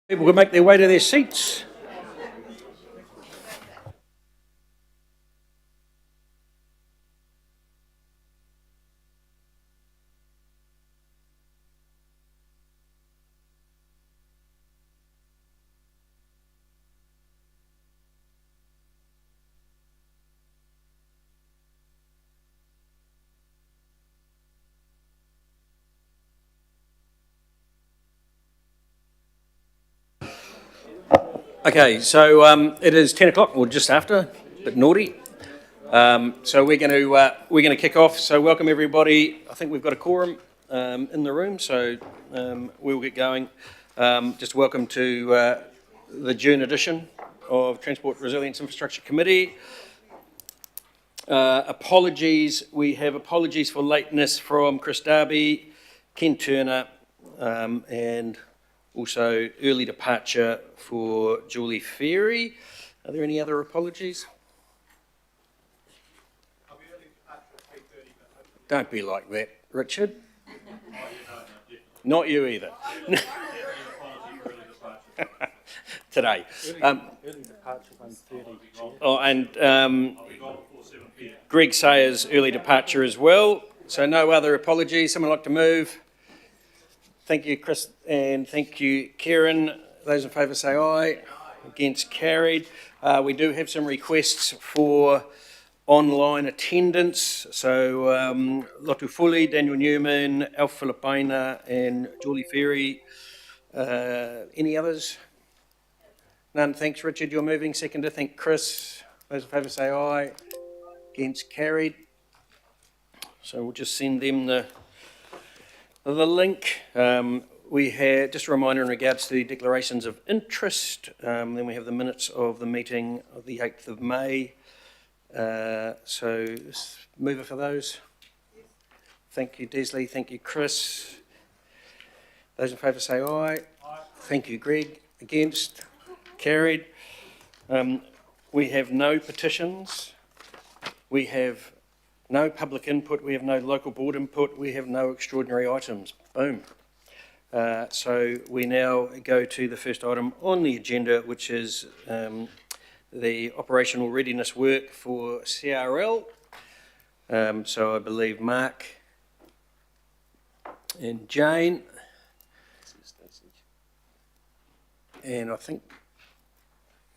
People can make their way to their seats. Okay, so it is 10 o'clock, or just after, a bit naughty. So we're going to kick off. So welcome everybody. I think we've got a quorum in the room, so we'll get going. Just welcome to the June edition of Transport Resilience Infrastructure Committee. Apologies. We have apologies for lateness from Chris Darby, Ken Turner, and also early departure for Julie Ferry. Are there any other apologies? Don't be like that, Richard. Not you either. Today. Early departure 1:30. And Greg Sayers' early departure as well. So no other apologies. Someone like to move? Thank you, Chris, and thank you, Kieran. Those in favour say aye. Against, carried. We do have some requests for online attendance. So Lotu Fully, Daniel Newman, Alf Filipina, and Julie Ferry. Any others? None. Thanks, Richard. You're moving. Seconder. Thank Chris. Those in favour say aye. Against, carried. So we'll just send them the link. We had just a reminder in regards to the declarations of interest. Then we have the minutes of the meeting of the 8th of May. So mover for those. Thank you, Desley. Thank you, Chris. Those in favour say aye. Aye. Thank you, Greg. Against, carried. We have no petitions. We have no public input, we have no local board input, we have no extraordinary items. Boom. So we now go to the first item on the agenda, which is the operational readiness work for CRL. So I believe Mark and Jane, and I think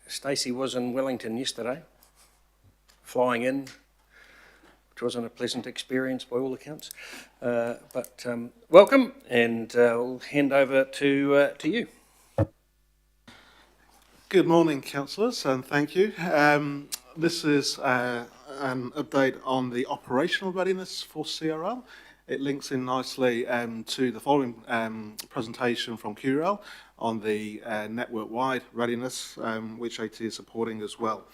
Stacey was in Wellington yesterday, flying in, which wasn't a pleasant experience by all accounts. But welcome, and I'll hand over to you. Good morning, councillors, and thank you. This is an update on the operational readiness for CRL. It links in nicely to the following presentation from QRL on the network-wide readiness, which AT is supporting as well.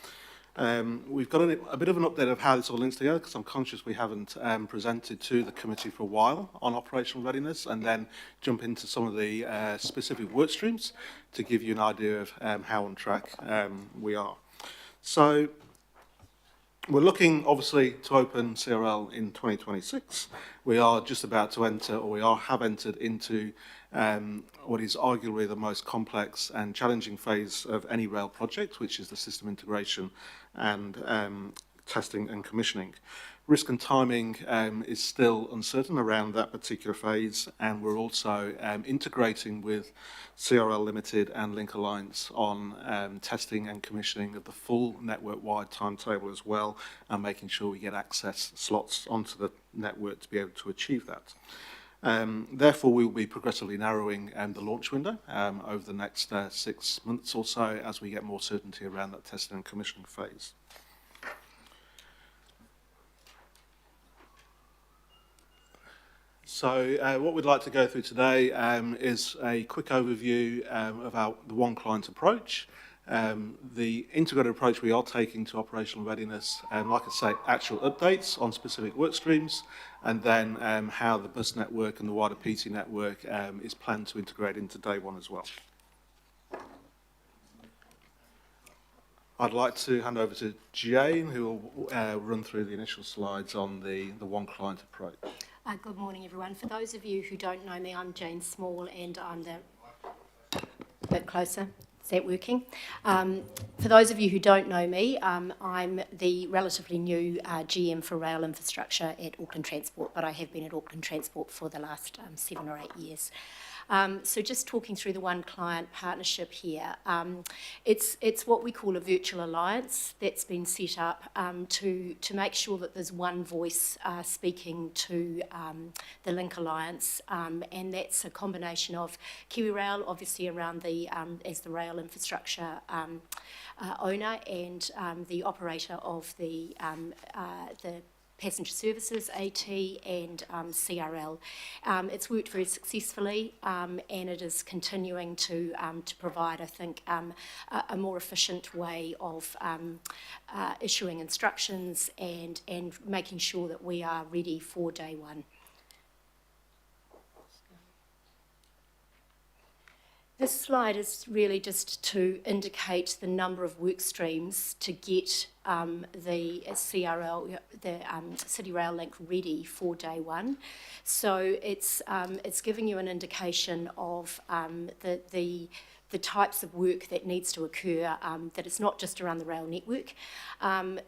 We've got a bit of an update of how this all links together, because I'm conscious we haven't presented to the committee for a while on operational readiness, and then jump into some of the specific work streams to give you an idea of how on track we are. So we're looking obviously to open CRL in 2026. We are just about to enter, or we have entered into what is arguably the most complex and challenging phase of any rail project, which is the system integration and testing and commissioning. Risk and timing is still uncertain around that particular phase, and we're also integrating with CRL Limited and Link Alliance on testing and commissioning of the full network-wide timetable as well, and making sure we get access slots onto the network to be able to achieve that. Therefore, we will be progressively narrowing the launch window over the next 6 months or so as we get more certainty around that testing and commissioning phase. So what we'd like to go through today is a quick overview of the one client approach, the integrated approach we are taking to operational readiness, and like I say, actual updates on specific work streams, and then how the bus network and the wider PT network is planned to integrate into day one as well. I'd like to hand over to Jane, who will run through the initial slides on the one client approach. Good morning, everyone. For those of you who don't know me, I'm Jane Small, and I'm the bit closer. Is that working? For those of you who don't know me, I'm the relatively new GM for rail infrastructure at Auckland Transport, but I have been at Auckland Transport for the last 7 or 8 years. So just talking through the one client partnership here, it's what we call a virtual alliance that's been set up to make sure that there's one voice speaking to the Link Alliance, and that's a combination of KiwiRail, obviously around the as the rail infrastructure owner, and the operator of the passenger services, AT, and CRL. It's worked very successfully, and it is continuing to provide, I think, a more efficient way of issuing instructions and making sure that we are ready for day one. This slide is really just to indicate the number of work streams to get the CRL, the City Rail Link, ready for day one. So it's giving you an indication of the types of work that needs to occur, that it's not just around the rail network.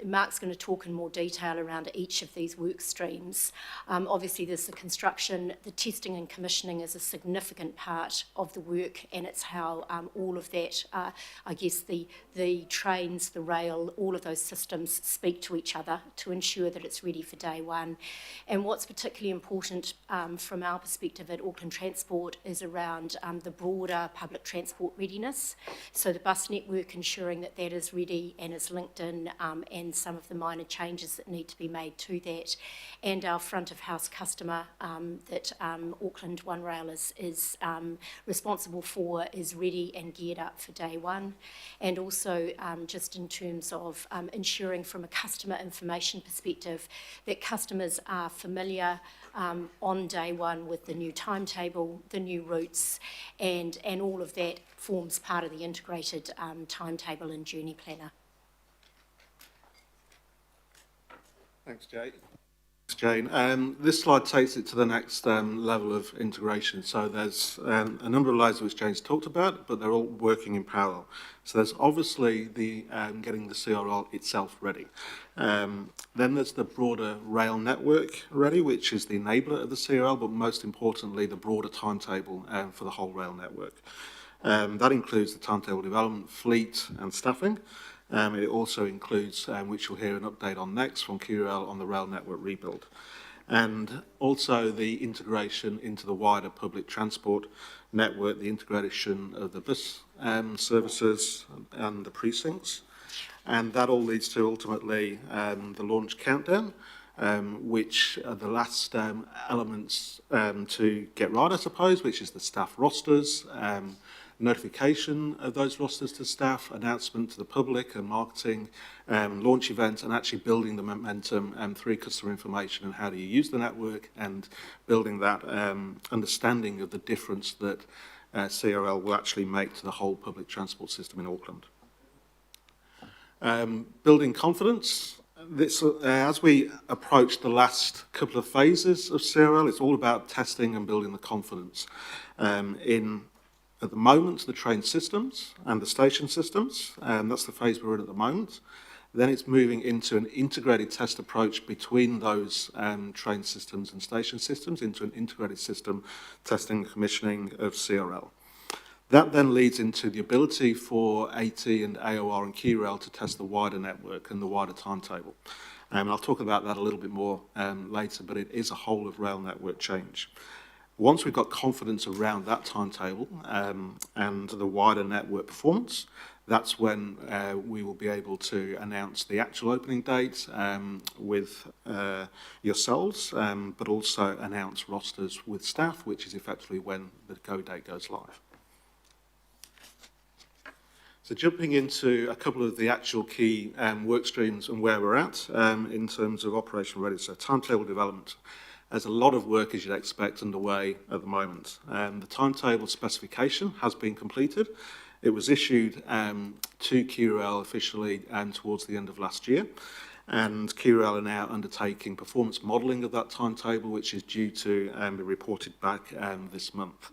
Mark's going to talk in more detail around each of these work streams. Obviously there's the construction, the testing and commissioning is a significant part of the work, and it's how all of that, I guess the trains, the rail, all of those systems speak to each other to ensure that it's ready for day one. And what's particularly important from our perspective at Auckland Transport is around the broader public transport readiness. So the bus network, ensuring that that is ready and is linked in, and some of the minor changes that need to be made to that, and our front of house customer that Auckland One Rail is responsible for is ready and geared up for day one. And also just in terms of ensuring from a customer information perspective that customers are familiar on day one with the new timetable, the new routes, and all of that forms part of the integrated timetable and journey planner. Thanks, Jane. This slide takes it to the next level of integration. So there's a number of layers which Jane's talked about, but they're all working in parallel. So there's obviously the getting the CRL itself ready. Then there's the broader rail network ready, which is the enabler of the CRL, but most importantly, the broader timetable for the whole rail network. That includes the timetable development, fleet and staffing. It also includes, which you'll hear an update on next from KiwiRail, on the rail network rebuild. And also the integration into the wider public transport network, the integration of the bus services and the precincts. And that all leads to ultimately the launch countdown, which are the last elements to get right, I suppose, which is the staff rosters, notification of those rosters to staff, announcement to the public and marketing, launch events, and actually building the momentum through customer information and how do you use the network, and building that understanding of the difference that CRL will actually make to the whole public transport system in Auckland. Building confidence. This, as we approach the last couple of phases of CRL, it's all about testing and building the confidence at the moment, the train systems and the station systems, and that's the phase we're in at the moment. Then it's moving into an integrated test approach between those train systems and station systems, into an integrated system testing and commissioning of CRL. That then leads into the ability for AT and AOR and KiwiRail to test the wider network and the wider timetable. I'll talk about that a little bit more later, but it is a whole of rail network change. Once we've got confidence around that timetable and the wider network performance, that's when we will be able to announce the actual opening date with yourselves, but also announce rosters with staff, which is effectively when the go date goes live. So jumping into a couple of the actual key work streams and where we're at in terms of operational readiness. So timetable development. There's a lot of work, as you'd expect, underway at the moment. The timetable specification has been completed. It was issued to KiwiRail officially towards the end of last year. And KiwiRail are now undertaking performance modelling of that timetable, which is due to be reported back this month.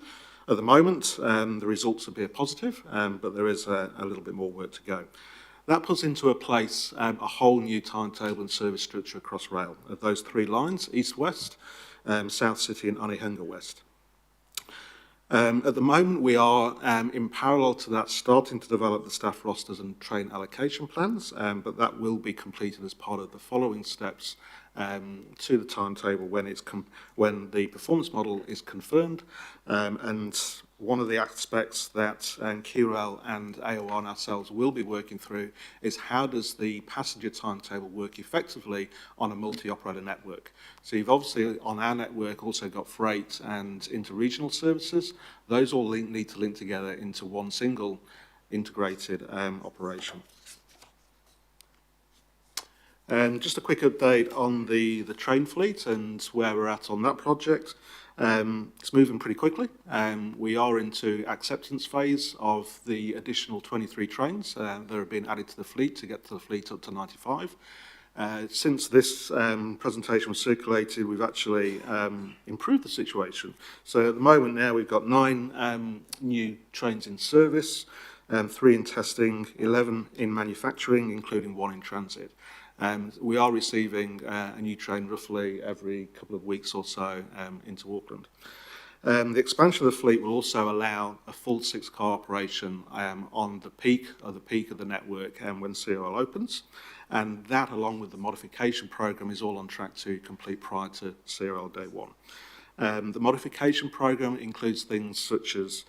At the moment, the results appear positive, but there is a little bit more work to go. That puts into place a whole new timetable and service structure across rail of those 3 lines, east-west, South City and Onehunga West. At the moment, we are, in parallel to that, starting to develop the staff rosters and train allocation plans, but that will be completed as part of the following steps to the timetable when the performance model is confirmed. And one of the aspects that QRL and AOR and ourselves will be working through is how does the passenger timetable work effectively on a multi-operator network. So you've obviously on our network also got freight and interregional services. Those all need to link together into one single integrated operation. Just a quick update on the train fleet and where we're at on that project. It's moving pretty quickly. We are into acceptance phase of the additional 23 trains that are being added to the fleet to get to the fleet up to 95. Since this presentation was circulated, we've actually improved the situation. So at the moment now we've got 9 new trains in service, 3 in testing, 11 in manufacturing, including 1 in transit. We are receiving a new train roughly every couple of weeks or so into Auckland. The expansion of the fleet will also allow a full 6-car operation on the peak of the network when CRL opens, and that, along with the modification program, is all on track to complete prior to CRL day 1. The modification program includes things such as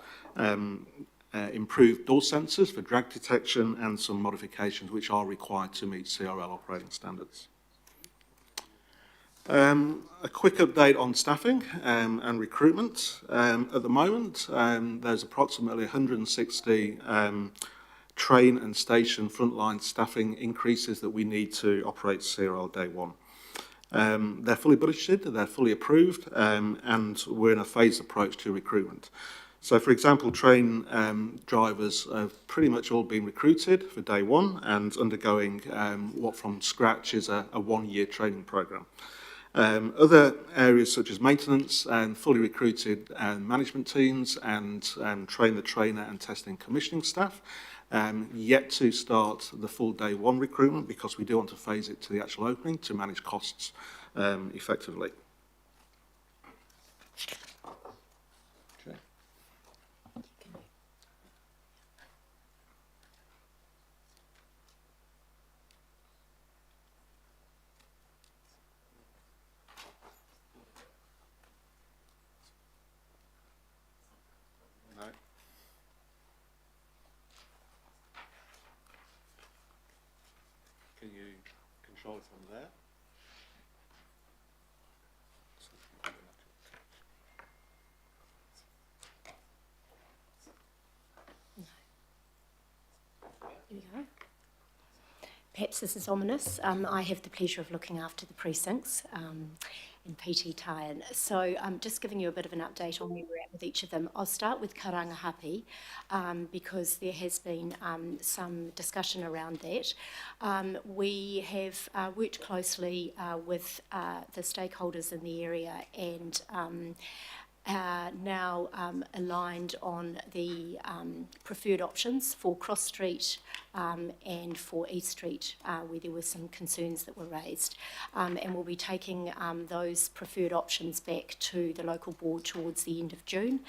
improved door sensors for drag detection and some modifications which are required to meet CRL operating standards. A quick update on staffing and recruitment. At the moment, there's approximately 160 train and station frontline staffing increases that we need to operate CRL day 1. They're fully budgeted, they're fully approved, and we're in a phased approach to recruitment. So, for example, train drivers have pretty much all been recruited for day 1 and undergoing what from scratch is a 1-year training program. Other areas such as maintenance and fully recruited management teams and train the trainer and testing commissioning staff, yet to start the full day 1 recruitment because we do want to phase it to the actual opening to manage costs effectively. Can you control it from there? Here we go. Perhaps this is ominous. I have the pleasure of looking after the precincts in PT tie-in. So just giving you a bit of an update on where we're at with each of them. I'll start with Karangahape because there has been some discussion around that. We have worked closely with the stakeholders in the area and now aligned on the preferred options for Cross Street and for East Street, where there were some concerns that were raised. And we'll be taking those preferred options back to the local board towards the end of June.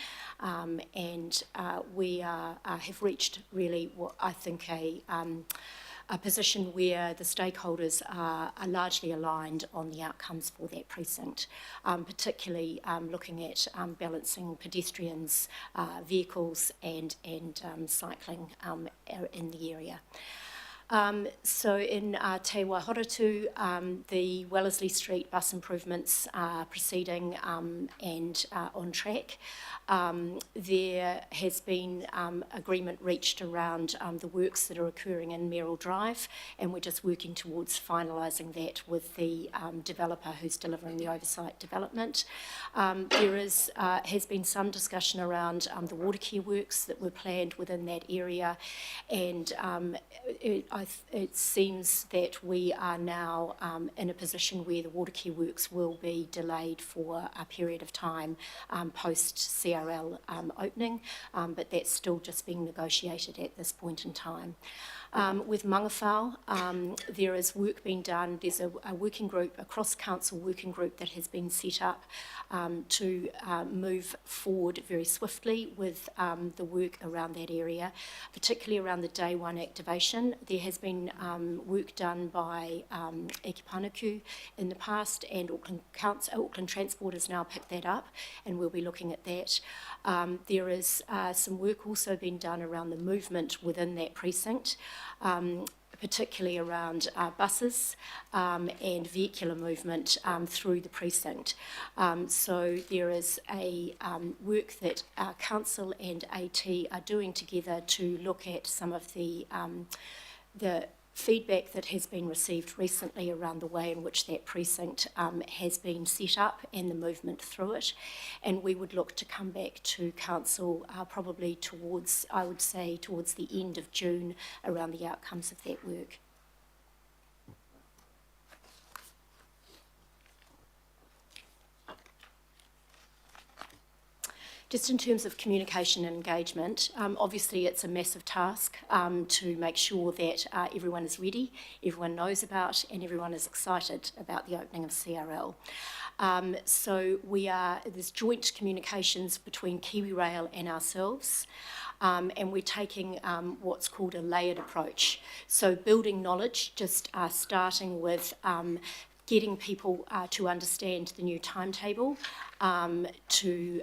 And we have reached really what I think a position where the stakeholders are largely aligned on the outcomes for that precinct, particularly looking at balancing pedestrians, vehicles and cycling in the area. So in Te Waihoratu, the Wellesley Street bus improvements are proceeding and on track. There has been agreement reached around the works that are occurring in Mayoral Drive, and we're just working towards finalising that with the developer who's delivering the oversight development. There has been some discussion around the water care works that were planned within that area, and it seems that we are now in a position where the water care works will be delayed for a period of time post CRL opening, but that's still just being negotiated at this point in time. With Mangawhau, there is work being done. There's a working group, a cross-council working group that has been set up to move forward very swiftly with the work around that area, particularly around the day one activation. There has been work done by Eke Panuku in the past, and Auckland Transport has now picked that up, and we'll be looking at that. There is some work also being done around the movement within that precinct, particularly around buses and vehicular movement through the precinct. So there is a work that our council and AT are doing together to look at some of the feedback that has been received recently around the way in which that precinct has been set up and the movement through it. And we would look to come back to council probably towards, I would say, towards the end of June around the outcomes of that work. Just in terms of communication and engagement, obviously it's a massive task to make sure that everyone is ready, everyone knows about, and everyone is excited about the opening of CRL. So there's joint communications between KiwiRail and ourselves, and we're taking what's called a layered approach. So building knowledge, just starting with getting people to understand the new timetable, to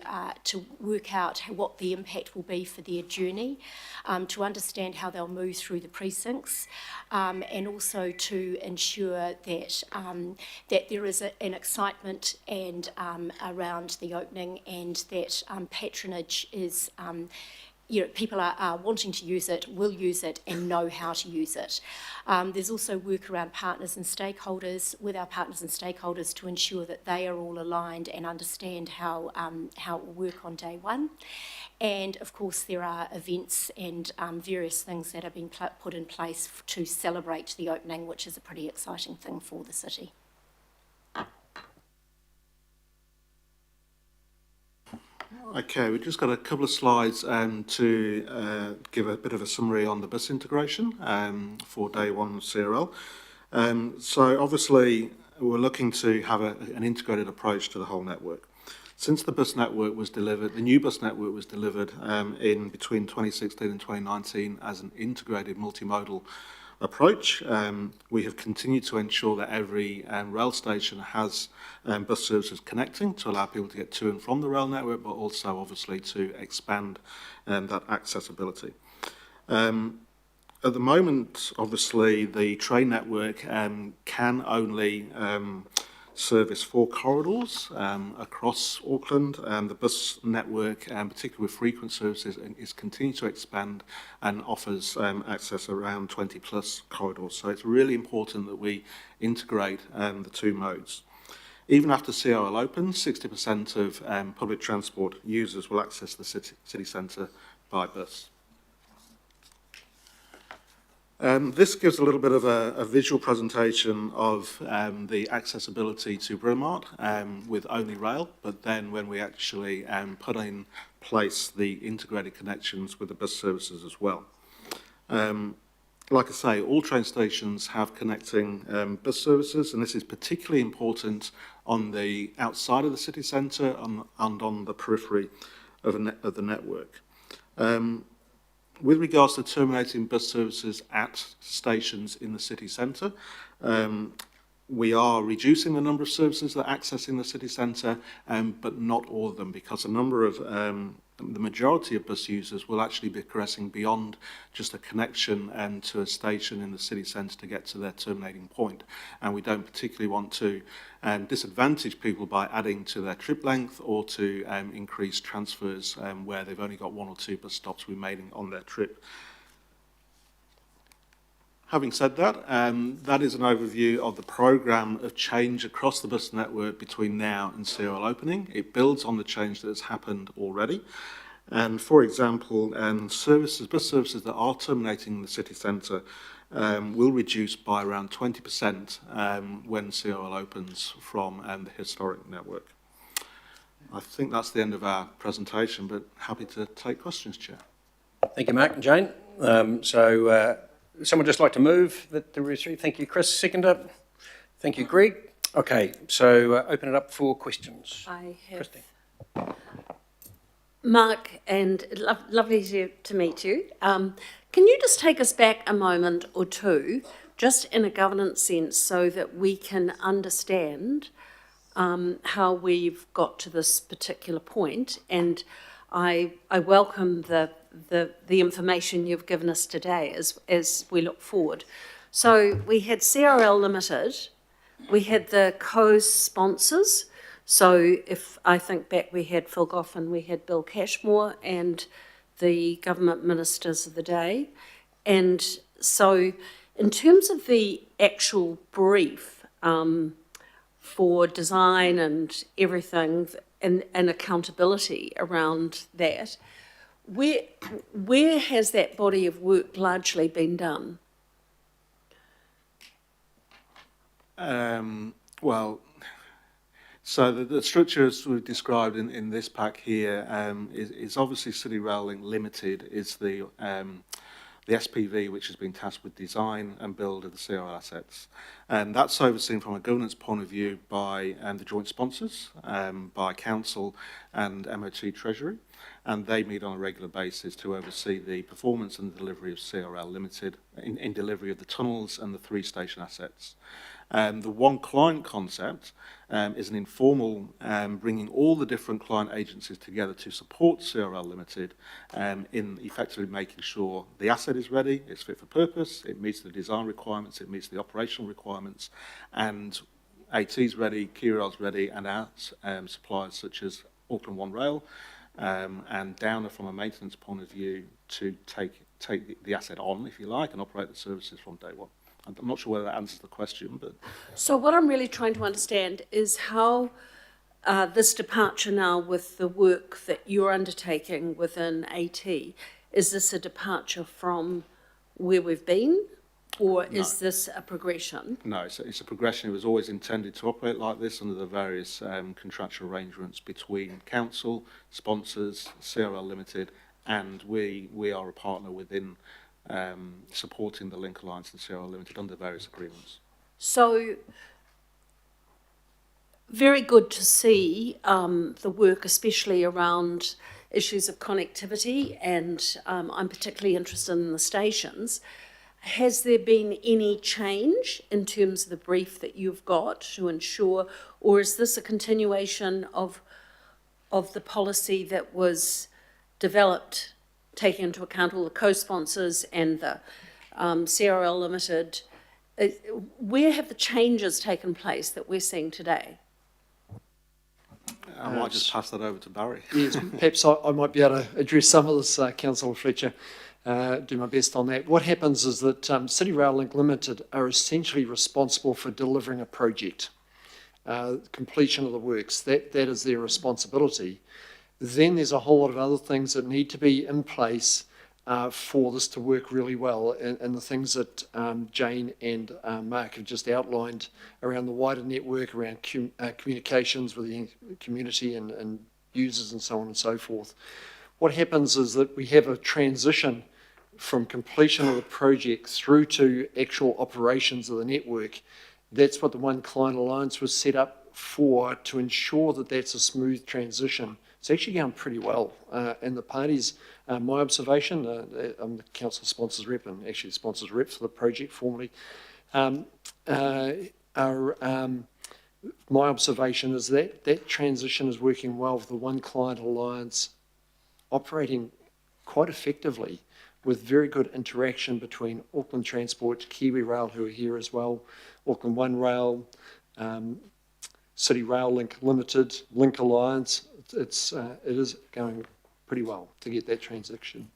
work out what the impact will be for their journey, to understand how they'll move through the precincts, and also to ensure that that there is an excitement and around the opening, and that patronage is people are wanting to use it, will use it, and know how to use it. There's also work around partners and stakeholders, with our partners and stakeholders, to ensure that they are all aligned and understand how it will work on day one. And of course there are events and various things that are being put in place to celebrate the opening, which is a pretty exciting thing for the city. Okay, we've just got a couple of slides to give a bit of a summary on the bus integration for day one of CRL. So obviously we're looking to have an integrated approach to the whole network. Since the bus network was delivered, the new bus network was delivered in between 2016 and 2019 as an integrated multimodal approach. We have continued to ensure that every rail station has bus services connecting to allow people to get to and from the rail network, but also obviously to expand that accessibility. At the moment, obviously, the train network can only service 4 corridors across Auckland. The bus network, particularly with frequent services, is continuing to expand and offers access around 20 plus corridors. So it's really important that we integrate the two modes. Even after CRL opens, 60% of public transport users will access the city centre by bus. This gives a little bit of a visual presentation of the accessibility to Britomart with only rail, but then when we actually put in place the integrated connections with the bus services as well. Like I say, all train stations have connecting bus services, and this is particularly important on the outside of the city centre and on the periphery of the network. With regards to terminating bus services at stations in the city centre, we are reducing the number of services that are accessing the city centre, but not all of them, because a number of the majority of bus users will actually be progressing beyond just a connection to a station in the city centre to get to their terminating point. And we don't particularly want to disadvantage people by adding to their trip length or to increase transfers where they've only got 1 or 2 bus stops remaining on their trip. Having said that, that is an overview of the programme of change across the bus network between now and CRL opening. It builds on the change that has happened already. And for example, bus services that are terminating the city centre will reduce by around 20% when CRL opens from the historic network. I think that's the end of our presentation, but happy to take questions, Chair. Thank you, Mark and Jane. Someone just like to move that the registry? Thank you, Chris. Seconder. Thank you, Greg. Okay, so open it up for questions. I have. Christine. Mark, and lovely to meet you. Can you just take us back a moment or two, just in a governance sense, so that we can understand how we've got to this particular point? And I welcome the information you've given us today as we look forward. So we had CRL Limited, we had the co-sponsors. So if I think back, we had Phil Goffin, we had Bill Cashmore and the government ministers of the day. And so in terms of the actual brief for design and everything and accountability around that, where has that body of work largely been done? Well, so the structure as we've described in this pack here is obviously City Rail Link Limited is the SPV which has been tasked with design and build of the CRL assets. And that's overseen from a governance point of view by the joint sponsors, by Council and MOT Treasury. And they meet on a regular basis to oversee the performance and delivery of CRL Limited in delivery of the tunnels and the 3 station assets. The one client concept is an informal bringing all the different client agencies together to support CRL Limited in effectively making sure the asset is ready, it's fit for purpose, it meets the design requirements, it meets the operational requirements, and AT's ready, KeyRail's ready, and our suppliers such as Auckland One Rail and Downer from a maintenance point of view to take the asset on, if you like, and operate the services from day one. I'm not sure whether that answers the question, but... So what I'm really trying to understand is how this departure now with the work that you're undertaking within AT, is this a departure from where we've been, or is this a progression? No, it's a progression. It was always intended to operate like this under the various contractual arrangements between council, sponsors, CRL Limited, and we are a partner within supporting the Link Alliance and CRL Limited under various agreements. So, very good to see the work, especially around issues of connectivity, and I'm particularly interested in the stations. Has there been any change in terms of the brief that you've got to ensure, or is this a continuation of the policy that was developed, taking into account all the co-sponsors and the CRL Limited? Where have the changes taken place that we're seeing today? I might just pass that over to Barry. Yes, perhaps I might be able to address some of this, Councillor Fletcher, do my best on that. What happens is that City Rail Link Limited are essentially responsible for delivering a project, completion of the works. That is their responsibility. Then there's a whole lot of other things that need to be in place for this to work really well, and the things that Jane and Mark have just outlined around the wider network, around communications with the community and users and so on and so forth. What happens is that we have a transition from completion of the project through to actual operations of the network. That's what the One Client Alliance was set up for, to ensure that that's a smooth transition. It's actually going pretty well, and the parties, my observation, I'm the council sponsors rep and actually the sponsors rep for the project formally, my observation is that that transition is working well with the One Client Alliance operating quite effectively, with very good interaction between Auckland Transport, Kiwi Rail, who are here as well, Auckland One Rail, City Rail Link Limited, Link Alliance. It is going pretty well to get that transition.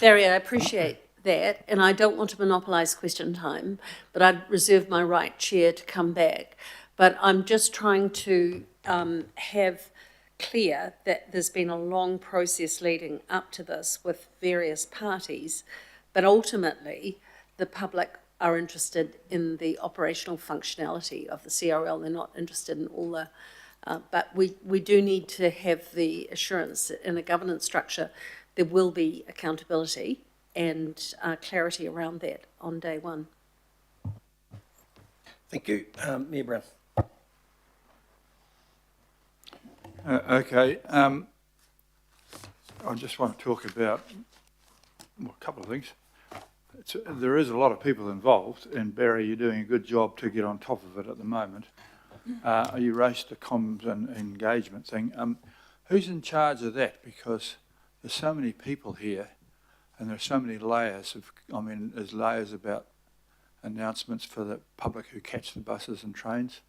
Barry, I appreciate that, and I don't want to monopolise question time, but I'd reserve my right, Chair, to come back. But I'm just trying to have clear that there's been a long process leading up to this with various parties, but ultimately the public are interested in the operational functionality of the CRL. They're not interested in all the, but we do need to have the assurance that in a governance structure there will be accountability and clarity around that on day one. Thank you. Mayor Brown. Okay. I just want to talk about a couple of things. There is a lot of people involved, and Barry, you're doing a good job to get on top of it at the moment. You raised the comms and engagement thing. Who's in charge of that? Because there's so many people here, and there's so many layers of, there's layers about announcements for the public who catch the buses and trains,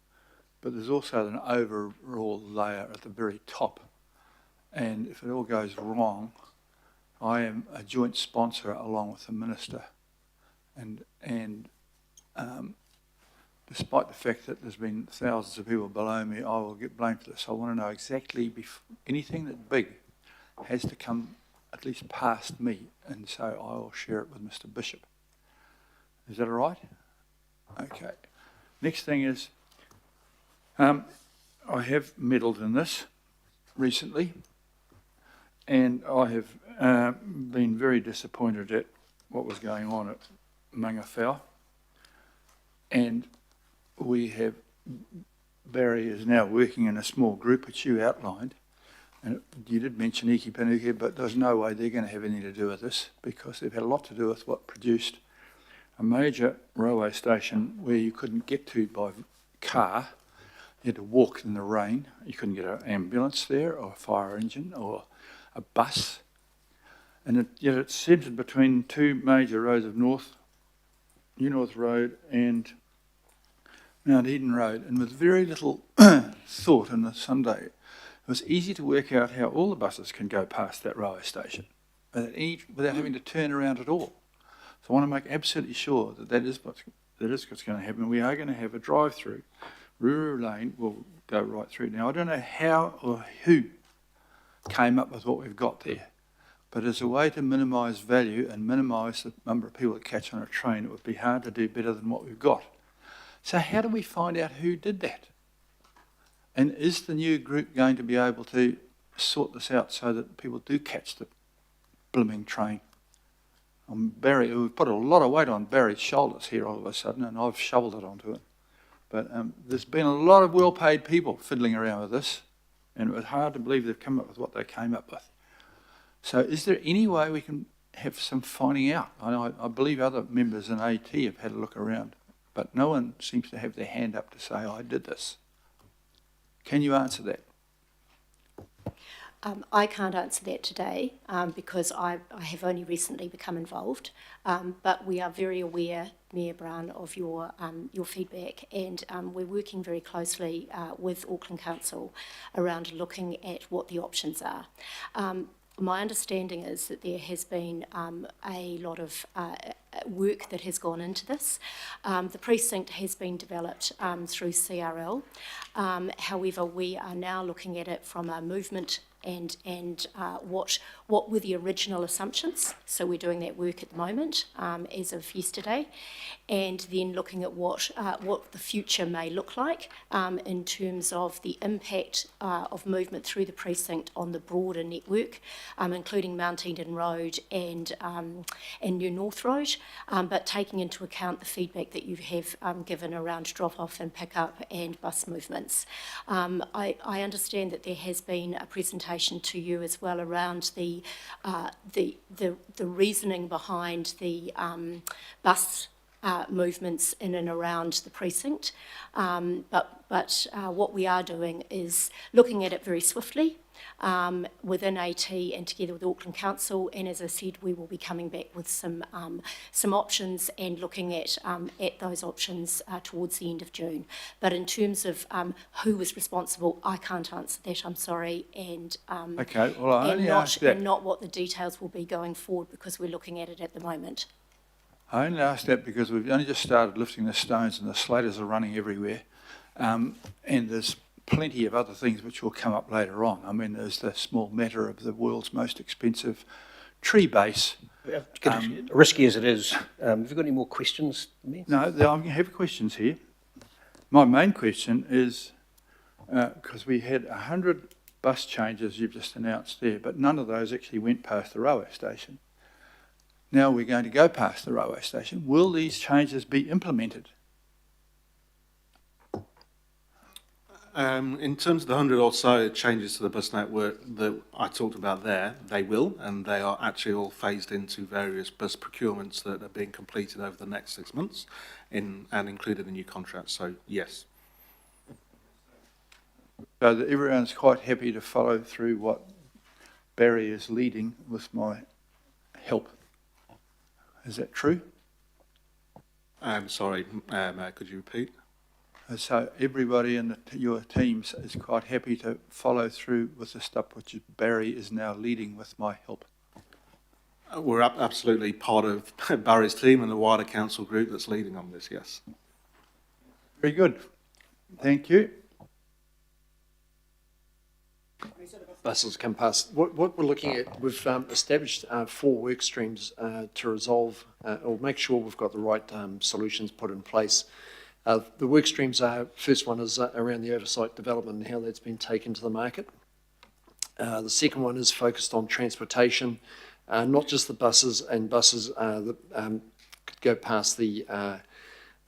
but there's also an overall layer at the very top. And if it all goes wrong, I am a joint sponsor along with the Minister. And despite the fact that there's been thousands of people below me, I will get blamed for this. I want to know exactly, anything that's big has to come at least past me, and so I will share it with Mr. Bishop. Is that all right? Okay. Next thing is, I have meddled in this recently, and I have been very disappointed at what was going on at Mangawhau. And we have, Barry is now working in a small group, which you outlined, and you did mention Iki Panuke, but there's no way they're going to have anything to do with this, because they've had a lot to do with what produced a major railway station where you couldn't get to by car. You had to walk in the rain. You couldn't get an ambulance there, or a fire engine, or a bus. And yet it's centred between two major roads of New North Road and Mount Eden Road, and with very little thought on a Sunday, it was easy to work out how all the buses can go past that railway station without having to turn around at all. So I want to make absolutely sure that is what's going to happen. We are going to have a drive-through. Ruru Lane will go right through. Now, I don't know how or who came up with what we've got there, but as a way to minimise value and minimise the number of people that catch on a train, it would be hard to do better than what we've got. So how do we find out who did that? And is the new group going to be able to sort this out so that people do catch the blooming train? Barry, we've put a lot of weight on Barry's shoulders here all of a sudden, and I've shoveled it onto him. But there's been a lot of well-paid people fiddling around with this, and it was hard to believe they've come up with what they came up with. So is there any way we can have some finding out? I believe other members in AT have had a look around, but no one seems to have their hand up to say, I did this. Can you answer that? I can't answer that today because I have only recently become involved, but we are very aware, Mayor Brown, of your feedback, and we're working very closely with Auckland Council around looking at what the options are. My understanding is that there has been a lot of work that has gone into this. The precinct has been developed through CRL. However, we are now looking at it from a movement and what were the original assumptions. So we're doing that work at the moment as of yesterday, and then looking at what the future may look like in terms of the impact of movement through the precinct on the broader network, including Mount Eden Road and New North Road, but taking into account the feedback that you have given around drop-off and pick-up and bus movements. I understand that there has been a presentation to you as well around the reasoning behind the bus movements in and around the precinct, but what we are doing is looking at it very swiftly within AT and together with Auckland Council, and as I said, we will be coming back with some options and looking at those options towards the end of June. But in terms of who was responsible, I can't answer that, I'm sorry, and Okay, well, I only asked that. and not what the details will be going forward, because we're looking at it at the moment. I only asked that because we've only just started lifting the stones and the slaters are running everywhere, and there's plenty of other things which will come up later on. I mean, there's the small matter of the world's most expensive tree base Risky as it is, have you got any more questions, Mayor? No, I have questions here. My main question is, because we had 100 bus changes you've just announced there, but none of those actually went past the railway station. Now we're going to go past the railway station. Will these changes be implemented? In terms of the 100 or so changes to the bus network that I talked about there, they will, and they are actually all phased into various bus procurements that are being completed over the next 6 months and included in new contracts, so yes. So that everyone's quite happy to follow through what Barry is leading with my help. Is that true? Sorry, Mayor, could you repeat? So everybody in your teams is quite happy to follow through with the stuff which Barry is now leading with my help. We're absolutely part of Barry's team and the wider council group that's leading on this, yes. Very good. Thank you. Buses come past. What we're looking at, we've established 4 work streams to resolve or make sure we've got the right solutions put in place. The work streams are, first one is around the oversight development and how that's been taken to the market. The second one is focused on transportation, not just the buses that could go past the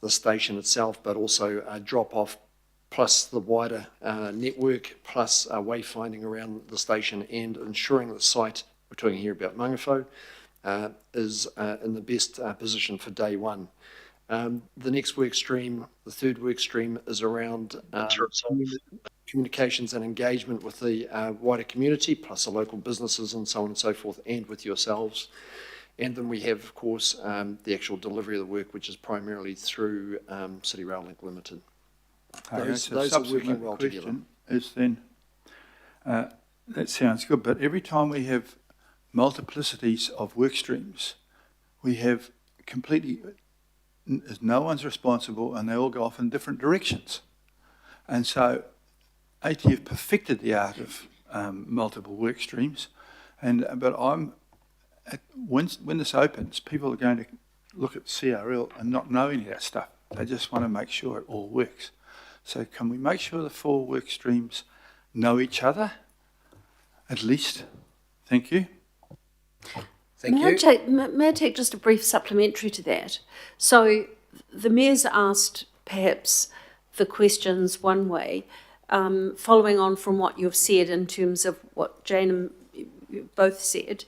station itself, but also drop off, plus the wider network, plus wayfinding around the station, and ensuring the site, we're talking here about Mangawhau, is in the best position for day one. The next work stream, the third work stream, is around communications and engagement with the wider community, plus the local businesses and so on and so forth, and with yourselves. And then we have, of course, the actual delivery of the work, which is primarily through City Rail Link Limited. Those are working well together. Is then, that sounds good, but every time we have multiplicities of work streams, we have completely, no one's responsible and they all go off in different directions. And so ATF perfected the art of multiple work streams, but when this opens, people are going to look at CRL and not know any of that stuff. They just want to make sure it all works. So can we make sure the 4 work streams know each other, at least? Thank you. Thank you. May I take just a brief supplementary to that? So the Mayor's asked perhaps the questions one way, following on from what you've said in terms of what Jane and you both said,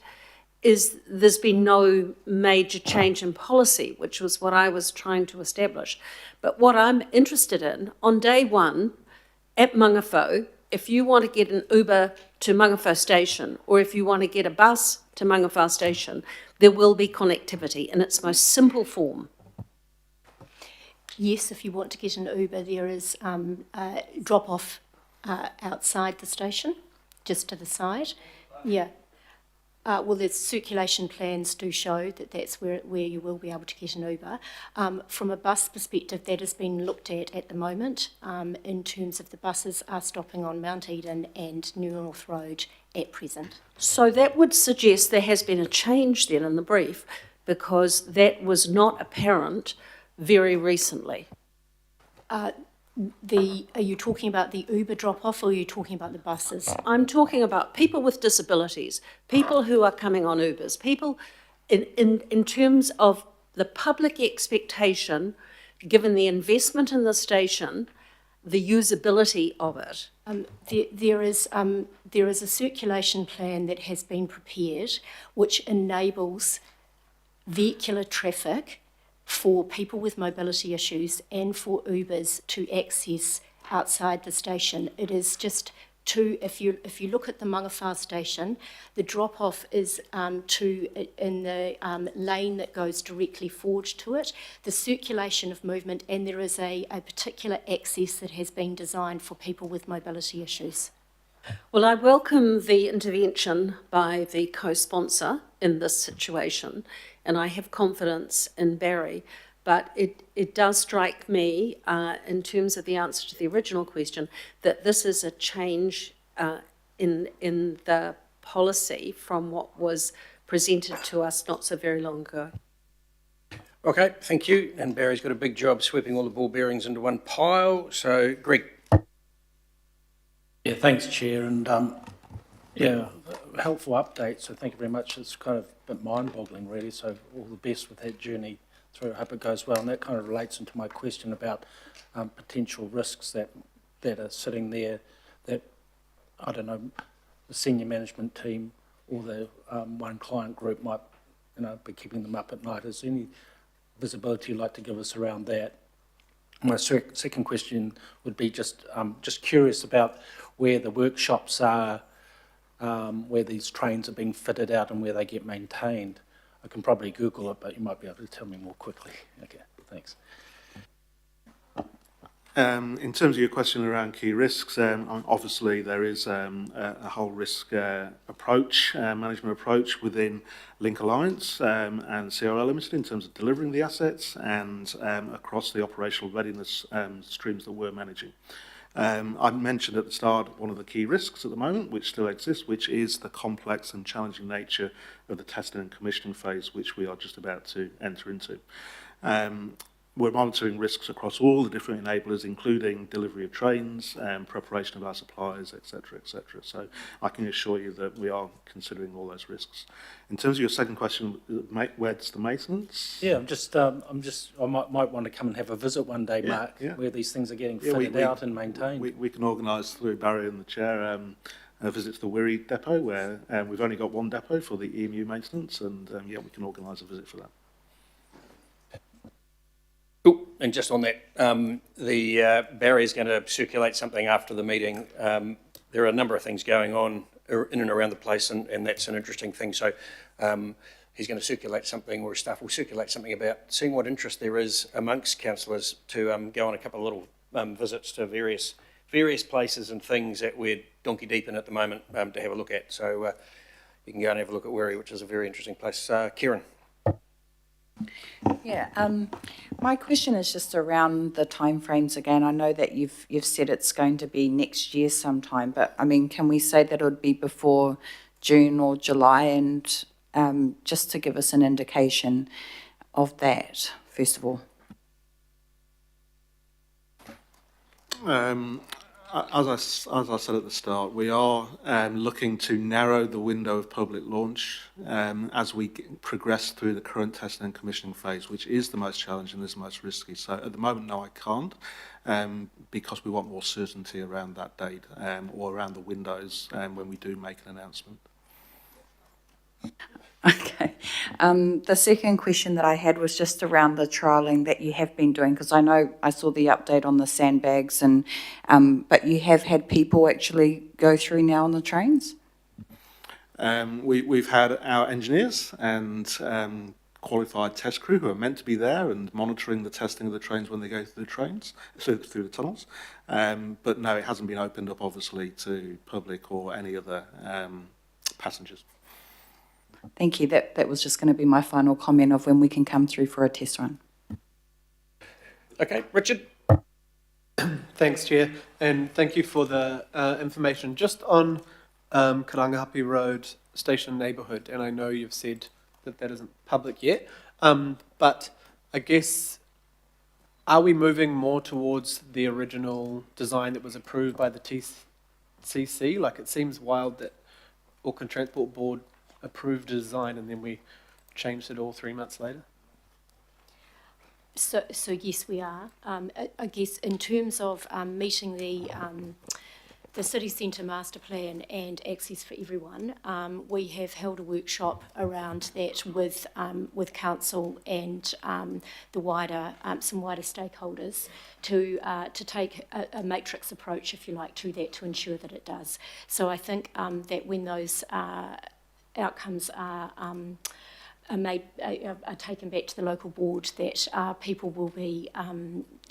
is there's been no major change in policy, which was what I was trying to establish. But what I'm interested in, on day one at Mangawhau, if you want to get an Uber to Mangawhau Station, or if you want to get a bus to Mangawhau Station, there will be connectivity in its most simple form. Yes, if you want to get an Uber, there is a drop-off outside the station, just to the side. Yeah. Well, the circulation plans do show that that's where you will be able to get an Uber. From a bus perspective, that has been looked at the moment in terms of the buses are stopping on Mount Eden and New North Road at present. So that would suggest there has been a change then in the brief, because that was not apparent very recently. Are you talking about the Uber drop-off, or are you talking about the buses? I'm talking about people with disabilities, people who are coming on Ubers, people in terms of the public expectation, given the investment in the station, the usability of it. There is a circulation plan that has been prepared which enables vehicular traffic for people with mobility issues and for Ubers to access outside the station. It is just if you look at the Mangawhau station, the drop-off is in the lane that goes directly forward to it, the circulation of movement, and there is a particular access that has been designed for people with mobility issues. Well, I welcome the intervention by the co-sponsor in this situation, and I have confidence in Barry, but it does strike me, in terms of the answer to the original question, that this is a change in the policy from what was presented to us not so very long ago. Okay, thank you. And Barry's got a big job sweeping all the ball bearings into one pile. So, Greg. Yeah, thanks, Chair, and helpful update. So thank you very much. It's kind of a bit mind-boggling, really. So all the best with that journey through. I hope it goes well. And that kind of relates into my question about potential risks that are sitting there. That I don't know, the senior management team or the one client group might, be keeping them up at night. Is there any visibility you'd like to give us around that? My second question would be just curious about where the workshops are, where these trains are being fitted out and where they get maintained. I can probably Google it, but you might be able to tell me more quickly. Okay, thanks. In terms of your question around key risks, obviously there is a whole risk approach, management approach within Link Alliance and CRL Limited in terms of delivering the assets and across the operational readiness streams that we're managing. I mentioned at the start one of the key risks at the moment, which still exists, which is the complex and challenging nature of the testing and commissioning phase, which we are just about to enter into. We're monitoring risks across all the different enablers, including delivery of trains, preparation of our suppliers, etc., etc. So I can assure you that we are considering all those risks. In terms of your second question, where's the maintenance? Yeah, I might want to come and have a visit one day, Mark, where these things are getting fitted out and maintained. We can organise through Barry and the chair a visit to the Wirry depot, where we've only got one depot for the EMU maintenance, and we can organise a visit for that. Cool. And just on that, Barry is going to circulate something after the meeting. There are a number of things going on in and around the place, and that's an interesting thing. So he's going to circulate something, or staff will circulate something about seeing what interest there is amongst councillors to go on a couple of little visits to various places and things that we're donkey deep in at the moment to have a look at. So you can go and have a look at Wirry, which is a very interesting place. Kieran. Yeah, my question is just around the timeframes again. I know that you've said it's going to be next year sometime, but I mean, can we say that it would be before June or July? And just to give us an indication of that, first of all. As I said at the start, we are looking to narrow the window of public launch as we progress through the current testing and commissioning phase, which is the most challenging, is the most risky. So at the moment, no, I can't, because we want more certainty around that date or around the windows when we do make an announcement. Okay. The second question that I had was just around the trialling that you have been doing, because I know I saw the update on the sandbags, and but you have had people actually go through now on the trains? We've had our engineers and qualified test crew who are meant to be there and monitoring the testing of the trains when they go through the trains, through the tunnels. But no, it hasn't been opened up, obviously, to public or any other passengers. Thank you. That was just going to be my final comment of when we can come through for a test run. Okay, Richard. Thanks, Chair, and thank you for the information. Just on Karangahape Road Station neighbourhood, and I know you've said that isn't public yet, but I guess, are we moving more towards the original design that was approved by the TCC? Like, it seems wild that Auckland Transport Board approved a design and then we changed it all 3 months later. So yes, we are. I guess in terms of meeting the city centre master plan and access for everyone, we have held a workshop around that with council and the wider some wider stakeholders to take a matrix approach, if you like, to that to ensure that it does. So I think that when those outcomes are taken back to the local board, that people will be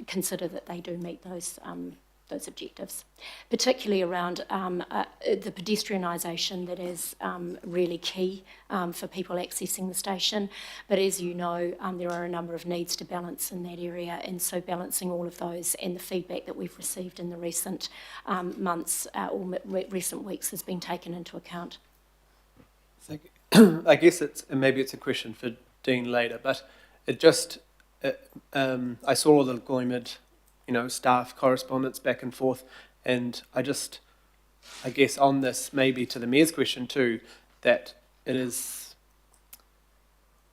consider that they do meet those objectives, particularly around the pedestrianisation that is really key for people accessing the station. But as you know, there are a number of needs to balance in that area, and so balancing all of those and the feedback that we've received in the recent months or recent weeks has been taken into account. Thank you. I guess maybe it's a question for Dean later, but it just, I saw all the glimmered, staff correspondence back and forth, and I guess on this, maybe to the Mayor's question too, that it is,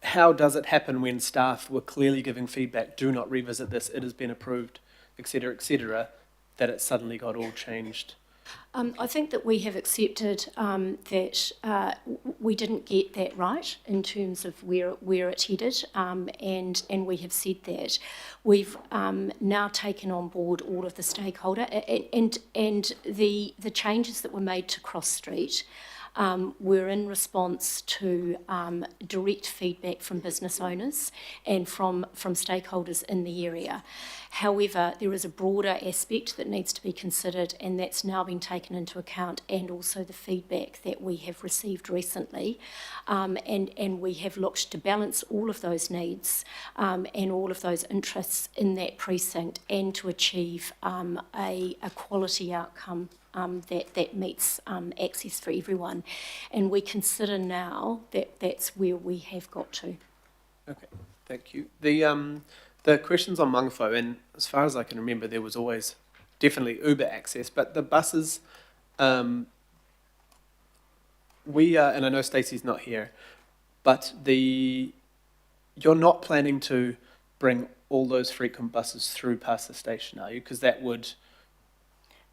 how does it happen when staff were clearly giving feedback, do not revisit this, it has been approved, et cetera, that it suddenly got all changed? I think that we have accepted that we didn't get that right in terms of where it headed, and we have said that. We've now taken on board all of the stakeholder and the changes that were made to Cross Street were in response to direct feedback from business owners and from stakeholders in the area. However, there is a broader aspect that needs to be considered, and that's now been taken into account, and also the feedback that we have received recently. And we have looked to balance all of those needs and all of those interests in that precinct, and to achieve a quality outcome that meets access for everyone. And we consider now that that's where we have got to. Okay, thank you. The questions on Mangfo, and as far as I can remember, there was always definitely Uber access, but the buses, and I know Stacey's not here, but you're not planning to bring all those frequent buses through past the station, are you? Because that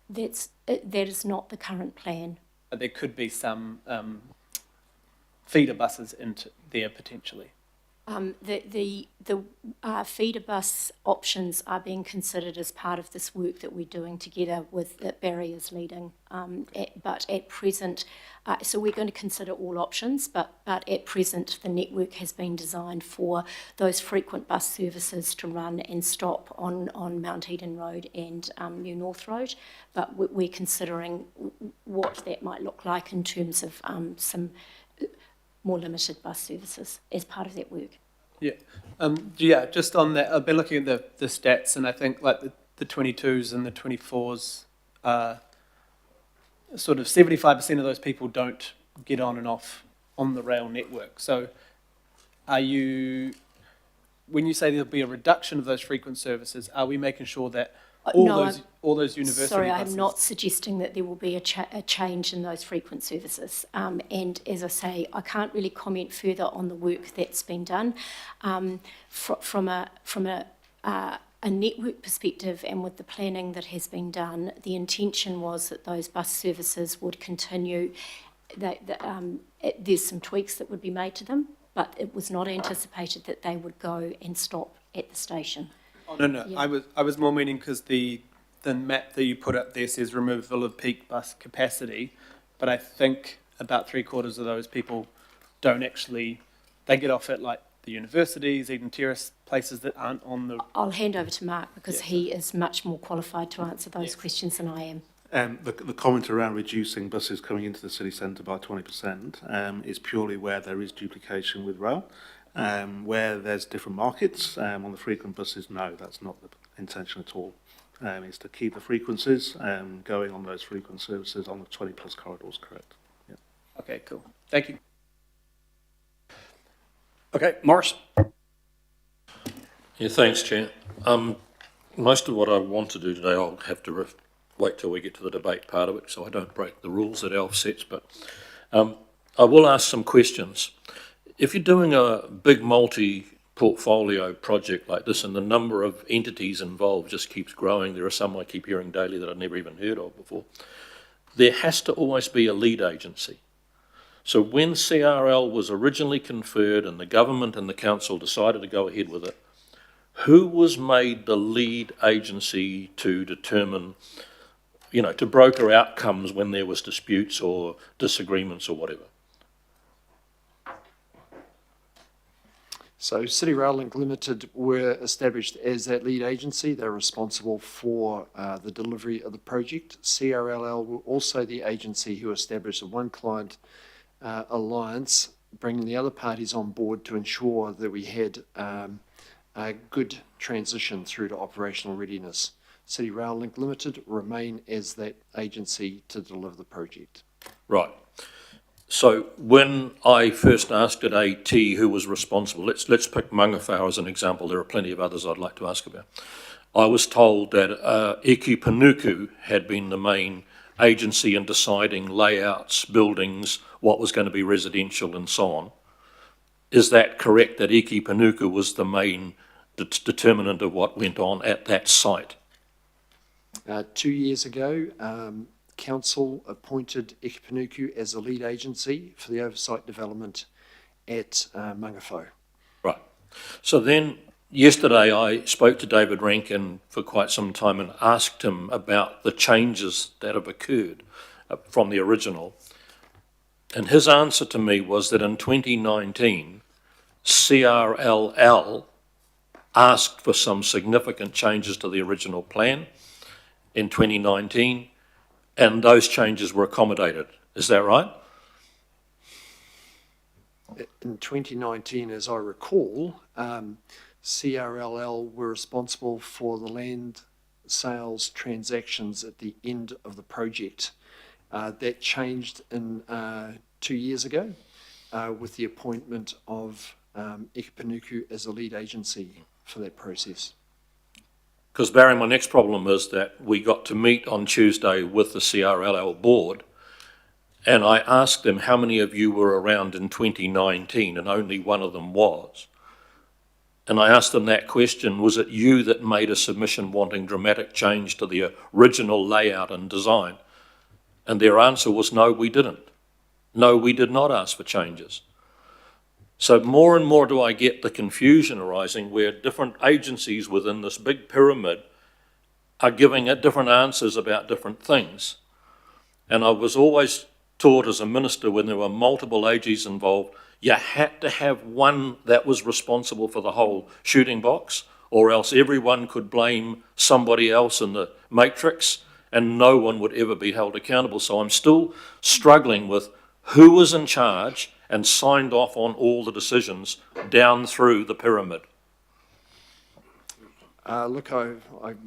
is not the current plan. There could be some feeder buses into there potentially. The feeder bus options are being considered as part of this work that we're doing together with Barriers leading. But at present, so we're going to consider all options, but at present the network has been designed for those frequent bus services to run and stop on Mount Eden Road and New North Road. But we're considering what that might look like in terms of some more limited bus services as part of that work. Yeah, just on that, I've been looking at the stats, and I think like the 22s and the 24s, sort of 75% of those people don't get on and off on the rail network. So when you say there'll be a reduction of those frequent services, are we making sure that all those university sorry, buses? I'm not suggesting that there will be a change in those frequent services. And as I say, I can't really comment further on the work that's been done. From a network perspective, and with the planning that has been done, the intention was that those bus services would continue. There's some tweaks that would be made to them, but it was not anticipated that they would go and stop at the station. Oh, no. Yeah. I was more meaning because the map that you put up there says removal of peak bus capacity, but I think about 3/4 of those people don't actually, they get off at like the universities, Eden Terrace, places that aren't on the... I'll hand over to Mark because he is much more qualified to answer those questions than I am. The comment around reducing buses coming into the city centre by 20% is purely where there is duplication with rail. Where there's different markets, on the frequent buses, no, that's not the intention at all. It's to keep the frequencies going on those frequent services on the 20 plus corridors, correct? Yeah. Okay, cool. Thank you. Okay, Morris. Yeah, thanks, Chair. Most of what I want to do today, I'll have to wait till we get to the debate part of it, so I don't break the rules that Alf sets, but I will ask some questions. If you're doing a big multi-portfolio project like this and the number of entities involved just keeps growing, there are some I keep hearing daily that I've never even heard of before, there has to always be a lead agency. So when CRL was originally conferred and the government and the council decided to go ahead with it, who was made the lead agency to determine, to broker outcomes when there was disputes or disagreements or whatever? So City Rail Link Limited were established as that lead agency. They're responsible for the delivery of the project. CRLL were also the agency who established a one-client alliance, bringing the other parties on board to ensure that we had a good transition through to operational readiness. City Rail Link Limited remain as that agency to deliver the project. Right. So when I first asked at AT who was responsible, let's pick Mangawhau as an example, there are plenty of others I'd like to ask about. I was told that Eki Panuku had been the main agency in deciding layouts, buildings, what was going to be residential and so on. Is that correct, that Eki Panuku was the main determinant of what went on at that site? 2 years ago, Council appointed Ekapanuku as the lead agency for the oversight development at Mangawhau. Right. So then, yesterday I spoke to David Rankin for quite some time and asked him about the changes that have occurred from the original. And his answer to me was that in 2019, CRLL asked for some significant changes to the original plan in 2019, and those changes were accommodated. Is that right? In 2019, as I recall, CRLL were responsible for the land sales transactions at the end of the project. That changed in 2 years ago with the appointment of Ekapanuku as the lead agency for that process. Because, Barry, my next problem is that we got to meet on Tuesday with the CRLL board, and I asked them how many of you were around in 2019, and only one of them was. And I asked them that question, was it you that made a submission wanting dramatic change to the original layout and design? And their answer was, no, we didn't. No, we did not ask for changes. So more and more do I get the confusion arising where different agencies within this big pyramid are giving it different answers about different things. And I was always taught as a minister when there were multiple AGs involved, you had to have one that was responsible for the whole shooting box, or else everyone could blame somebody else in the matrix and no one would ever be held accountable. So I'm still struggling with who was in charge and signed off on all the decisions down through the pyramid. Look, I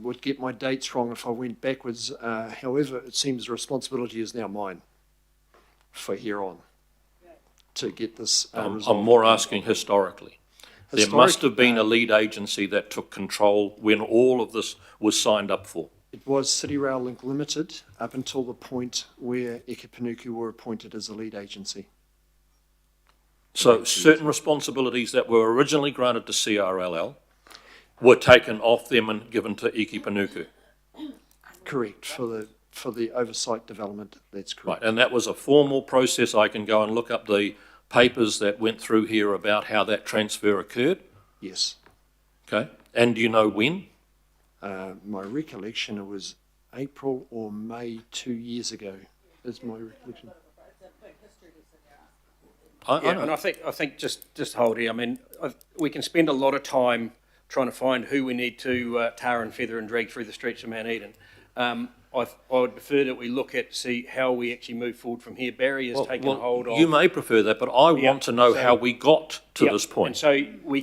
would get my dates wrong if I went backwards. However, it seems the responsibility is now mine for here on to get this resolved. I'm more asking historically. There must have been a lead agency that took control when all of this was signed up for. It was City Rail Link Limited up until the point where Ekapanuku were appointed as the lead agency. So certain responsibilities that were originally granted to CRLL were taken off them and given to Eki Panuku. Correct, for the oversight development, that's correct. Right, and that was a formal process. I can go and look up the papers that went through here about how that transfer occurred? Yes. Okay, and do you know when? My recollection, it was April or May 2 years ago, is my recollection. And I think just hold here. I mean, we can spend a lot of time trying to find who we need to tar and feather and drag through the streets of Mount Eden. I would prefer that we look at, see how we actually move forward from here. Barry has taken hold of... You may prefer that, but I want to know how we got to this point. And so he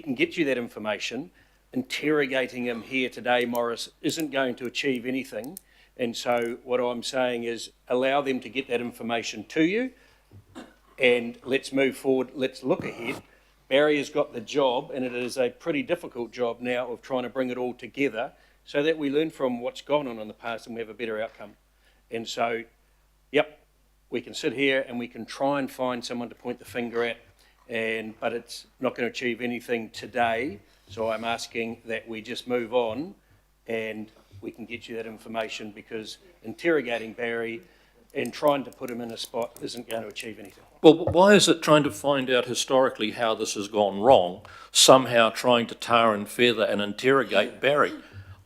can get you that information. Interrogating him here today, Morris, isn't going to achieve anything. And so what I'm saying is allow them to get that information to you. And let's move forward, let's look ahead. Barry has got the job, and it is a pretty difficult job now of trying to bring it all together so that we learn from what's gone on in the past and we have a better outcome. And so, we can sit here and we can try and find someone to point the finger at, but it's not going to achieve anything today. So I'm asking that we just move on and we can get you that information, because interrogating Barry and trying to put him in a spot isn't going to achieve anything. Well, why is it trying to find out historically how this has gone wrong, somehow trying to tar and feather and interrogate Barry?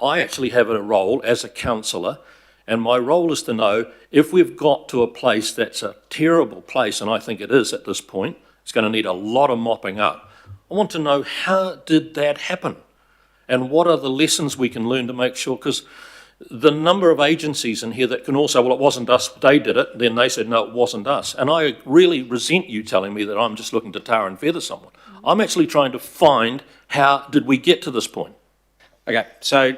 I actually have a role as a councillor, and my role is to know if we've got to a place that's a terrible place, and I think it is at this point, it's going to need a lot of mopping up. I want to know, how did that happen? And what are the lessons we can learn to make sure, because the number of agencies in here that can also, well, it wasn't us, they did it, then they said, no, it wasn't us. And I really resent you telling me that I'm just looking to tar and feather someone. I'm actually trying to find how did we get to this point. Okay, so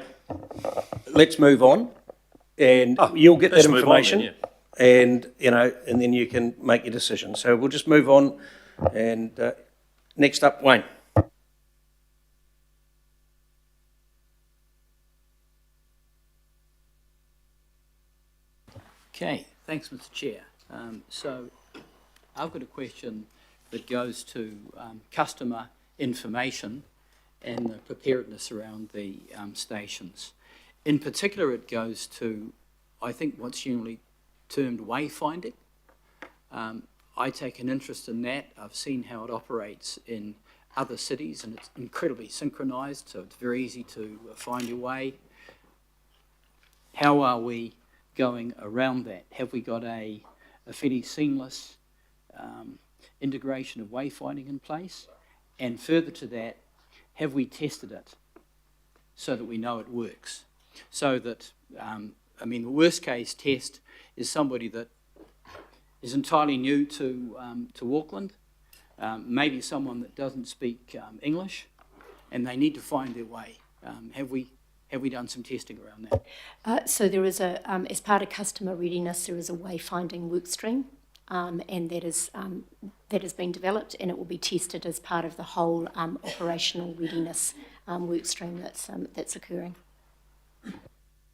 let's move on, and you'll get that information. and, you know, and then you can make your decision. So we'll just move on, and next up, Wayne. Okay, thanks, Mr. Chair. So I've got a question that goes to customer information and the preparedness around the stations. In particular, it goes to, I think, what's generally termed wayfinding. I take an interest in that. I've seen how it operates in other cities, and it's incredibly synchronised, so it's very easy to find your way. How are we going around that? Have we got a fairly seamless integration of wayfinding in place? And further to that, have we tested it so that we know it works? So that, I mean, the worst case test is somebody that is entirely new to Auckland, maybe someone that doesn't speak English, and they need to find their way. Have we done some testing around that? So there is a, as part of customer readiness, there is a wayfinding workstream, and that has been developed, and it will be tested as part of the whole operational readiness workstream that's occurring.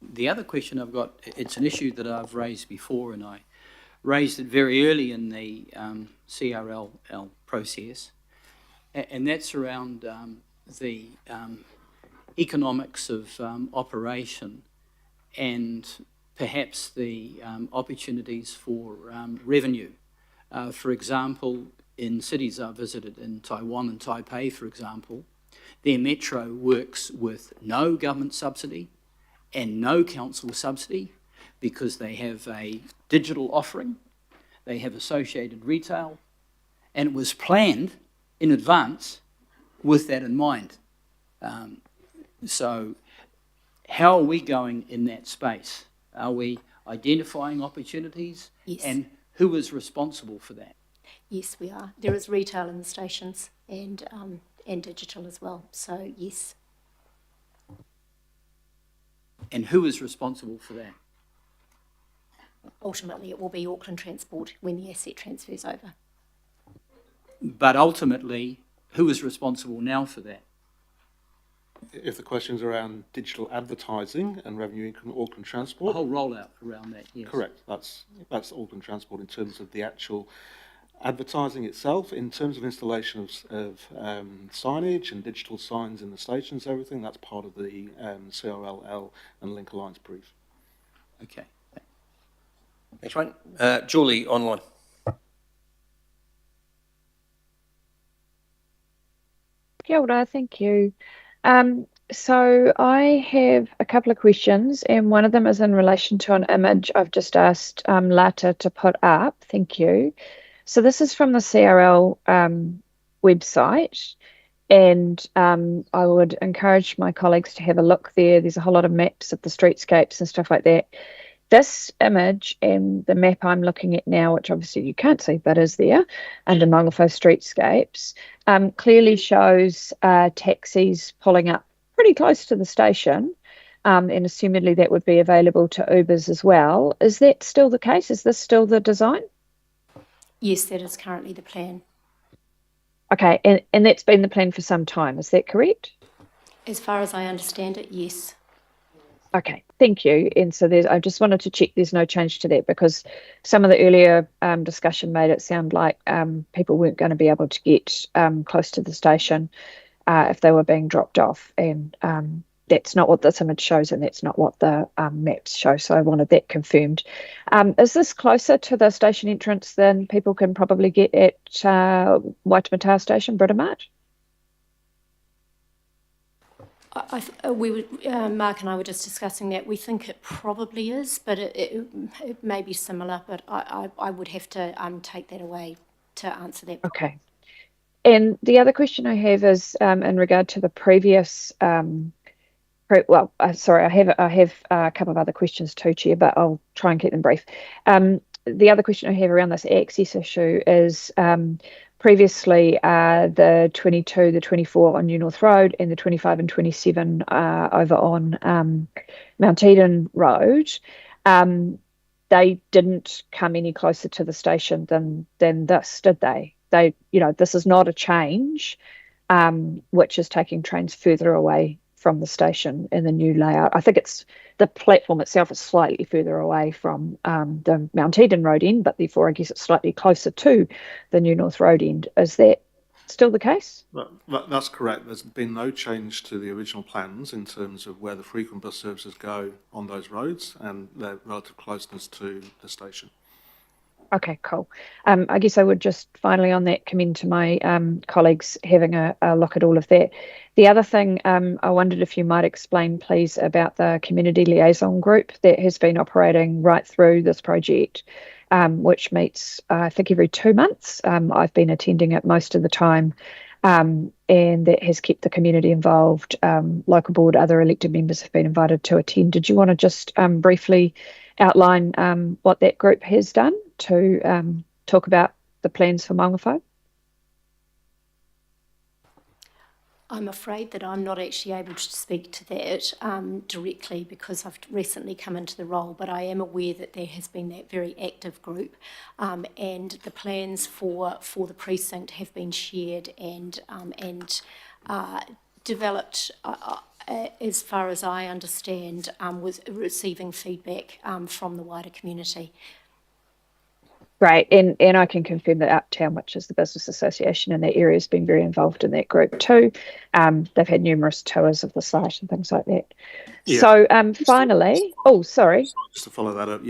The other question I've got, it's an issue that I've raised before, and I raised it very early in the CRL process, and that's around the economics of operation and perhaps the opportunities for revenue. For example, in cities I've visited in Taiwan and Taipei, for example, their metro works with no government subsidy and no council subsidy because they have a digital offering, they have associated retail, and it was planned in advance with that in mind. So how are we going in that space? Are we identifying opportunities? Yes. And who is responsible for that? Yes, we are. There is retail in the stations and digital as well, so yes. And who is responsible for that? Ultimately, it will be Auckland Transport when the asset transfers over. But ultimately, who is responsible now for that? If the question's around digital advertising and revenue income, Auckland The Transport. whole rollout around that, yes. Correct. That's Auckland Transport in terms of the actual advertising itself. In terms of installation of signage and digital signs in the stations, everything, that's part of the CRLL and Link Alliance brief. Okay. Thanks, Wayne. Julie, online. Kia ora, thank you. So I have a couple of questions, and one of them is in relation to an image I've just asked Lata to put up. Thank you. So this is from the CRL website, and I would encourage my colleagues to have a look there. There's a whole lot of maps of the streetscapes and stuff like that. This image and the map I'm looking at now, which obviously you can't see, but is there, under Mangawhau streetscapes, clearly shows taxis pulling up pretty close to the station, and assumedly that would be available to Ubers as well. Is that still the case? Is this still the design? Yes, that is currently the plan. Okay, and that's been the plan for some time, is that correct? As far as I understand it, yes. Okay, thank you. And so I just wanted to check there's no change to that, because some of the earlier discussion made it sound like people weren't going to be able to get close to the station if they were being dropped off. And that's not what this image shows, and that's not what the maps show. So I wanted that confirmed. Is this closer to the station entrance than people can probably get at Waitemata Station, Britomart? Mark and I were just discussing that. We think it probably is, but it may be similar, but I would have to take that away to answer that. Okay. And the other question I have is in regard to the previous, sorry, I have a couple of other questions too, Chair, but I'll try and keep them brief. The other question I have around this access issue is previously the 22, the 24 on New North Road, and the 25 and 27 over on Mount Eden Road. they didn't come any closer to the station than this, did they? They, this is not a change, which is taking trains further away from the station in the new layout. I think it's the platform itself is slightly further away from the Mount Eden road end, but therefore I guess it's slightly closer to the New North road end. Is that still the case? That's correct. There's been no change to the original plans in terms of where the frequent bus services go on those roads and their relative closeness to the station. Okay, cool. I guess I would just finally on that commend to my colleagues having a look at all of that. The other thing I wondered if you might explain, please, about the community liaison group that has been operating right through this project, which meets, I think, every 2 months. I've been attending it most of the time, and that has kept the community involved. Local board, other elected members have been invited to attend. Did you want to just briefly outline what that group has done to talk about the plans for Maungawhau? I'm afraid that I'm not actually able to speak to that directly because I've recently come into the role, but I am aware that there has been that very active group, and the plans for the precinct have been shared and developed. As far as I understand, with receiving feedback from the wider community. Great, and I can confirm that Uptown, which is the business association in that area, has been very involved in that group too. They've had numerous tours of the site and things like that. Yeah. So finally, sorry. Just to follow that up,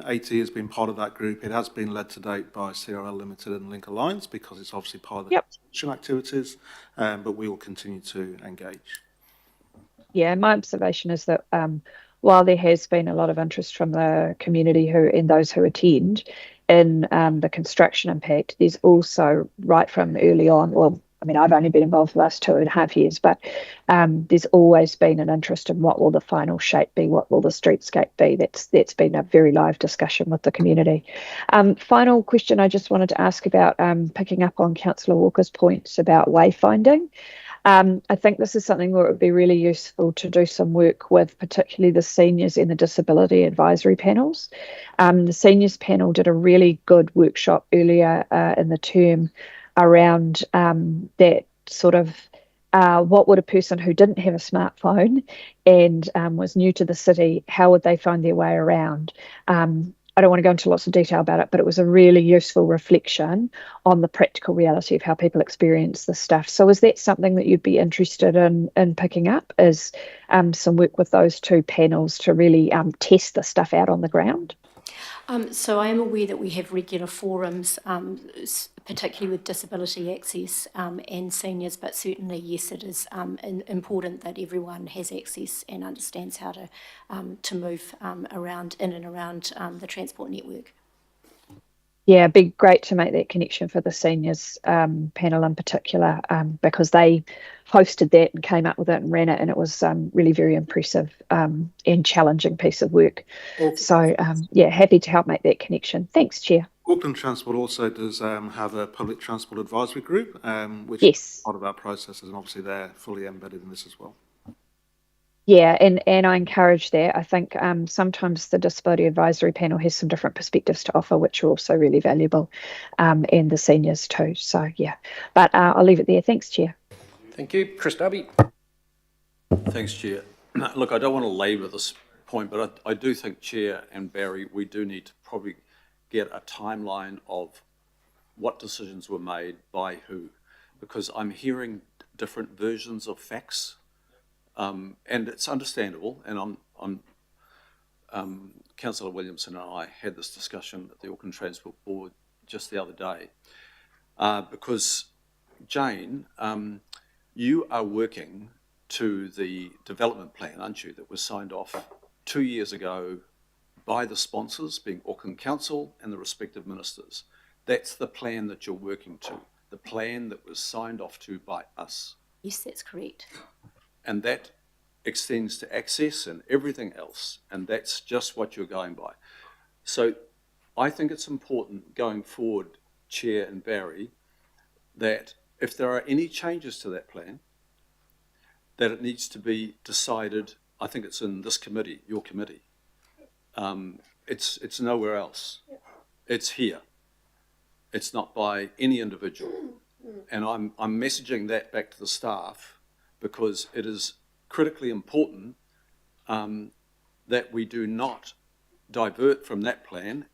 AT has been part of that group. It has been led to date by CRL Limited and Link Alliance because it's obviously part of the construction activities, but we will continue to engage. Yeah, my observation is that while there has been a lot of interest from the community and those who attend in the construction impact, there's also right from early on, well, I mean, I've only been involved for the last 2.5 years, but there's always been an interest in what will the final shape be, what will the streetscape be. That's been a very live discussion with the community. Final question I just wanted to ask about, picking up on Councillor Walker's points about wayfinding. I think this is something where it would be really useful to do some work with, particularly the seniors and the disability advisory panels. The seniors panel did a really good workshop earlier in the term around that sort of what would a person who didn't have a smartphone and was new to the city, how would they find their way around? I don't want to go into lots of detail about it, but it was a really useful reflection on the practical reality of how people experience this stuff. So is that something that you'd be interested in picking up, is some work with those two panels to really test the stuff out on the ground? So I am aware that we have regular forums, particularly with disability access and seniors, but certainly, yes, it is important that everyone has access and understands how to move around in and around the transport network. Yeah, it'd be great to make that connection for the seniors panel in particular, because they hosted that and came up with it and ran it, and it was really very impressive and challenging piece of work. So, happy to help make that connection. Thanks, Chair. Auckland Transport also does have a public transport advisory group, which is part of our processes, and obviously they're fully embedded in this as well. Yeah, and I encourage that. I think sometimes the Disability Advisory Panel has some different perspectives to offer, which are also really valuable, and the seniors too. So, yeah, but I'll leave it there. Thanks, Chair. Thank you. Chris Darby. Thanks, Chair. Look, I don't want to labour this point, but I do think, Chair and Barry, we do need to probably get a timeline of what decisions were made by who, because I'm hearing different versions of facts. And it's understandable, and Councillor Williamson and I had this discussion at the Auckland Transport Board just the other day, because Jane, you are working to the development plan, aren't you, that was signed off 2 years ago by the sponsors, being Auckland Council and the respective ministers. That's the plan that you're working to, the plan that was signed off to by us. Yes, that's correct. And that extends to access and everything else, and that's just what you're going by. So I think it's important going forward, Chair and Barry, that if there are any changes to that plan, that it needs to be decided, I think it's in this committee, your committee, it's nowhere else. It's here. It's not by any individual. And I'm messaging that back to the staff because it is critically important that we do not divert from that plan,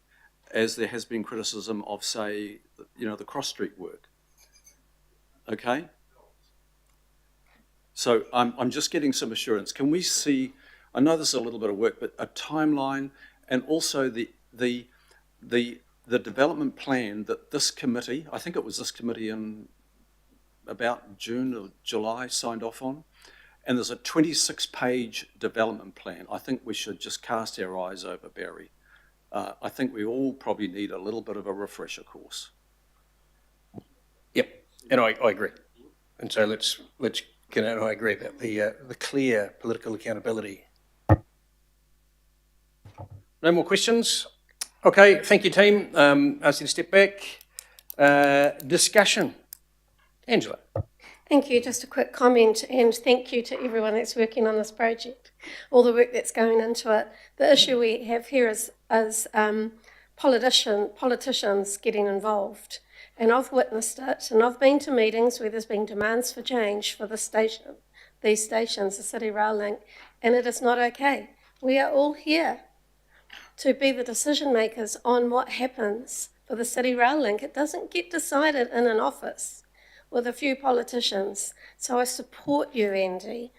as there has been criticism of, say, the cross street work. Okay? So I'm just getting some assurance. Can we see, I know this is a little bit of work, but a timeline and also the development plan that this committee, I think it was this committee in about June or July, signed off on. And there's a 26-page development plan. I think we should just cast our eyes over, Barry. I think we all probably need a little bit of a refresher course. Yep, and I agree. And so let's get out. I agree about the clear political accountability. No more questions? Okay, thank you, team. Ask you to step back. Discussion. Angela. Thank you. Just a quick comment, and thank you to everyone that's working on this project, all the work that's going into it. The issue we have here is politicians getting involved, and I've witnessed it, and I've been to meetings where there's been demands for change for these stations, the City Rail Link, and it is not okay. We are all here to be the decision makers on what happens for the City Rail Link. It doesn't get decided in an office with a few politicians. So I support you, Andy,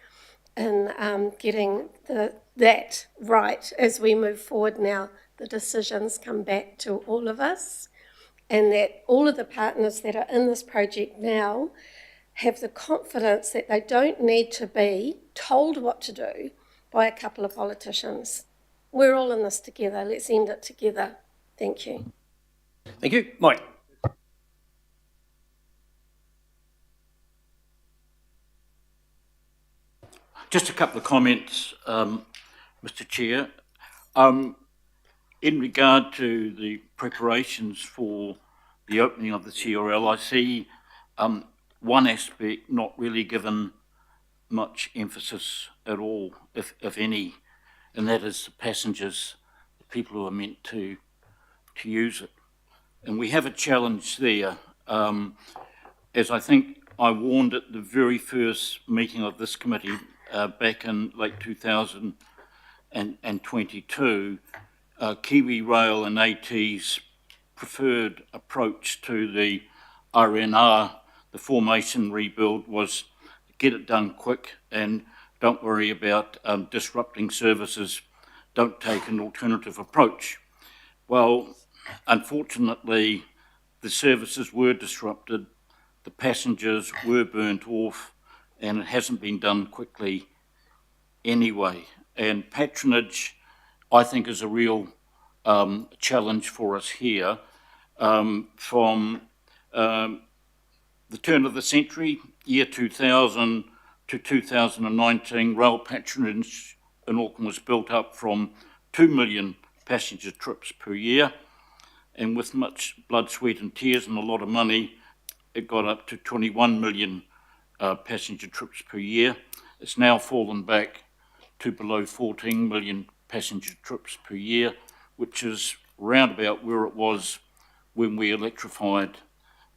in getting that right as we move forward now. The decisions come back to all of us, and that all of the partners that are in this project now have the confidence that they don't need to be told what to do by a couple of politicians. We're all in this together. Let's end it together. Thank you. Thank you. Mike. Just a couple of comments, Mr. Chair. In regard to the preparations for the opening of the CRL, I see one aspect not really given much emphasis at all, if any, and that is the passengers, the people who are meant to use it. And we have a challenge there, as I think I warned at the very first meeting of this committee back in late 2022, Kiwi Rail and AT's preferred approach to the RNR, the formation rebuild, was get it done quick and don't worry about disrupting services, don't take an alternative approach. Well, unfortunately, the services were disrupted, the passengers were burnt off, and it hasn't been done quickly anyway. And patronage, I think, is a real challenge for us here. From the turn of the century, year 2000 to 2019, rail patronage in Auckland was built up from 2 million passenger trips per year, and with much blood, sweat and tears and a lot of money, it got up to 21 million passenger trips per year. It's now fallen back to below 14 million passenger trips per year, which is round about where it was when we electrified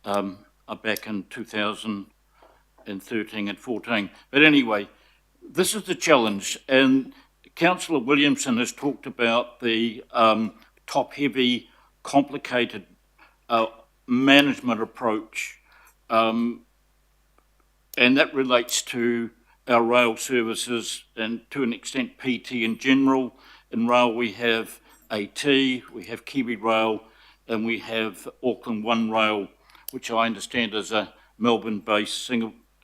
back in 2013 and 14. But anyway, this is the challenge, and Councillor Williamson has talked about the top-heavy, complicated management approach, and that relates to our rail services and to an extent PT in general. In rail we have AT, we have Kiwi Rail, and we have Auckland One Rail, which I understand is a Melbourne-based,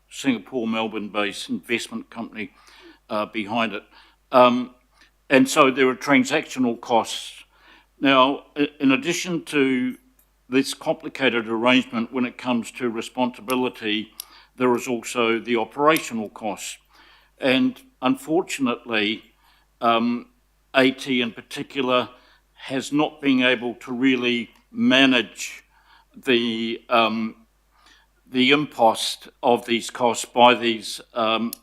Singapore Melbourne-based investment company behind it. And so there are transactional costs. Now, in addition to this complicated arrangement when it comes to responsibility, there is also the operational costs. And unfortunately, AT in particular has not been able to really manage the impost of these costs by these, not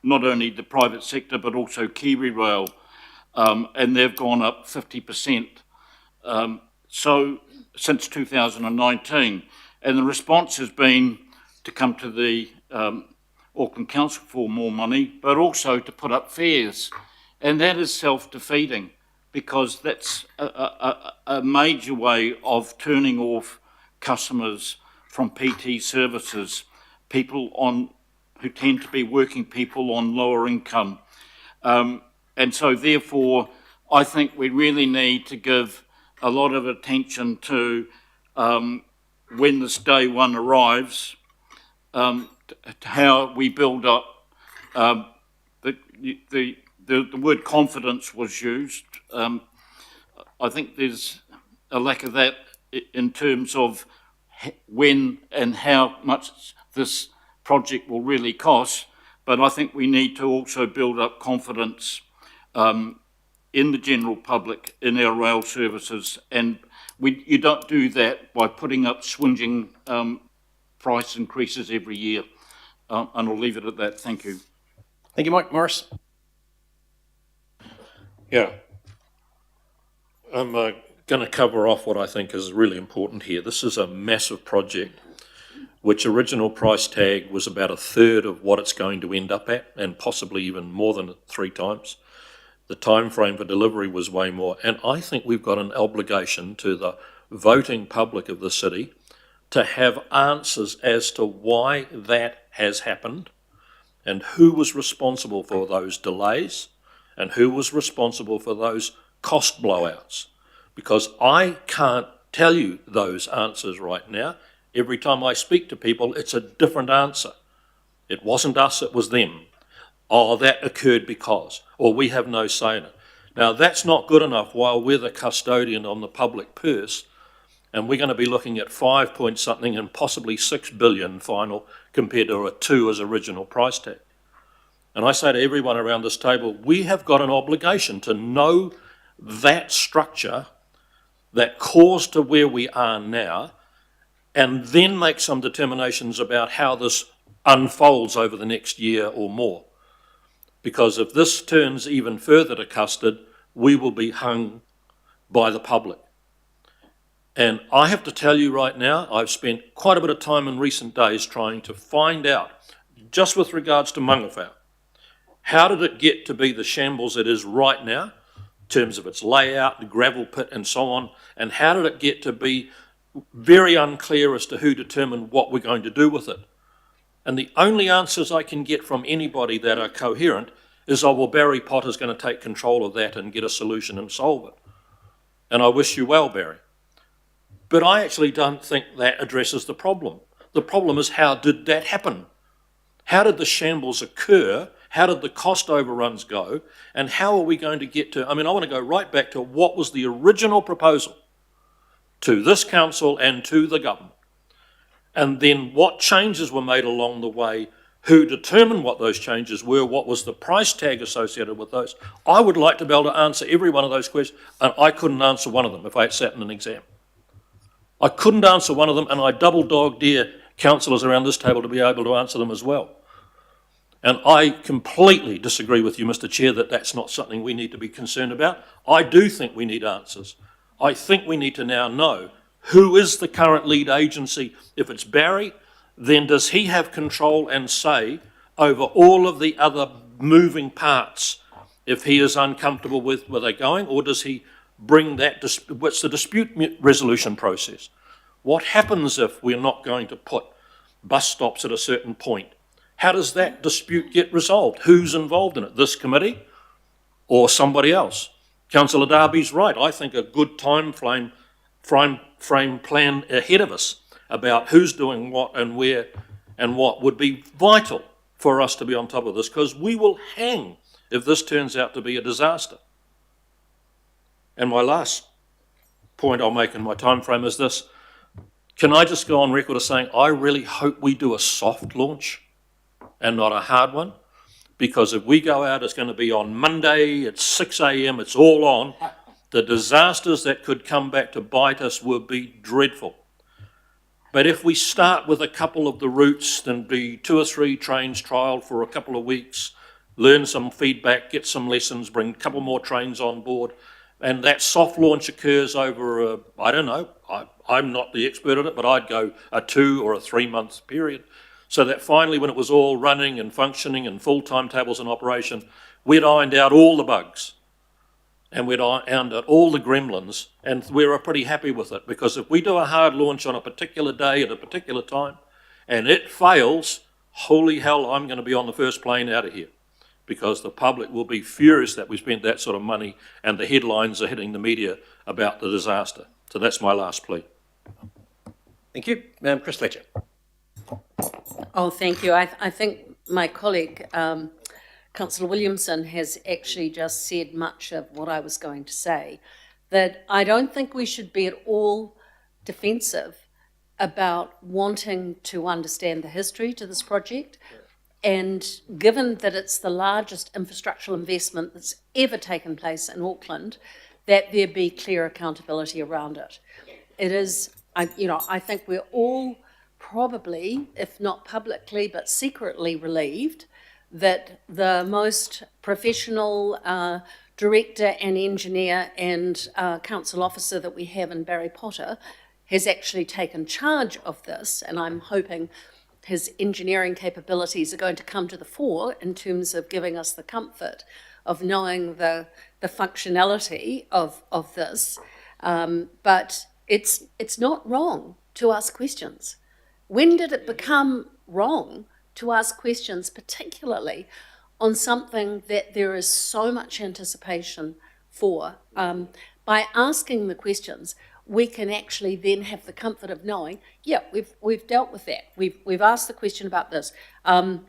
only the private sector, but also Kiwi Rail. and they've gone up 50%. So since 2019, and the response has been to come to the Auckland Council for more money, but also to put up fares, and that is self-defeating because that's a major way of turning off customers from PT services, people who tend to be working people on lower income. And so therefore, I think we really need to give a lot of attention to when this day one arrives, to how we build up. The word confidence was used. I think there's a lack of that in terms of when and how much this project will really cost, but I think we need to also build up confidence in the general public, in our rail services, and you don't do that by putting up swinging price increases every year. And I'll leave it at that. Thank you. Thank you, Mike. Morris? Yeah. I'm going to cover off what I think is really important here. This is a massive project, which original price tag was about a third of what it's going to end up at, and possibly even more than 3 times. The time frame for delivery was way more, and I think we've got an obligation to the voting public of the city to have answers as to why that has happened and who was responsible for those delays and who was responsible for those cost blowouts. Because I can't tell you those answers right now. Every time I speak to people, it's a different answer. It wasn't us, it was them. Oh, that occurred because, or we have no say in it. Now, that's not good enough while we're the custodian on the public purse, and we're going to be looking at 5 point something and possibly 6 billion final compared to a 2 as original price tag. And I say to everyone around this table, we have got an obligation to know that structure that caused to where we are now, and then make some determinations about how this unfolds over the next year or more. Because if this turns even further to custard, we will be hung by the public. And I have to tell you right now, I've spent quite a bit of time in recent days trying to find out, just with regards to Mangawhau, how did it get to be the shambles it is right now, in terms of its layout, the gravel pit and so on, and how did it get to be very unclear as to who determined what we're going to do with it. And the only answers I can get from anybody that are coherent is, oh, well, Barry Potter's going to take control of that and get a solution and solve it. And I wish you well, Barry. But I actually don't think that addresses the problem. The problem is, how did that happen? How did the shambles occur? How did the cost overruns go? And how are we going to get to, I want to go right back to what was the original proposal to this council and to the government. And then what changes were made along the way, who determined what those changes were, what was the price tag associated with those. I would like to be able to answer every one of those questions, and I couldn't answer one of them if I had sat in an exam. I couldn't answer one of them, and I double dog dare councillors around this table to be able to answer them as well. And I completely disagree with you, Mr. Chair, that that's not something we need to be concerned about. I do think we need answers. I think we need to now know who is the current lead agency. If it's Barry, then does he have control and say over all of the other moving parts if he is uncomfortable with where they're going, or does he bring that, what's the dispute resolution process? What happens if we're not going to put bus stops at a certain point? How does that dispute get resolved? Who's involved in it? This committee or somebody else? Councillor Darby's right. I think a good time frame plan ahead of us about who's doing what and where and what would be vital for us to be on top of this, because we will hang if this turns out to be a disaster. And my last point I'll make in my time frame is this. Can I just go on record as saying I really hope we do a soft launch and not a hard one? Because if we go out, it's going to be on Monday at 6 a.m, it's all on. The disasters that could come back to bite us will be dreadful. But if we start with a couple of the routes and be 2 or 3 trains trialled for a couple of weeks, learn some feedback, get some lessons, bring a couple more trains on board, and that soft launch occurs over I don't know, I'm not the expert at it, but I'd go a 2 or a 3 month period, so that finally when it was all running and functioning and full timetables in operation, we'd ironed out all the bugs and we'd ironed out all the gremlins, and we were pretty happy with it, because if we do a hard launch on a particular day at a particular time and it fails, holy hell, I'm going to be on the first plane out of here, because the public will be furious that we spent that sort of money and the headlines are hitting the media about the disaster. So that's my last plea. Thank you. Chris Fletcher. Oh, thank you. I think my colleague, Councillor Williamson, has actually just said much of what I was going to say, that I don't think we should be at all defensive about wanting to understand the history to this project. And given that it's the largest infrastructural investment that's ever taken place in Auckland, that there be clear accountability around it. It is, I think we're all probably, if not publicly, but secretly relieved that the most professional director and engineer and council officer that we have in Barry Potter has actually taken charge of this, and I'm hoping his engineering capabilities are going to come to the fore in terms of giving us the comfort of knowing the functionality of this. But it's not wrong to ask questions. When did it become wrong to ask questions, particularly on something that there is so much anticipation for? By asking the questions, we can actually then have the comfort of knowing, yeah, we've dealt with that. We've asked the question about this. One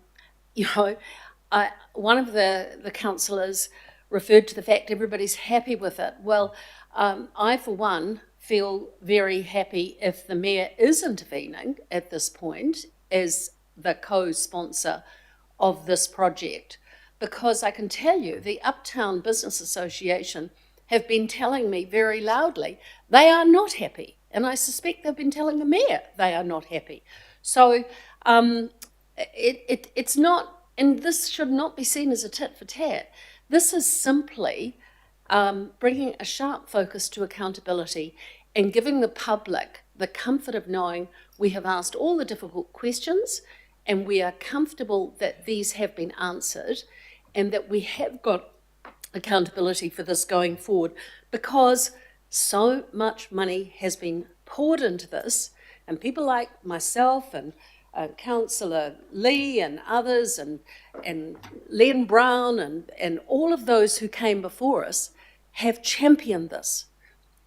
of the councillors referred to the fact everybody's happy with it. Well, I, for one, feel very happy if the Mayor is intervening at this point as the co-sponsor of this project, because I can tell you the Uptown Business Association have been telling me very loudly they are not happy, and I suspect they've been telling the Mayor they are not happy. So it's not, and this should not be seen as a tit for tat. This is simply bringing a sharp focus to accountability and giving the public the comfort of knowing we have asked all the difficult questions and we are comfortable that these have been answered and that we have got accountability for this going forward, because so much money has been poured into this, and people like myself and Councillor Lee and others and Len Brown and all of those who came before us have championed this.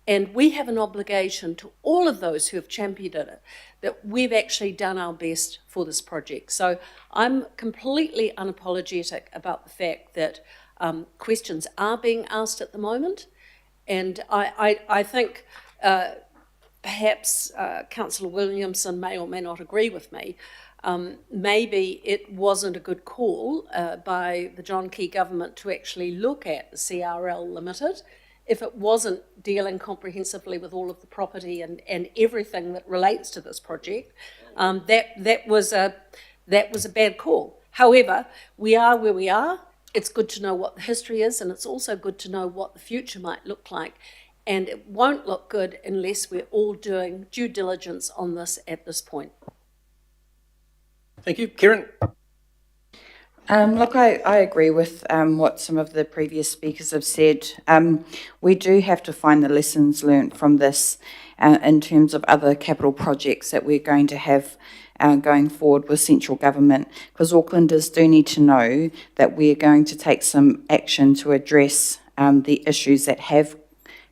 And we have an obligation to all of those who have championed it, that we've actually done our best for this project. So I'm completely unapologetic about the fact that questions are being asked at the moment. And I think perhaps Councillor Williamson may or may not agree with me. Maybe it wasn't a good call by the John Key government to actually look at the CRL Limited if it wasn't dealing comprehensively with all of the property and everything that relates to this project. That was a bad call. However, we are where we are. It's good to know what the history is, and it's also good to know what the future might look like. And it won't look good unless we're all doing due diligence on this at this point. Thank you. Kieran? Look, I agree with what some of the previous speakers have said. We do have to find the lessons learnt from this in terms of other capital projects that we're going to have going forward with central government, because Aucklanders do need to know that we're going to take some action to address the issues that have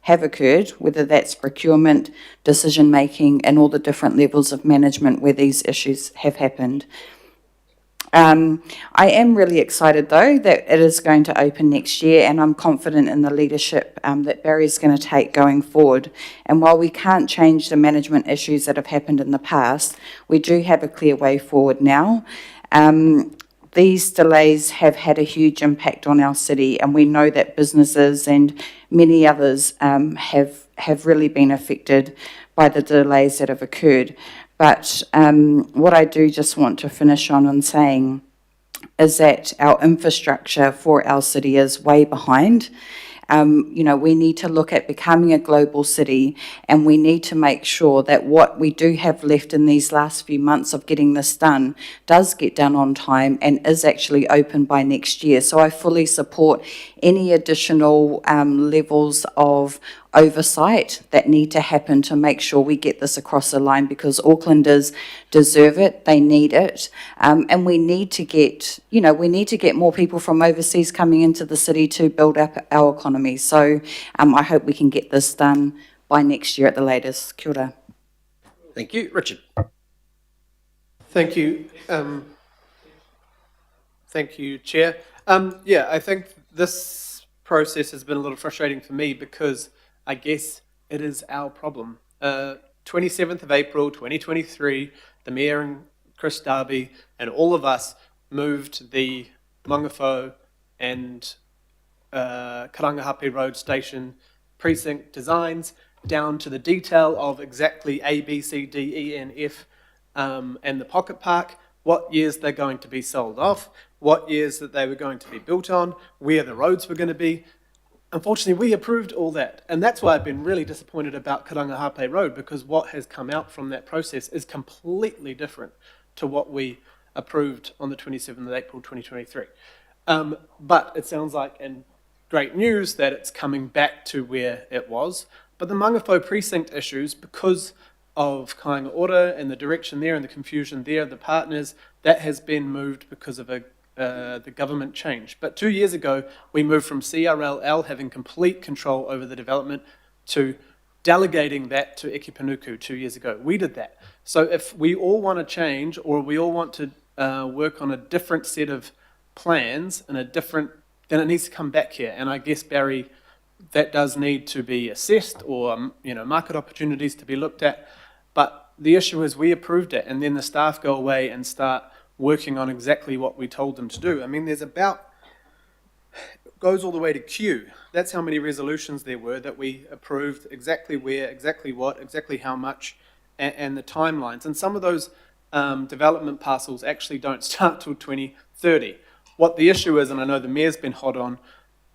occurred, whether that's procurement, decision making, and all the different levels of management where these issues have happened. I am really excited, though, that it is going to open next year, and I'm confident in the leadership that Barry's going to take going forward. And while we can't change the management issues that have happened in the past, we do have a clear way forward now. These delays have had a huge impact on our city, and we know that businesses and many others have really been affected by the delays that have occurred. But what I do just want to finish on saying is that our infrastructure for our city is way behind. You know, we need to look at becoming a global city, and we need to make sure that what we do have left in these last few months of getting this done does get done on time and is actually open by next year. So I fully support any additional levels of oversight that need to happen to make sure we get this across the line, because Aucklanders deserve it, they need it, and we need to get, you know, we need to get more people from overseas coming into the city to build up our economy. So I hope we can get this done by next year at the latest. Kia ora. Thank you. Richard. Thank you. Thank you, Chair. Yeah, I think this process has been a little frustrating for me because I guess it is our problem. 27th of April, 2023, the Mayor and Chris Darby and all of us moved the Mangawhau and Karangahape Road Station precinct designs down to the detail of exactly A, B, C, D, E, and F, and the pocket park, what years they're going to be sold off, what years that they were going to be built on, where the roads were going to be. Unfortunately, we approved all that, and that's why I've been really disappointed about Karangahape Road, because what has come out from that process is completely different to what we approved on the 27th of April 2023. But it sounds like, and great news, that it's coming back to where it was. But the Mangawhau precinct issues, because of Kāinga Ora and the direction there and the confusion there, the partners, that has been moved because of the government change. But 2 years ago, we moved from CRLL having complete control over the development to delegating that to Eke Panuku 2 years ago. We did that. So if we all want to change, or we all want to work on a different set of plans and then it needs to come back here. And I guess, Barry, that does need to be assessed, or market opportunities to be looked at. But the issue is we approved it, and then the staff go away and start working on exactly what we told them to do. I mean, goes all the way to Q. That's how many resolutions there were that we approved, exactly where, exactly what, exactly how much, and the timelines. And some of those development parcels actually don't start till 2030. What the issue is, and I know the Mayor's been hot on,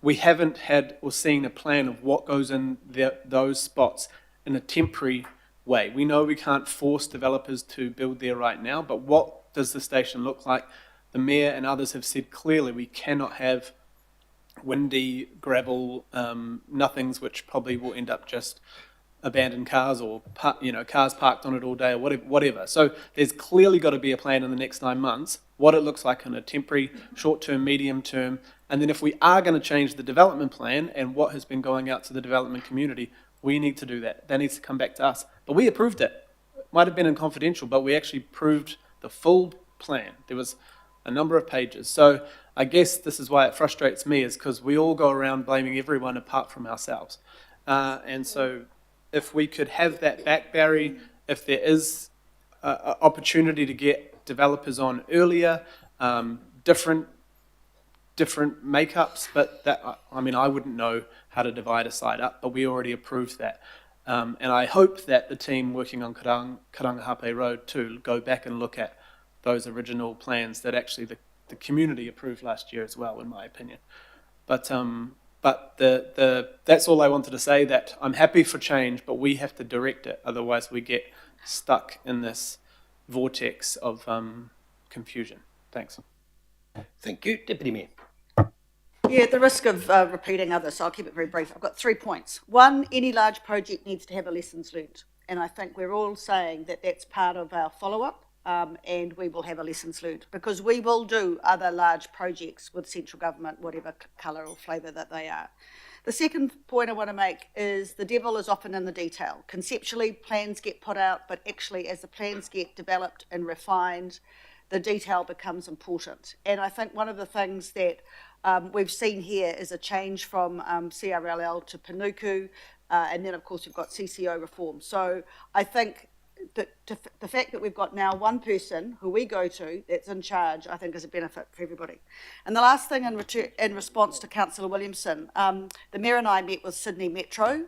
we haven't had or seen a plan of what goes in those spots in a temporary way. We know we can't force developers to build there right now, but what does the station look like? The Mayor and others have said clearly we cannot have windy gravel nothings, which probably will end up just abandoned cars or cars parked on it all day or whatever. So there's clearly got to be a plan in the next 9 months, what it looks like in a temporary, short-term, medium-term, and then if we are going to change the development plan and what has been going out to the development community, we need to do that. That needs to come back to us. But we approved it. Might have been in confidential, but we actually approved the full plan. There was a number of pages. So I guess this is why it frustrates me, is because we all go around blaming everyone apart from ourselves. And so if we could have that back, Barry, if there is an opportunity to get developers on earlier, different makeups, but that, I mean, I wouldn't know how to divide a site up, but we already approved that. And I hope that the team working on Karangahape Road too go back and look at those original plans that actually the community approved last year as well, in my opinion. But that's all I wanted to say, that I'm happy for change, but we have to direct it, otherwise we get stuck in this vortex of confusion. Thanks. Thank you. Deputy Mayor. Yeah, at the risk of repeating others, so I'll keep it very brief. I've got 3 points. One, any large project needs to have a lessons learned. And I think we're all saying that that's part of our follow-up, and we will have a lessons learned, because we will do other large projects with central government, whatever colour or flavour that they are. The second point I want to make is the devil is often in the detail. Conceptually, plans get put out, but actually as the plans get developed and refined, the detail becomes important. And I think one of the things that we've seen here is a change from CRLL to Panuku, and then of course we've got CCO reform. So I think that the fact that we've got now one person who we go to that's in charge, I think is a benefit for everybody. And the last thing in response to Councillor Williamson, the Mayor and I met with Sydney Metro,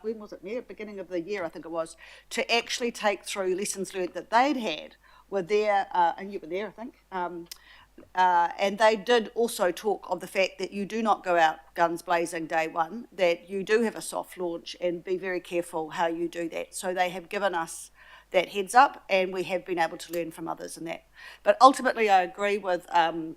when was it, Mayor? Beginning of the year, I think it was, to actually take through lessons learned that they'd had with their, and you were there, I think, And they did also talk of the fact that you do not go out guns blazing day one, that you do have a soft launch and be very careful how you do that. So they have given us that heads up, and we have been able to learn from others in that. But ultimately, I agree with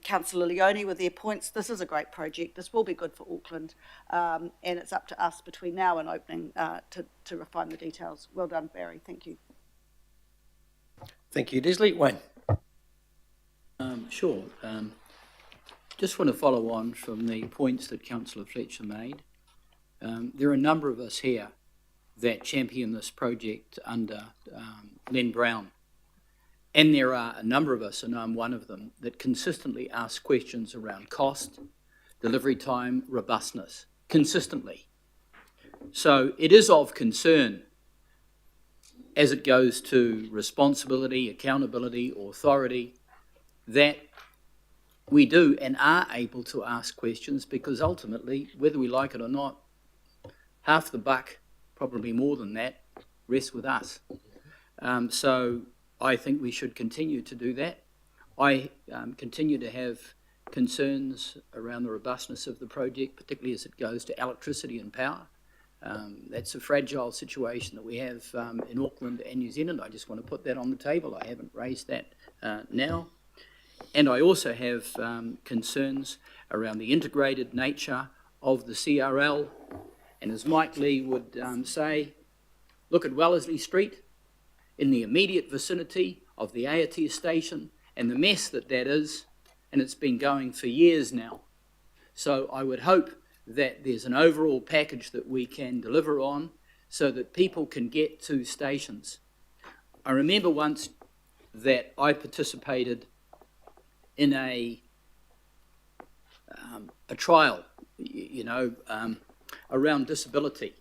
Councillor Leone with their points. This is a great project. This will be good for Auckland, and it's up to us between now and opening to refine the details. Well done, Barry. Thank you. Thank you, Leslie. Wayne. Sure. Just want to follow on from the points that Councillor Fletcher made. There are a number of us here that champion this project under Len Brown. And there are a number of us, and I'm one of them, that consistently ask questions around cost, delivery time, robustness, consistently. So it is of concern as it goes to responsibility, accountability, authority, that we do and are able to ask questions, because ultimately, whether we like it or not, half the buck, probably more than that, rests with us. So I think we should continue to do that. I continue to have concerns around the robustness of the project, particularly as it goes to electricity and power. That's a fragile situation that we have in Auckland and New Zealand. I just want to put that on the table. I haven't raised that now. And I also have concerns around the integrated nature of the CRL. And as Mike Lee would say, look at Wellesley Street in the immediate vicinity of the Aotea station and the mess that is, and it's been going for years now. So I would hope that there's an overall package that we can deliver on so that people can get to stations. I remember once that I participated in a trial, around disability.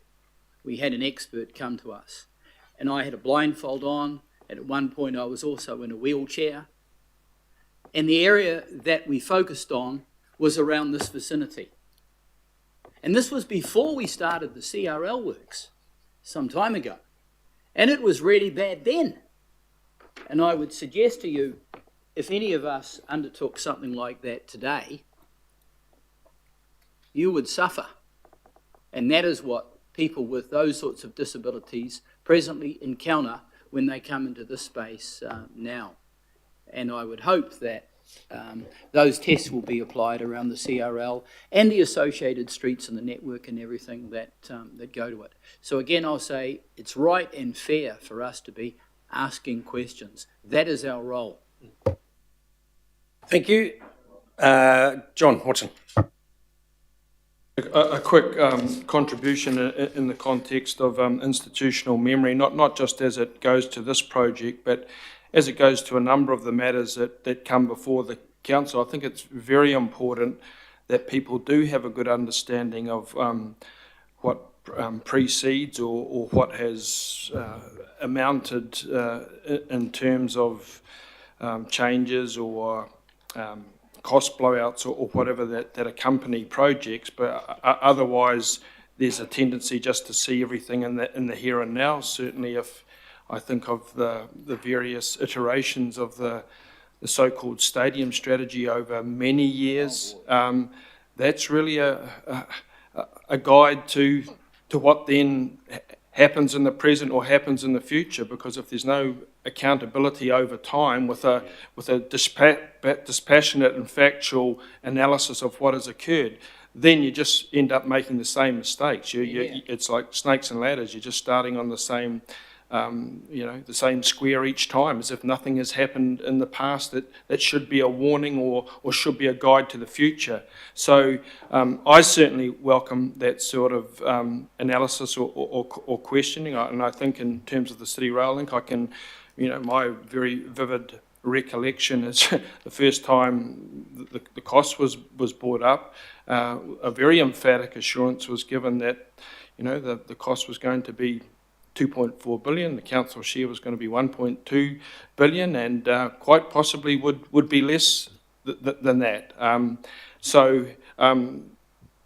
We had an expert come to us, and I had a blindfold on, and at one point I was also in a wheelchair. And the area that we focused on was around this vicinity. And this was before we started the CRL works, some time ago. And it was really bad then. And I would suggest to you, if any of us undertook something like that today, you would suffer. And that is what people with those sorts of disabilities presently encounter when they come into this space now. And I would hope that those tests will be applied around the CRL and the associated streets and the network and everything that go to it. So again, I'll say it's right and fair for us to be asking questions. That is our role. Thank you. John Watson. A quick contribution in the context of institutional memory, not just as it goes to this project, but as it goes to a number of the matters that come before the council. I think it's very important that people do have a good understanding of what precedes or what has amounted in terms of changes or cost blowouts or whatever that accompany projects, but otherwise there's a tendency just to see everything in the here and now. Certainly if I think of the various iterations of the so-called stadium strategy over many years, that's really a guide to what then happens in the present or happens in the future, because if there's no accountability over time with a dispassionate and factual analysis of what has occurred, then you just end up making the same mistakes. It's like snakes and ladders. You're just starting on the same, the same square each time, as if nothing has happened in the past that should be a warning or should be a guide to the future. So I certainly welcome that sort of analysis or questioning, and I think in terms of the City Rail Link, I can, my very vivid recollection is the first time the cost was brought up, a very emphatic assurance was given that the cost was going to be 2.4 billion, the council share was going to be 1.2 billion, and quite possibly would be less than that. So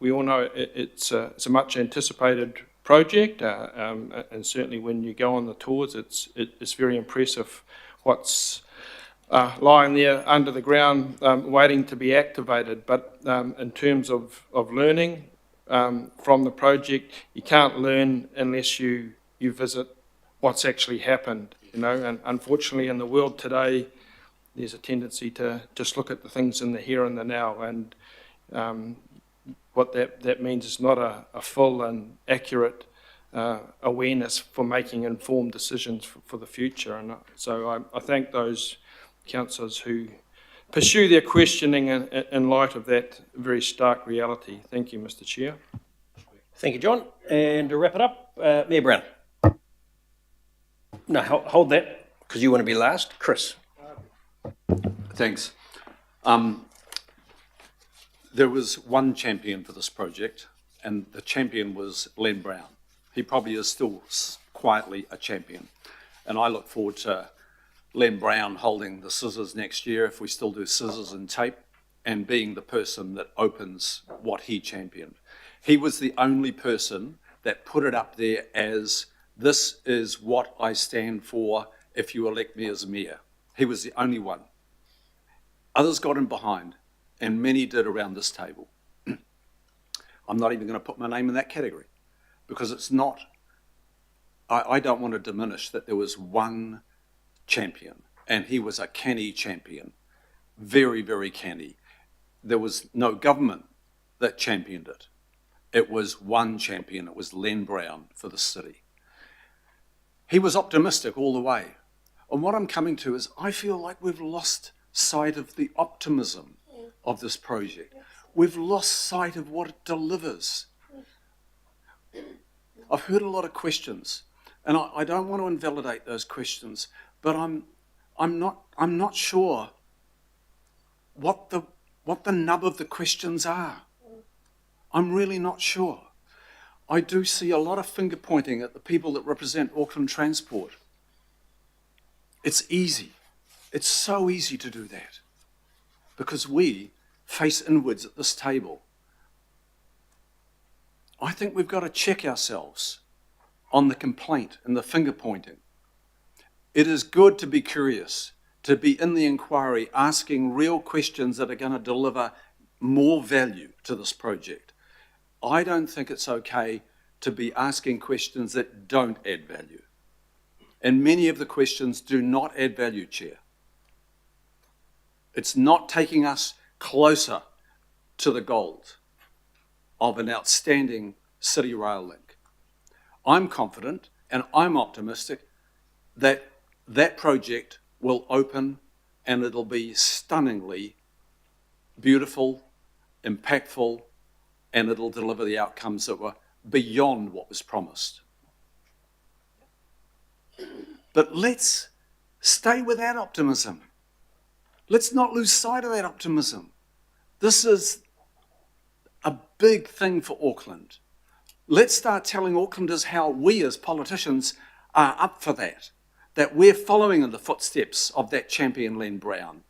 we all know it's a much anticipated project, and certainly when you go on the tours, it's very impressive what's lying there under the ground waiting to be activated. But in terms of learning from the project, you can't learn unless you visit what's actually happened, you know. And unfortunately in the world today, there's a tendency to just look at the things in the here and the now, and what that means is not a full and accurate awareness for making informed decisions for the future. And so I thank those councillors who pursue their questioning in light of that very stark reality. Thank you, Mr. Chair. Thank you, John. And to wrap it up, Mayor Brown. No, hold that, because you want to be last. Chris. Thanks. There was one champion for this project, and the champion was Len Brown. He probably is still quietly a champion. And I look forward to Len Brown holding the scissors next year, if we still do scissors and tape, and being the person that opens what he championed. He was the only person that put it up there as, this is what I stand for if you elect me as mayor. He was the only one. Others got in behind, and many did around this table. I'm not even going to put my name in that category, because it's not, I don't want to diminish that there was one champion, and he was a canny champion, very, very canny. There was no government that championed it. It was one champion, it was Len Brown for the city. He was optimistic all the way. And what I'm coming to is, I feel like we've lost sight of the optimism of this project. We've lost sight of what it delivers. I've heard a lot of questions, and I don't want to invalidate those questions, but I'm not sure what the nub of the questions are. I'm really not sure. I do see a lot of finger pointing at the people that represent Auckland Transport. It's easy. It's so easy to do that, because we face inwards at this table. I think we've got to check ourselves on the complaint and the finger pointing. It is good to be curious, to be in the inquiry, asking real questions that are going to deliver more value to this project. I don't think it's okay to be asking questions that don't add value. And many of the questions do not add value, Chair. It's not taking us closer to the gold of an outstanding city rail link. I'm confident and I'm optimistic that that project will open and it'll be stunningly beautiful, impactful, and it'll deliver the outcomes that were beyond what was promised. But let's stay with that optimism. Let's not lose sight of that optimism. This is a big thing for Auckland. Let's start telling Aucklanders how we as politicians are up for that we're following in the footsteps of that champion Len Brown.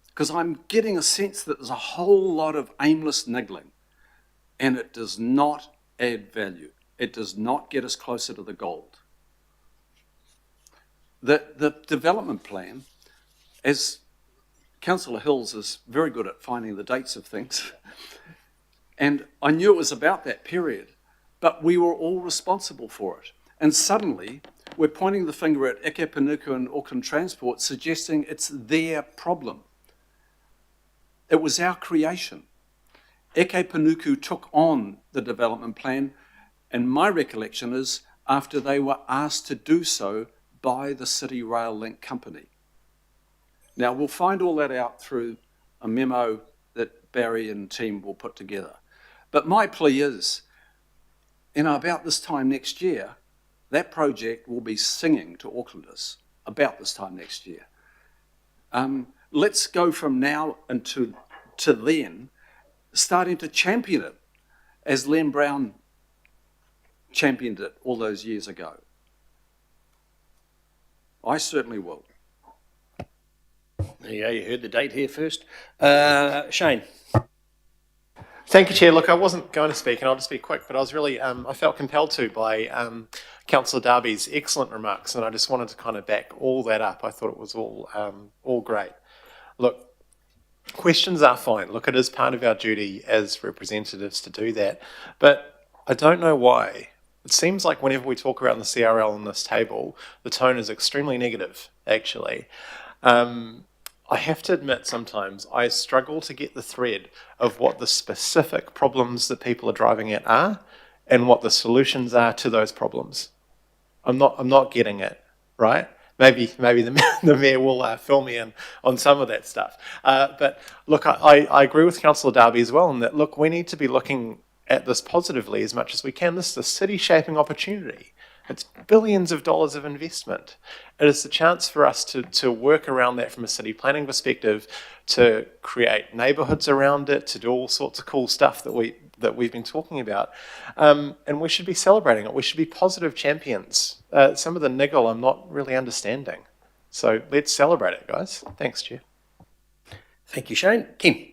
Because I'm getting a sense that there's a whole lot of aimless niggling, and it does not add value. It does not get us closer to the gold. The development plan, as Councillor Hills is very good at finding the dates of things, and I knew it was about that period, but we were all responsible for it. And suddenly, we're pointing the finger at Eke Panuku and Auckland Transport, suggesting it's their problem. It was our creation. Eke Panuku took on the development plan, and my recollection is after they were asked to do so by the City Rail Link Company. Now, we'll find all that out through a memo that Barry and team will put together. But my plea is, about this time next year, that project will be singing to Aucklanders about this time next year. Let's go from now to then, starting to champion it as Len Brown championed it all those years ago. I certainly will. There you go, you heard the date here first. Shane. Thank you, Chair. Look, I wasn't going to speak, and I'll just be quick, but I was really, I felt compelled to by Councillor Darby's excellent remarks, and I just wanted to kind of back all that up. I thought it was all great. Look, questions are fine. Look, it is part of our duty as representatives to do that, but I don't know why. It seems like whenever we talk about the CRL on this table, the tone is extremely negative, actually. I have to admit sometimes I struggle to get the thread of what the specific problems that people are driving at are and what the solutions are to those problems. I'm not getting it, right? Maybe the mayor will fill me in on some of that stuff. But look, I agree with Councillor Darby as well in that, look, we need to be looking at this positively as much as we can. This is a city shaping opportunity. It's billions of dollars of investment. It is the chance for us to work around that from a city planning perspective, to create neighbourhoods around it, to do all sorts of cool stuff that we've been talking about. And we should be celebrating it. We should be positive champions. Some of the niggle I'm not really understanding. So let's celebrate it, guys. Thanks, Chair. Thank you, Shane. Ken.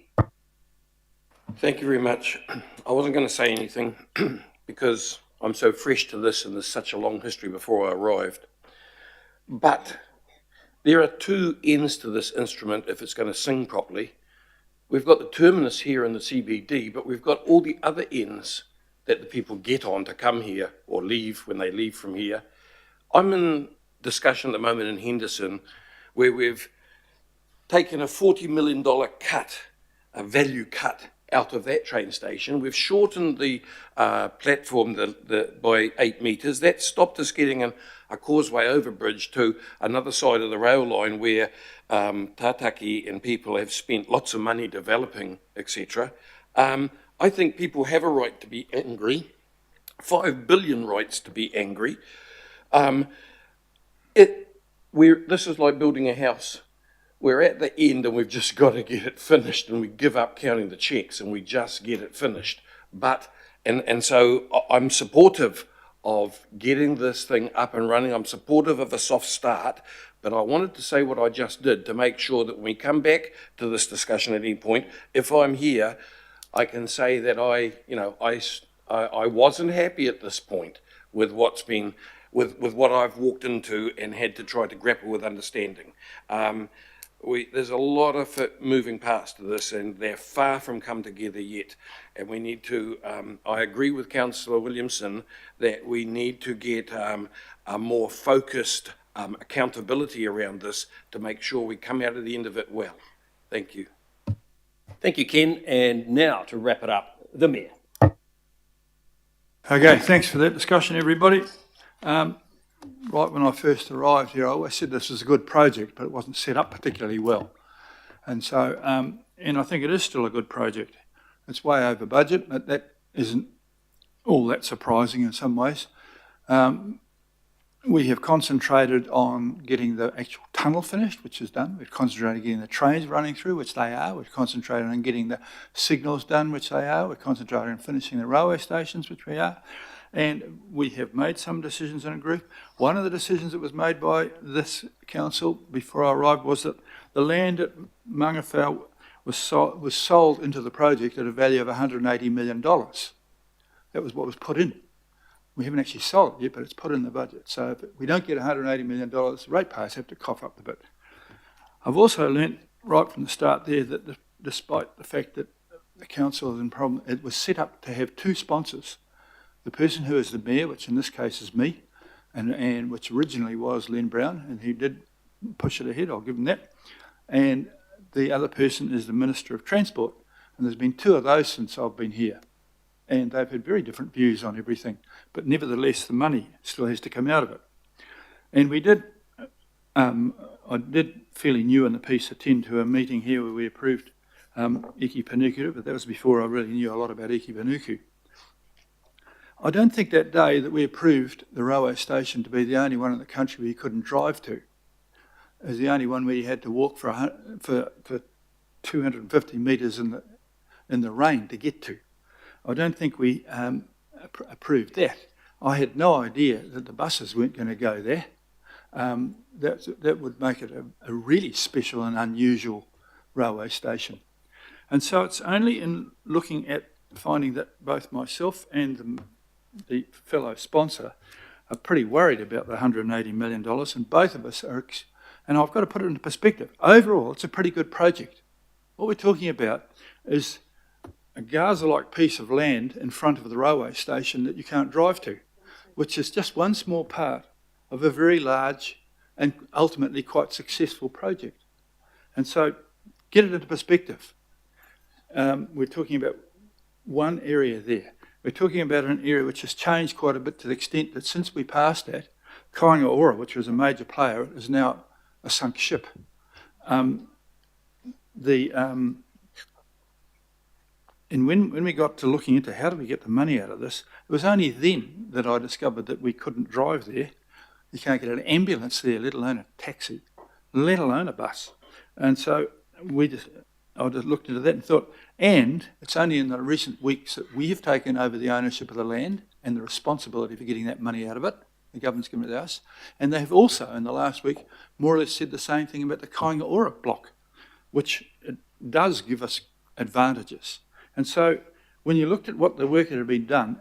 Thank you very much. I wasn't going to say anything because I'm so fresh to this and there's such a long history before I arrived. But there are two ends to this instrument if it's going to sing properly. We've got the terminus here in the CBD, but we've got all the other ends that the people get on to come here or leave when they leave from here. I'm in discussion at the moment in Henderson where we've taken a $40 million cut, a value cut, out of that train station. We've shortened the platform by 8 metres. That stopped us getting a causeway overbridge to another side of the rail line where Tātaki and people have spent lots of money developing, etc. I think people have a right to be angry, 5 billion rights to be angry. This is like building a house. We're at the end and we've just got to get it finished, and we give up counting the checks and we just get it finished. And so I'm supportive of getting this thing up and running. I'm supportive of a soft start, but I wanted to say what I just did to make sure that when we come back to this discussion at any point, if I'm here, I can say that I wasn't happy at this point with what's been, with what I've walked into and had to try to grapple with understanding. There's a lot of it moving past this, and they're far from come together yet. And we need to, I agree with Councillor Williamson that we need to get a more focused accountability around this to make sure we come out of the end of it well. Thank you. Thank you, Ken. And now to wrap it up, the Mayor. Okay, thanks for that discussion, everybody. Right when I first arrived here, I always said this was a good project, but it wasn't set up particularly well. And so, and I think it is still a good project. It's way over budget, but that isn't all that surprising in some ways. We have concentrated on getting the actual tunnel finished, which is done. We've concentrated on getting the trains running through, which they are. We've concentrated on getting the signals done, which they are. We've concentrated on finishing the railway stations, which we are. And we have made some decisions in a group. One of the decisions that was made by this council before I arrived was that the land at Mangawhau was sold into the project at a value of $180 million. That was what was put in. We haven't actually sold it yet, but it's put in the budget. So if we don't get $180 million, ratepayers have to cough up the bit. I've also learnt right from the start there that despite the fact that the council is in problem, it was set up to have two sponsors. The person who is the mayor, which in this case is me, and which originally was Len Brown, and he did push it ahead, I'll give him that. And the other person is the Minister of Transport. And there's been two of those since I've been here. And they've had very different views on everything. But nevertheless, the money still has to come out of it. And we did, I did fairly new in the piece attend to a meeting here where we approved Iki Panuku, but that was before I really knew a lot about Iki Panuku. I don't think that day that we approved the railway station to be the only one in the country where you couldn't drive to. It was the only one where you had to walk for 250 metres in the rain to get to. I don't think we approved that. I had no idea that the buses weren't going to go there. That would make it a really special and unusual railway station. And so it's only in looking at finding that both myself and the fellow sponsor are pretty worried about the $180 million, and both of us are, and I've got to put it into perspective. Overall, it's a pretty good project. What we're talking about is a Gaza-like piece of land in front of the railway station that you can't drive to, which is just one small part of a very large and ultimately quite successful project. And so, get it into perspective. We're talking about one area there. We're talking about an area which has changed quite a bit to the extent that since we passed that, Kāinga Ora, which was a major player, is now a sunk ship. And when we got to looking into how do we get the money out of this, it was only then that I discovered that we couldn't drive there. You can't get an ambulance there, let alone a taxi, let alone a bus. And so I just looked into that and thought, and it's only in the recent weeks that we have taken over the ownership of the land and the responsibility for getting that money out of it. The government's given it to us. And they have also, in the last week, more or less said the same thing about the Kāinga Ora block, which does give us advantages. And so when you looked at what the work that had been done,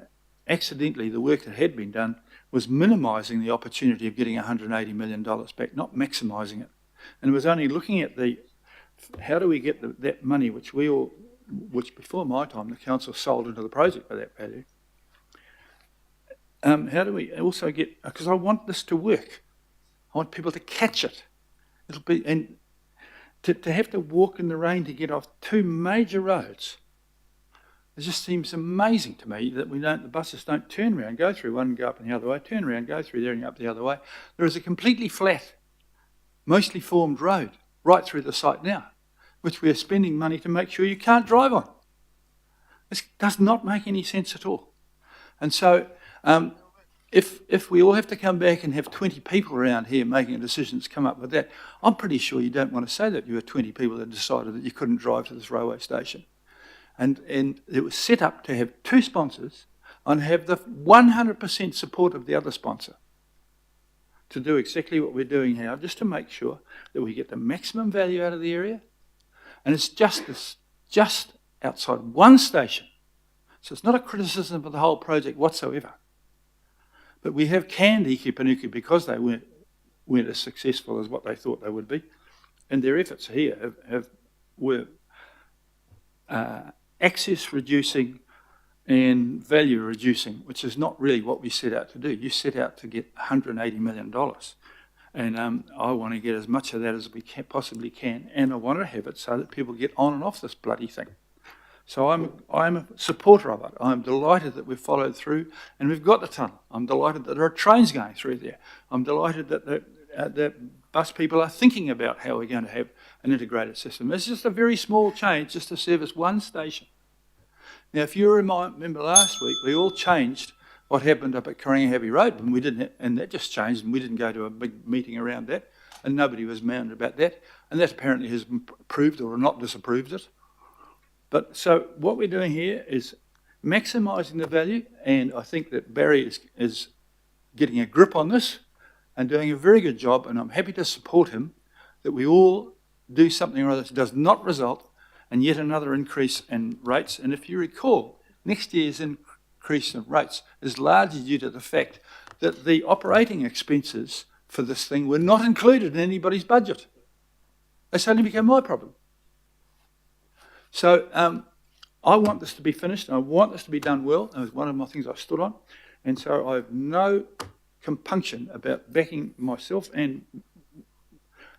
accidentally the work that had been done was minimising the opportunity of getting $180 million back, not maximising it. And it was only looking at how do we get that money, which before my time the council sold into the project for that value. How do we also get, because I want this to work. I want people to catch it. It'll be, and to have to walk in the rain to get off two major roads, it just seems amazing to me that the buses don't turn around, go through one and go up and the other way, turn around, go through there and up the other way. There is a completely flat, mostly formed road right through the site now, which we are spending money to make sure you can't drive on. This does not make any sense at all. And so if we all have to come back and have 20 people around here making decisions come up with that, I'm pretty sure you don't want to say that you were 20 people that decided that you couldn't drive to this railway station. And it was set up to have two sponsors and have the 100% support of the other sponsor to do exactly what we're doing now, just to make sure that we get the maximum value out of the area. And it's just outside one station. So it's not a criticism of the whole project whatsoever. But we have canned Iki Panuku because they weren't as successful as what they thought they would be. And their efforts here were access reducing and value reducing, which is not really what we set out to do. You set out to get $180 million. And I want to get as much of that as we possibly can. And I want to have it so that people get on and off this bloody thing. So I'm a supporter of it. I'm delighted that we've followed through and we've got the tunnel. I'm delighted that there are trains going through there. I'm delighted that the bus people are thinking about how we're going to have an integrated system. It's just a very small change just to service one station. Now, if you remember last week, we all changed what happened up at Karangahape Road, and we didn't, and that just changed, and we didn't go to a big meeting around that, and nobody was mounted about that, and that apparently has been approved or not disapproved it. But so what we're doing here is maximising the value, and I think that Barry is getting a grip on this and doing a very good job, and I'm happy to support him that we all do something or other that does not result in yet another increase in rates. And if you recall, next year's increase in rates is largely due to the fact that the operating expenses for this thing were not included in anybody's budget. They suddenly became my problem. So I want this to be finished, and I want this to be done well. It was one of my things I stood on. And so I have no compunction about backing myself and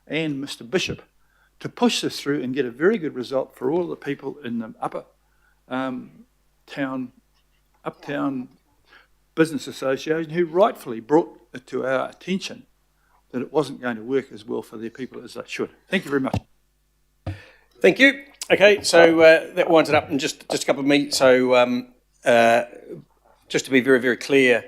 Mr. Bishop to push this through and get a very good result for all the people in the uptown business association who rightfully brought it to our attention that it wasn't going to work as well for their people as they should. Thank you very much. Thank you. Okay, so that winds it up in just a couple of minutes. So just to be very, very clear,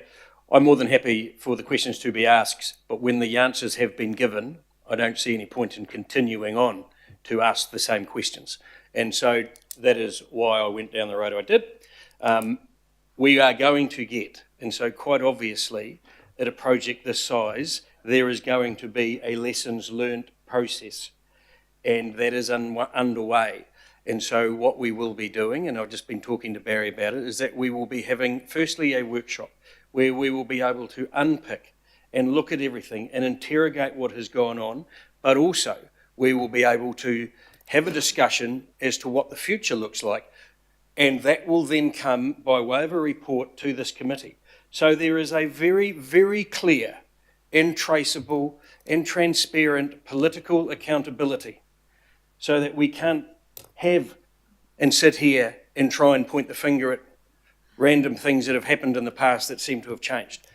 I'm more than happy for the questions to be asked, but when the answers have been given, I don't see any point in continuing on to ask the same questions. And so that is why I went down the road I did. We are going to get, and so quite obviously, at a project this size, there is going to be a lessons learnt process, and that is underway. And so what we will be doing, and I've just been talking to Barry about it, is that we will be having firstly a workshop where we will be able to unpick and look at everything and interrogate what has gone on, but also we will be able to have a discussion as to what the future looks like, and that will then come by way of a report to this committee. So there is a very, very clear and traceable and transparent political accountability, so that we can't have and sit here and try and point the finger at random things that have happened in the past that seem to have changed.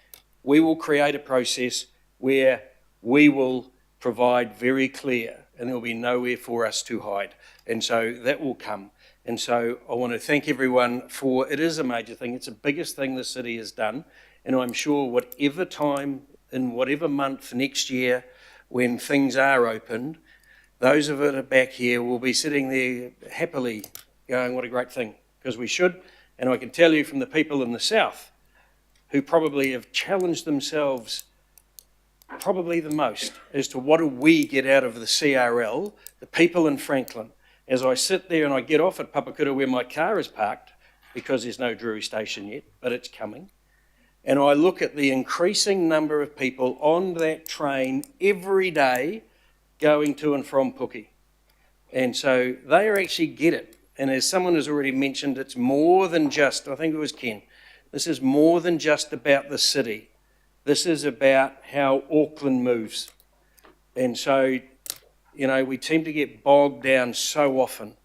We will create a process where we will provide very clear, and there will be nowhere for us to hide. And so that will come. And so I want to thank everyone for, it is a major thing, it's the biggest thing the city has done, and I'm sure whatever time, in whatever month next year, when things are opened, those of us that are back here will be sitting there happily going, what a great thing, because we should. And I can tell you from the people in the south who probably have challenged themselves probably the most as to what do we get out of the CRL, the people in Franklin. As I sit there and I get off at Papakura where my car is parked, because there's no Drury station yet, but it's coming, and I look at the increasing number of people on that train every day going to and from Puki. And so they actually get it. And as someone has already mentioned, it's more than just, I think it was Ken, this is more than just about the city. This is about how Auckland moves. And so, you know, we seem to get bogged down so often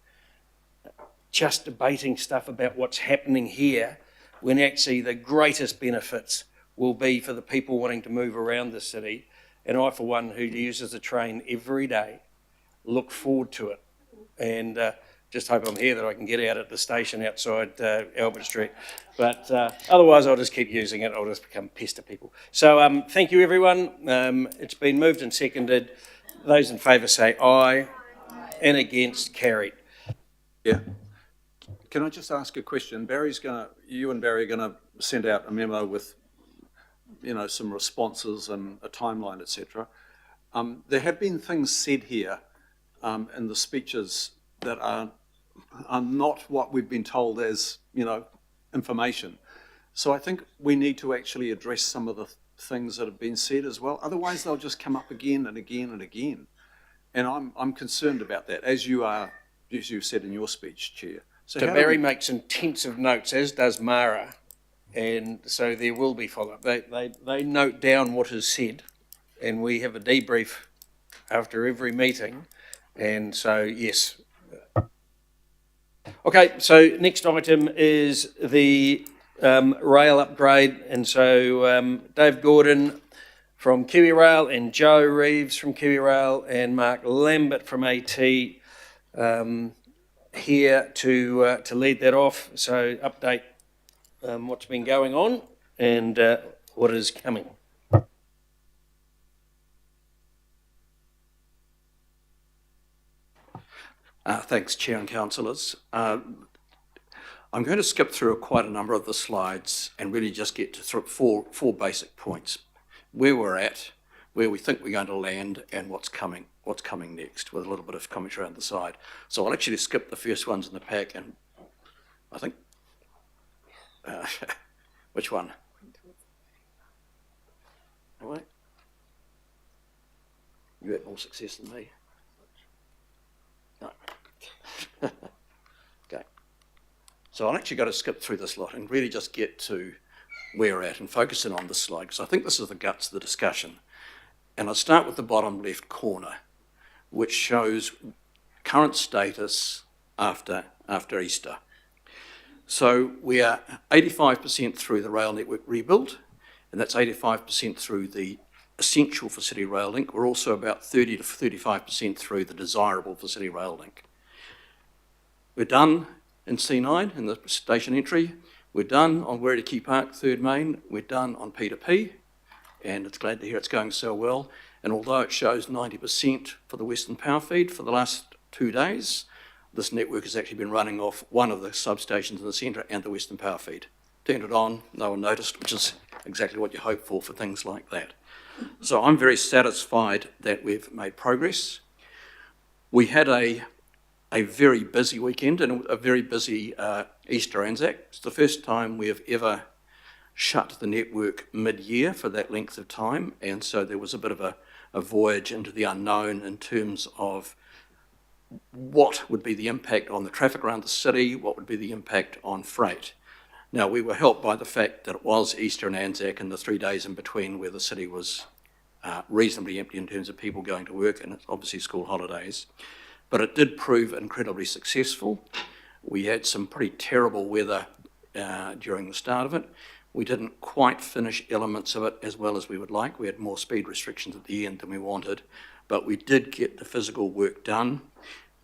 just debating stuff about what's happening here, when actually the greatest benefits will be for the people wanting to move around the city. And I, for one, who uses the train every day, look forward to it. And just hope I'm here that I can get out at the station outside Albert Street. But otherwise, I'll just keep using it. I'll just become pest to people. So thank you, everyone. It's been moved and seconded. Those in favour say aye, and against, carried. Yeah. Can I just ask a question? You and Barry are going to send out a memo with, you know, some responses and a timeline, etc. There have been things said here in the speeches that are not what we've been told as, you know, information. So I think we need to actually address some of the things that have been said as well. Otherwise, they'll just come up again and again and again. And I'm concerned about that, as you said in your speech, Chair. So Barry makes intensive notes, as does Mara, and so there will be follow-up. They note down what is said, and we have a debrief after every meeting, and so yes. Okay, so next item is the rail upgrade, and so Dave Gordon from Kiwi Rail and Joe Reeves from Kiwi Rail and Mark Lambert from AT here to lead that off. So update what's been going on and what is coming. Thanks, Chair and Councillors. I'm going to skip through quite a number of the slides and really just get to four basic points. Where we're at, where we think we're going to land, and what's coming next, with a little bit of commentary on the side. So I'll actually skip the first ones in the pack, and I think, which one? All right. You had more success than me. No. Okay. So I've actually got to skip through this lot and really just get to where we're at and focus in on this slide, because I think this is the guts of the discussion. And I'll start with the bottom left corner, which shows current status after Easter. So we are 85% through the rail network rebuild, and that's 85% through the essential for City Rail Link. We're also about 30 to 35% through the desirable for City Rail Link. We're done in C9, in the station entry. We're done on Werrikei Park, Third Main. We're done on P2P, and it's glad to hear it's going so well. And although it shows 90% for the Western Power Feed for the last 2 days, this network has actually been running off one of the substations in the centre and the Western Power Feed. Turned it on, no one noticed, which is exactly what you hope for things like that. So I'm very satisfied that we've made progress. We had a a very busy weekend and a very busy Easter Anzac. It's the first time we have ever shut the network mid-year for that length of time, and so there was a bit of a voyage into the unknown in terms of what would be the impact on the traffic around the city, what would be the impact on freight. Now, we were helped by the fact that it was Easter and Anzac and the 3 days in between where the city was reasonably empty in terms of people going to work, and it's obviously school holidays. But it did prove incredibly successful. We had some pretty terrible weather during the start of it. We didn't quite finish elements of it as well as we would like. We had more speed restrictions at the end than we wanted, but we did get the physical work done.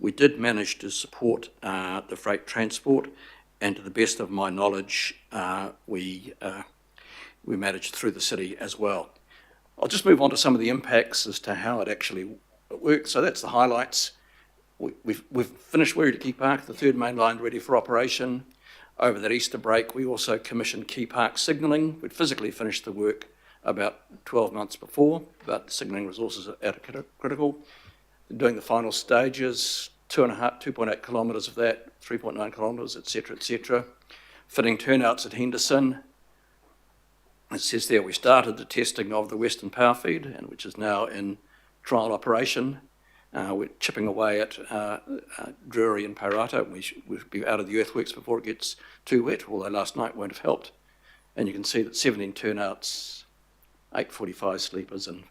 We did manage to support the freight transport, and to the best of my knowledge, we managed through the city as well. I'll just move on to some of the impacts as to how it actually works. So that's the highlights. We've finished Wirree Key Park, the third main line ready for operation. Over that Easter break, we also commissioned Key Park signalling. We'd physically finished the work about 12 months before, but signalling resources are critical. Doing the final stages, 2.8 kilometres of that, 3.9 kilometres, etc., etc. Fitting turnouts at Henderson. It says there we started the testing of the Western Power Feed, and which is now in trial operation. We're chipping away at Drury and Parrata. We'll be out of the earthworks before it gets too wet, although last night won't have helped. And you can see that 17 turnouts, 845 sleepers, and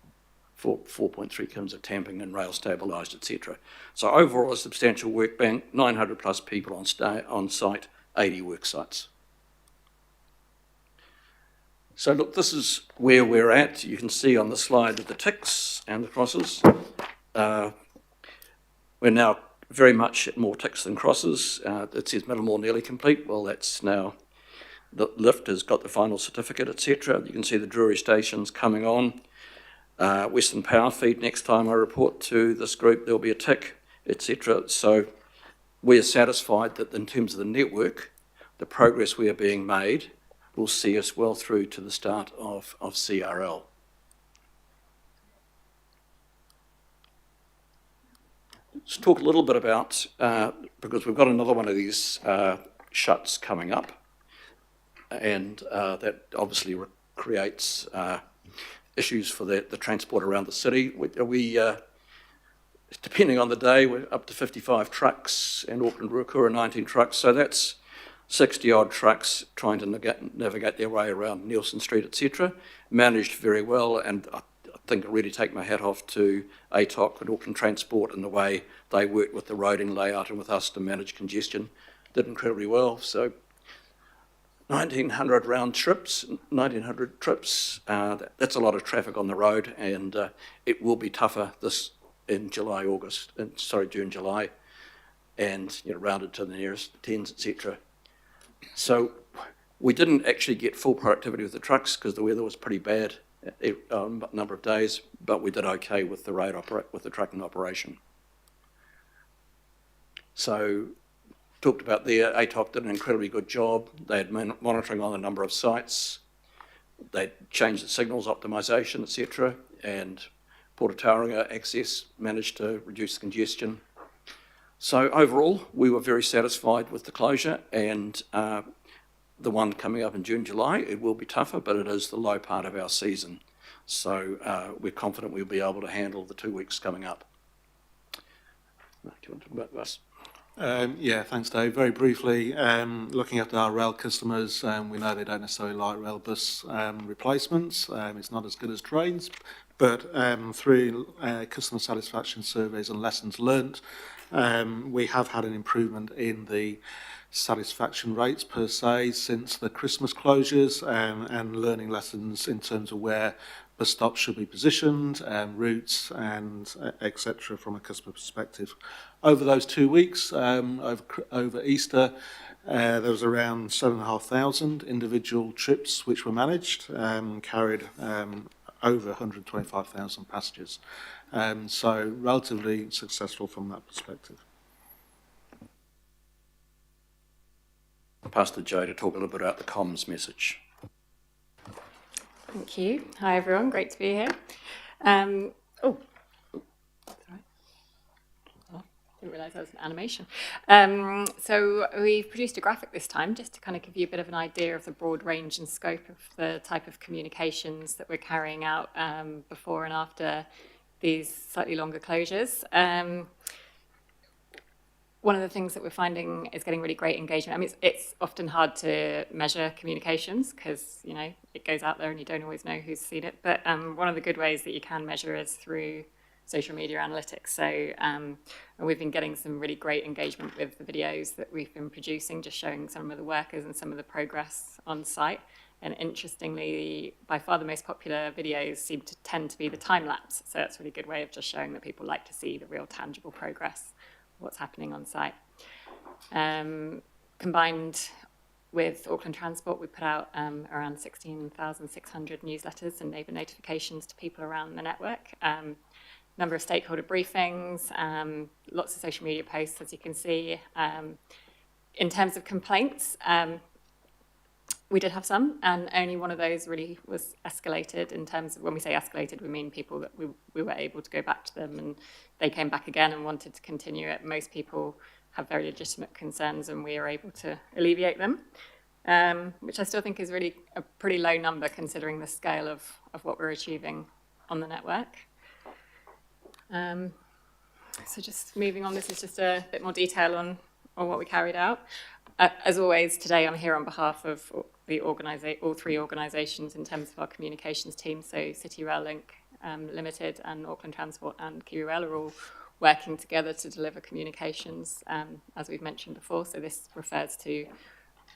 4.3 kms of tamping and rail stabilised, etc. So overall, a substantial work bank, 900 plus people on site, 80 work sites. So look, this is where we're at. You can see on the slide the ticks and the crosses. We're now very much at more ticks than crosses. It says Middlemore nearly complete. Well, that's now, the lift has got the final certificate, etc. You can see the Drury stations coming on. Western Power Feed, next time I report to this group, there'll be a tick, etc. So we're satisfied that in terms of the network, the progress we are being made will see us well through to the start of CRL. Let's talk a little bit about, because we've got another one of these shuts coming up, and that obviously creates issues for the transport around the city. We depending on the day, we're up to 55 trucks, and Auckland Ruakura 19 trucks, so that's 60 odd trucks trying to navigate their way around Nielsen Street, etc. Managed very well, and I think I really take my hat off to ATOC and Auckland Transport and the way they worked with the roading layout and with us to manage congestion. Did incredibly well. So 1,900 round trips, 1,900 trips, that's a lot of traffic on the road, and it will be tougher this in June, July, and rounded to the nearest tens, etc. So we didn't actually get full productivity with the trucks because the weather was pretty bad a number of days, but we did okay with the trucking operation. So talked about there, ATOC did an incredibly good job. They had monitoring on a number of sites. They changed the signals optimisation, etc. And Port of Tauranga access managed to reduce congestion. So overall, we were very satisfied with the closure, and the one coming up in June, July, it will be tougher, but it is the low part of our season. So we're confident we'll be able to handle the 2 weeks coming up. Do you want to talk about this? Yeah, thanks, Dave. Very briefly, looking at our rail customers, we know they don't necessarily like rail bus replacements. It's not as good as trains, but through customer satisfaction surveys and lessons learnt, we have had an improvement in the satisfaction rates per se since the Christmas closures, and learning lessons in terms of where bus stops should be positioned, routes, and etc. from a customer perspective. Over those 2 weeks, over Easter, there was around 7,500 individual trips which were managed, carried over 125,000 passengers. So relatively successful from that perspective. I'll pass to Joe to talk a little bit about the comms message. Thank you. Hi everyone, great to be here. didn't realise that was an animation. So we've produced a graphic this time just to kind of give you a bit of an idea of the broad range and scope of the type of communications that we're carrying out before and after these slightly longer closures. One of the things that we're finding is getting really great engagement. I mean, it's often hard to measure communications because, you know, it goes out there and you don't always know who's seen it. But one of the good ways that you can measure is through social media analytics. So and we've been getting some really great engagement with the videos that we've been producing, just showing some of the workers and some of the progress on site. And interestingly, by far the most popular videos seem to tend to be the time lapse. So that's a really good way of just showing that people like to see the real tangible progress, what's happening on site. Combined with Auckland Transport, we put out around 16,600 newsletters and neighbour notifications to people around the network. Number of stakeholder briefings, lots of social media posts, as you can see. In terms of complaints, we did have some, and only one of those really was escalated. In terms of, when we say escalated, we mean people that we were able to go back to them and they came back again and wanted to continue it. Most people have very legitimate concerns and we are able to alleviate them, which I still think is really a pretty low number considering the scale of what we're achieving on the network. So just moving on, this is just a bit more detail on what we carried out. As always, today I'm here on behalf of all three organisations in terms of our communications team. So City Rail Link Limited and Auckland Transport and Kiwi Rail are all working together to deliver communications, as we've mentioned before. So this refers to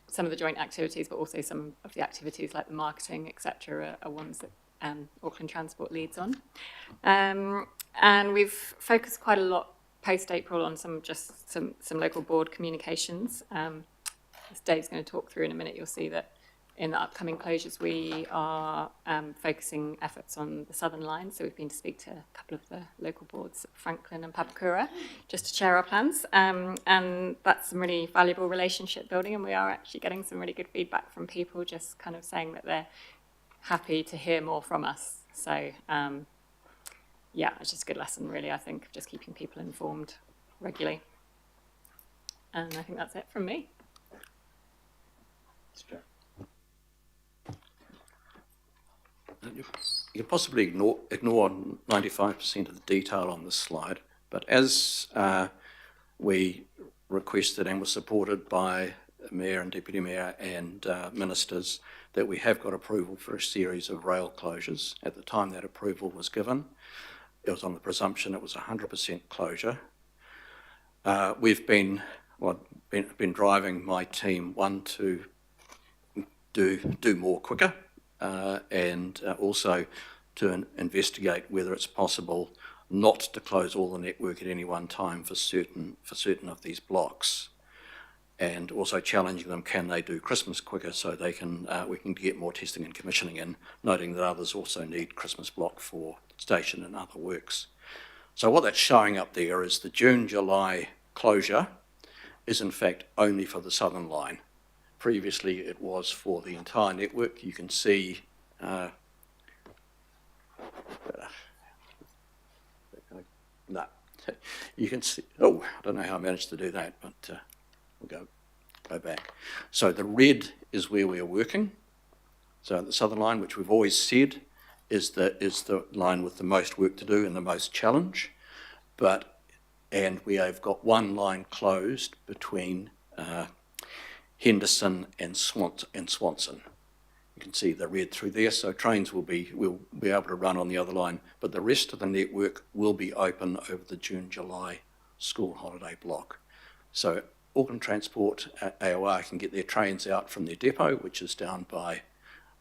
some of the joint activities, but also some of the activities like the marketing, etc., are ones that Auckland Transport leads on. And we've focused quite a lot post-April on some local board communications. As Dave's going to talk through in a minute, you'll see that in the upcoming closures we are focusing efforts on the Southern Line. So we've been to speak to a couple of the local boards, Franklin and Papakura, just to share our plans. And that's some really valuable relationship building, and we are actually getting some really good feedback from people just kind of saying that they're happy to hear more from us. So yeah, it's just a good lesson really, I think, of just keeping people informed regularly. And I think that's it from me. You can possibly ignore 95% of the detail on this slide, but as we requested and were supported by the Mayor and Deputy Mayor and Ministers, that we have got approval for a series of rail closures. At the time that approval was given, it was on the presumption it was 100% closure. We've been driving my team, one, to do more quicker, and also to investigate whether it's possible not to close all the network at any one time for certain of these blocks, and also challenging them, can they do Christmas quicker so they can we can get more testing and commissioning in, noting that others also need Christmas block for station and other works. So what that's showing up there is the June-July closure is in fact only for the Southern Line. Previously it was for the entire network. You can see no, you can see, oh, I don't know how I managed to do that, but we'll go back. So the red is where we are working. So the Southern Line, which we've always said is the line with the most work to do and the most challenge, and we have got one line closed between Henderson and Swanson. You can see the red through there, so trains will be able to run on the other line, but the rest of the network will be open over the June-July school holiday block. So Auckland Transport, AOR, can get their trains out from their depot, which is down by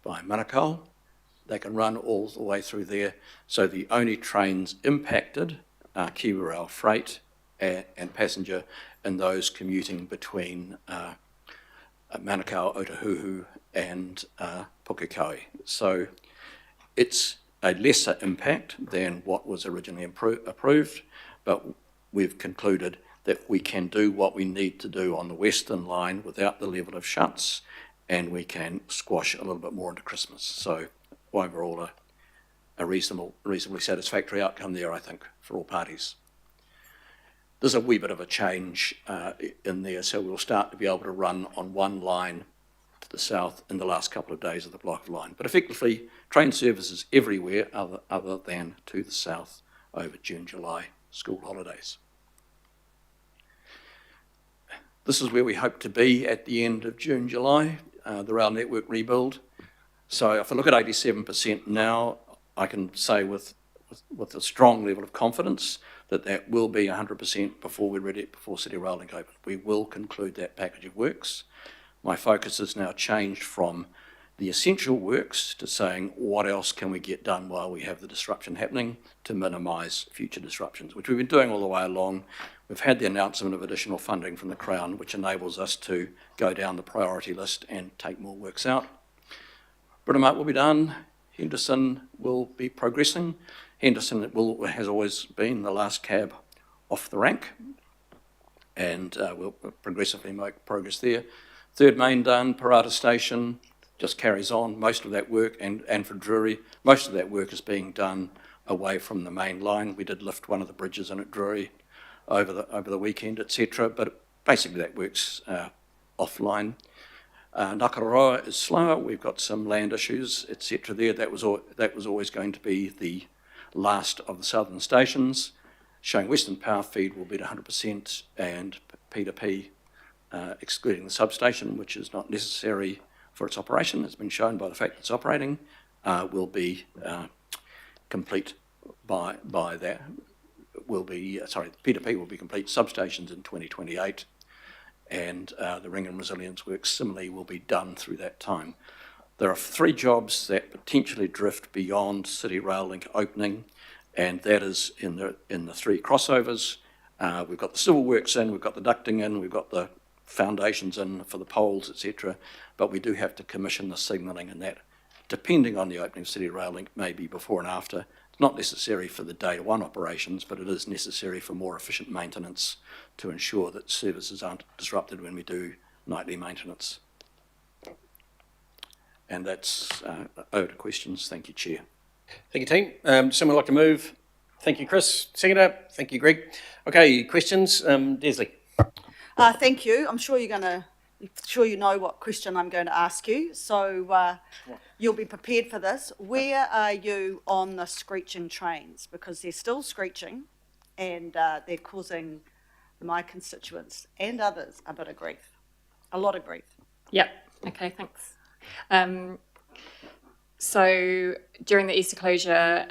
Manukau. They can run all the way through there. So the only trains impacted are Kiwi Rail freight and passenger, and those commuting between Manukau, Otahuhu and Pukekohe. So it's a lesser impact than what was originally approved, but we've concluded that we can do what we need to do on the Western Line without the level of shuts, and we can squash a little bit more into Christmas. So overall, a reasonably satisfactory outcome there, I think, for all parties. there's a wee bit of a change in there, so we'll start to be able to run on one line to the south in the last couple of days of the block line. But effectively, train services everywhere other than to the south over June, July school holidays. This is where we hope to be at the end of June, July, the rail network rebuild. So if I look at 87% now, I can say with a strong level of confidence that will be 100% before we're ready, before City Rail Link open. We will conclude that package of works. My focus has now changed from the essential works to saying what else can we get done while we have the disruption happening to minimise future disruptions, which we've been doing all the way along. We've had the announcement of additional funding from the Crown, which enables us to go down the priority list and take more works out. Britomart will be done. Henderson will be progressing. Henderson has always been the last cab off the rank, and we'll progressively make progress there. Third main done, Parata Station just carries on. Most of that work, and for Drury, most of that work is being done away from the main line. We did lift one of the bridges in at Drury over the weekend, etc. But basically that works offline. Ngakaroa is slower. We've got some land issues, etc. there. That was always going to be the last of the southern stations. Showing Western Power Feed will be at 100%, and P2P, excluding the substation, which is not necessary for its operation, has been shown by the fact that it's operating, will be complete by that. P2P will be complete substations in 2028, and the ring and resilience works similarly will be done through that time. There are 3 jobs that potentially drift beyond City Rail Link opening, and that is in the 3 crossovers. We've got the civil works in, we've got the ducting in, we've got the foundations in for the poles, etc. But we do have to commission the signalling, and that, depending on the opening of City Rail Link, may be before and after. It's not necessary for the day one operations, but it is necessary for more efficient maintenance to ensure that services aren't disrupted when we do nightly maintenance. And that's over to questions. Thank you, Chair. Thank you, team. Someone like to move? Thank you, Chris. Seconder. Thank you, Greg. Okay, questions. Desley. Thank you. I'm sure you know what question I'm going to ask you, so you'll be prepared for this. Where are you on the screeching trains? Because they're still screeching, and they're causing my constituents and others a bit of grief, a lot of grief. Yep. Okay, thanks. So during the Easter closure,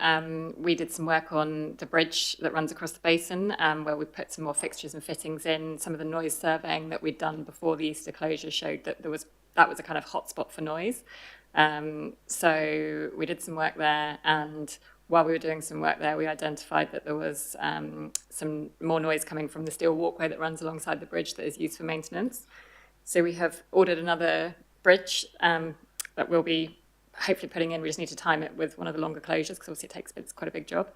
we did some work on the bridge that runs across the basin, where we put some more fixtures and fittings in. Some of the noise surveying that we'd done before the Easter closure showed that that was a kind of hotspot for noise. So we did some work there, and while we were doing some work there, we identified that there was some more noise coming from the steel walkway that runs alongside the bridge that is used for maintenance. So we have ordered another bridge that we'll be hopefully putting in. We just need to time it with one of the longer closures, because obviously it's quite a big job.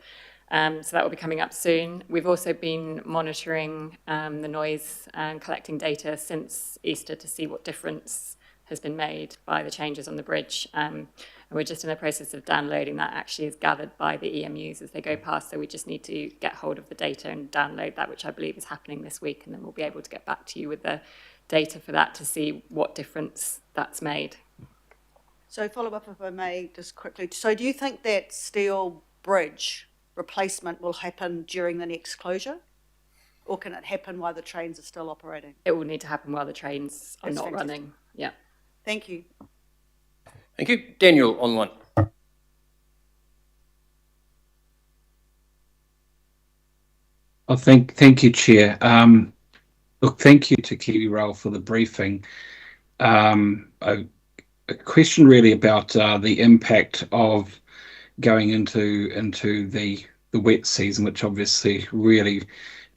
So that will be coming up soon. We've also been monitoring the noise and collecting data since Easter to see what difference has been made by the changes on the bridge. And we're just in the process of downloading that. Actually is gathered by the EMUs as they go past, so we just need to get hold of the data and download that, which I believe is happening this week, and then we'll be able to get back to you with the data for that to see what difference that's made. So follow up, if I may, just quickly. So do you think that steel bridge replacement will happen during the next closure? Or can it happen while the trains are still operating? It will need to happen while the trains are not running. Yeah. Thank you. Thank you. Daniel, online. Oh, thank you, Chair. Look, thank you to Kiwi Rail for the briefing. A question really about the impact of going into the wet season, which obviously really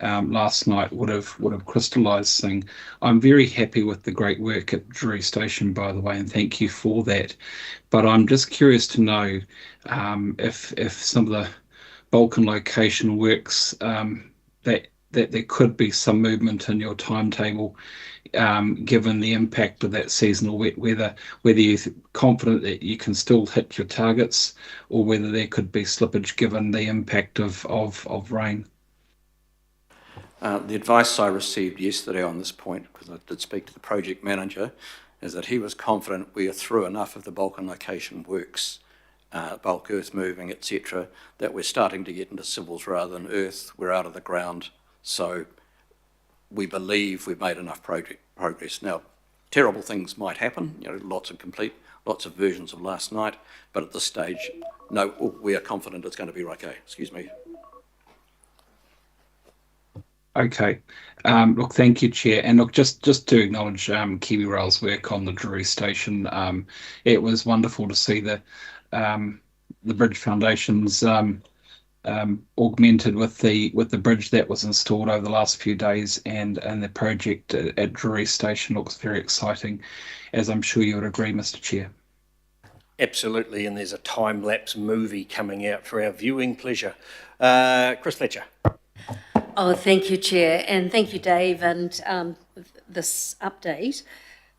last night would have crystallised things. I'm very happy with the great work at Drury Station, by the way, and thank you for that. But I'm just curious to know if some of the bulk and location works that there could be some movement in your timetable, given the impact of that seasonal wet weather, whether you're confident that you can still hit your targets, or whether there could be slippage given the impact of rain. The advice I received yesterday on this point, because I did speak to the project manager, is that he was confident we are through enough of the bulk and location works, bulk earth moving, etc., that we're starting to get into civils rather than earth. We're out of the ground, so we believe we've made enough progress. Now, terrible things might happen, lots of versions of last night, but at this stage, no, we are confident it's going to be okay. Excuse me. Okay. Look, thank you, Chair. And look, just to acknowledge Kiwi Rail's work on the Drury Station. It was wonderful to see the bridge foundations augmented with the bridge that was installed over the last few days, and the project at Drury Station looks very exciting, as I'm sure you would agree, Mr. Chair. Absolutely, and there's a time-lapse movie coming out for our viewing pleasure. Chris Fletcher. Oh, thank you, Chair, and thank you, Dave, and this update.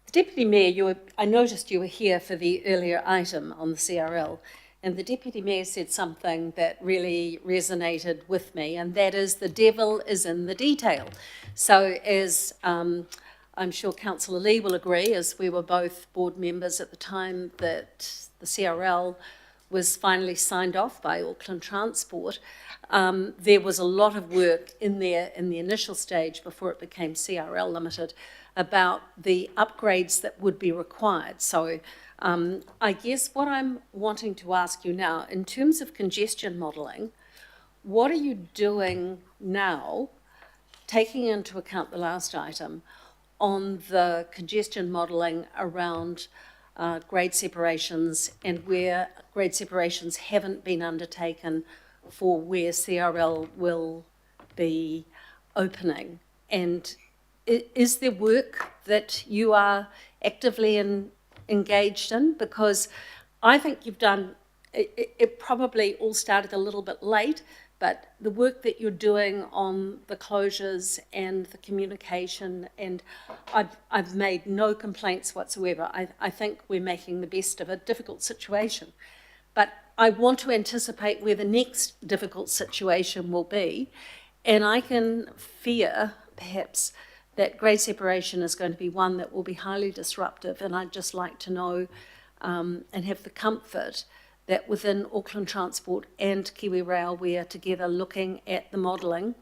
The Deputy Mayor, I noticed you were here for the earlier item on the CRL, and the Deputy Mayor said something that really resonated with me, and that is the devil is in the detail. So as I'm sure Councillor Lee will agree, as we were both board members at the time that the CRL was finally signed off by Auckland Transport, there was a lot of work in there in the initial stage before it became CRL Limited about the upgrades that would be required. So I guess what I'm wanting to ask you now, in terms of congestion modelling, what are you doing now, taking into account the last item, on the congestion modelling around grade separations and where grade separations haven't been undertaken for where CRL will be opening? And is there work that you are actively engaged in? Because I think you've done, it probably all started a little bit late, but the work that you're doing on the closures and the communication, and I've made no complaints whatsoever. I think we're making the best of a difficult situation. But I want to anticipate where the next difficult situation will be, and I can fear, perhaps, that grade separation is going to be one that will be highly disruptive, and I'd just like to know and have the comfort that within Auckland Transport and Kiwi Rail we are together looking at the modelling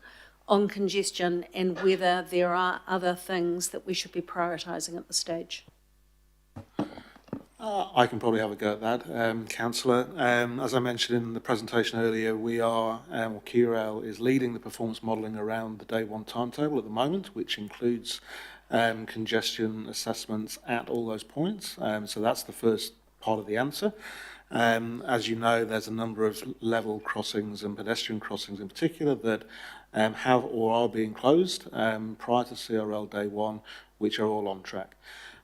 on congestion and whether there are other things that we should be prioritising at this stage. I can probably have a go at that, Councillor. As I mentioned in the presentation earlier, we are, Kiwi Rail is leading the performance modelling around the day one timetable at the moment, which includes congestion assessments at all those points. So that's the first part of the answer. As you know, there's a number of level crossings and pedestrian crossings in particular that have or are being closed prior to CRL day one, which are all on track.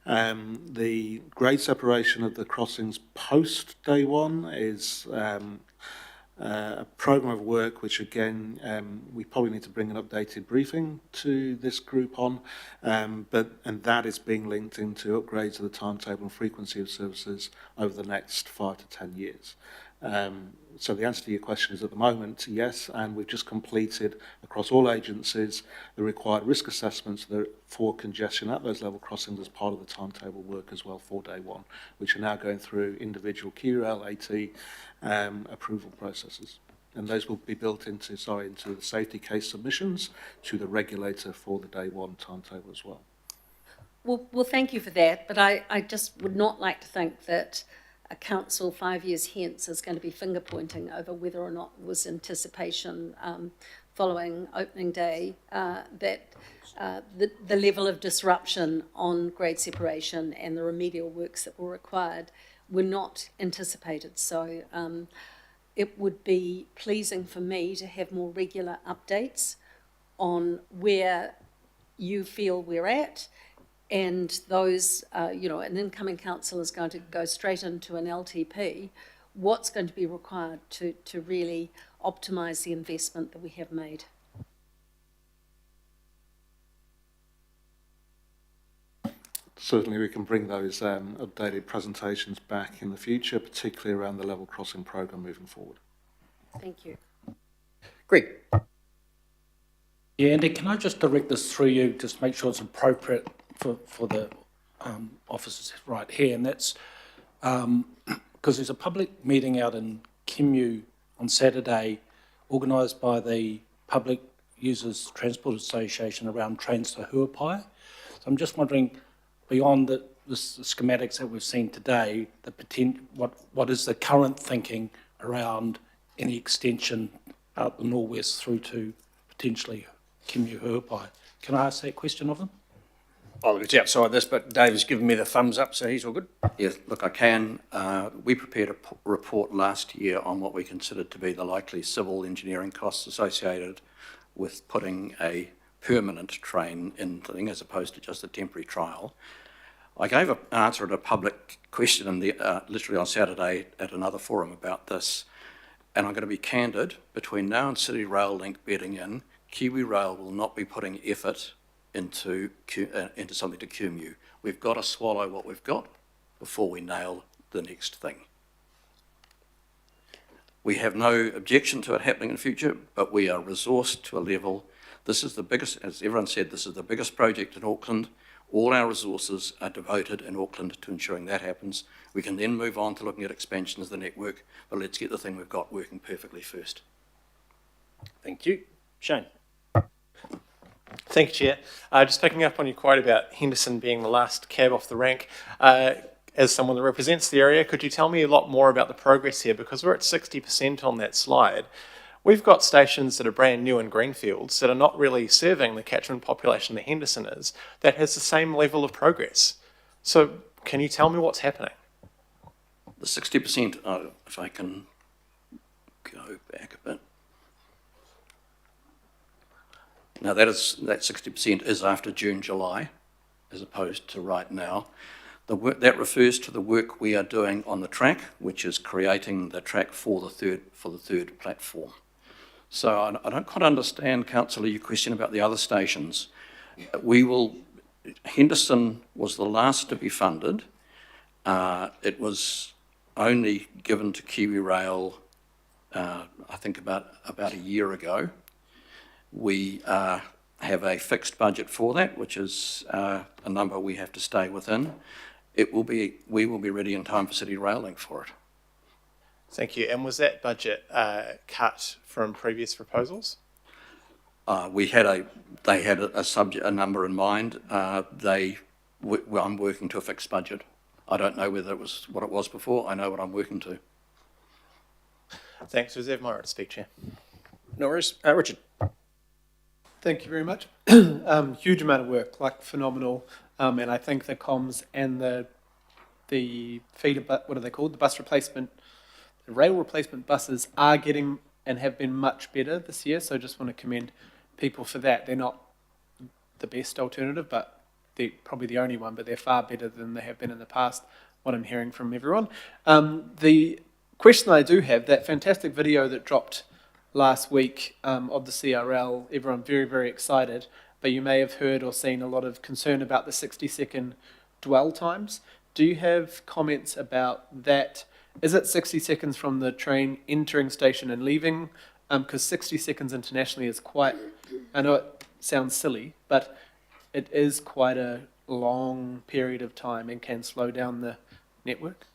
The grade separation of the crossings post day one is a programme of work which, again, we probably need to bring an updated briefing to this group on, and that is being linked into upgrades of the timetable and frequency of services over the next 5 to 10 years. So the answer to your question is at the moment, yes, and we've just completed across all agencies the required risk assessments for congestion at those level crossings as part of the timetable work as well for day one, which are now going through individual QRL, AT approval processes. And those will be built into the safety case submissions to the regulator for the day one timetable as well. Well, thank you for that, but I just would not like to think that a council 5 years hence is going to be finger pointing over whether or not was anticipation following opening day that the level of disruption on grade separation and the remedial works that were required were not anticipated. So it would be pleasing for me to have more regular updates on where you feel we're at. And those, an incoming council is going to go straight into an LTP. What's going to be required to really optimise the investment that we have made? Certainly we can bring those updated presentations back in the future, particularly around the level crossing programme moving forward. Thank you. Greg. Yeah, Andy, can I just direct this through you, just make sure it's appropriate for the officers right here, and that's because there's a public meeting out in Kimu on Saturday organised by the Public Users Transport Association around trains to Huapai. So I'm just wondering, beyond the schematics that we've seen today, what is the current thinking around any extension out the northwest through to potentially Kimu Huapai? Can I ask that question of them? Oh, look, it's outside this, but Dave has given me the thumbs up, so he's all good. Yes, look, I can. We prepared a report last year on what we considered to be the likely civil engineering costs associated with putting a permanent train in the thing as opposed to just a temporary trial. I gave an answer at a public question in the, literally on Saturday at another forum about this, and I'm going to be candid. Between now and City Rail Link bedding in, Kiwi Rail will not be putting effort into something to Kimu. We've got to swallow what we've got before we nail the next thing. We have no objection to it happening in the future, but we are resourced to a level. This is the biggest, as everyone said, this is the biggest project in Auckland. All our resources are devoted in Auckland to ensuring that happens. We can then move on to looking at expansions of the network, but let's get the thing we've got working perfectly first. Thank you. Shane. Thank you, Chair. Just picking up on your quote about Henderson being the last cab off the rank, as someone that represents the area, could you tell me a lot more about the progress here? Because we're at 60% on that slide. We've got stations that are brand new in greenfields that are not really serving the catchment population that Henderson is, that has the same level of progress. So can you tell me what's happening? The 60%, if I can go back a bit. Now that 60% is after June, July, as opposed to right now. That refers to the work we are doing on the track, which is creating the track for the third platform. So I don't quite understand, Councillor, your question about the other stations. Henderson was the last to be funded. It was only given to Kiwi Rail, I think about a year ago. We have a fixed budget for that, which is a number we have to stay within. We will be ready in time for City Rail Link for it. Thank you. And was that budget cut from previous proposals? They had a number in mind. I'm working to a fixed budget. I don't know whether it was what it was before. I know what I'm working to. Thanks. Reserve my right to speak, Chair. No worries. Richard. Thank you very much. Huge amount of work, like phenomenal. And I think the comms and the feeder, what are they called? The bus replacement, the rail replacement buses are getting and have been much better this year. So I just want to commend people for that. They're not the best alternative, but they're probably the only one, but they're far better than they have been in the past, what I'm hearing from everyone. The question I do have, that fantastic video that dropped last week of the CRL, everyone very, very excited, but you may have heard or seen a lot of concern about the 60-second dwell times. Do you have comments about that? Is it 60 seconds from the train entering station and leaving? Because 60 seconds internationally is quite, I know it sounds silly, but it is quite a long period of time and can slow down the network.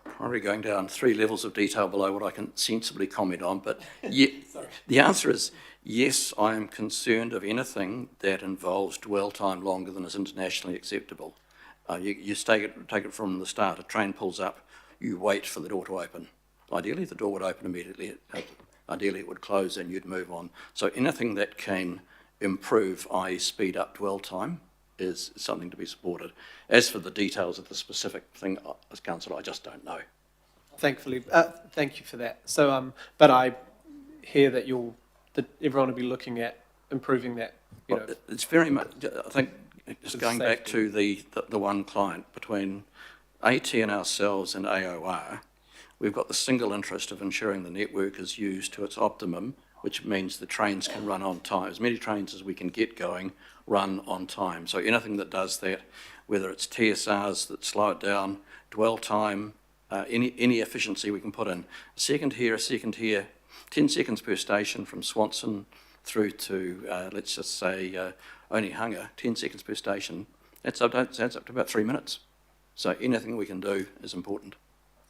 Probably going down 3 levels of detail below what I can sensibly comment on, but the answer is yes, I am concerned of anything that involves dwell time longer than is internationally acceptable. You take it from the start. A train pulls up, you wait for the door to open. Ideally, the door would open immediately. Ideally, it would close and you'd move on. So anything that can improve, i.e. speed up dwell time, is something to be supported. As for the details of the specific thing, as councillor, I just don't know. Thankfully, thank you for that. So, but I hear that everyone will be looking at improving that. Well, it's very much. I think just going back to the one client between AT and ourselves and AOR, we've got the single interest of ensuring the network is used to its optimum, which means the trains can run on time. As many trains as we can get going run on time. So anything that does that, whether it's TSRs that slow it down, dwell time, any efficiency we can put in. A second here, 10 seconds per station from Swanson through to, let's just say, Onehunga, 10 seconds per station, adds up to about 3 minutes. So anything we can do is important.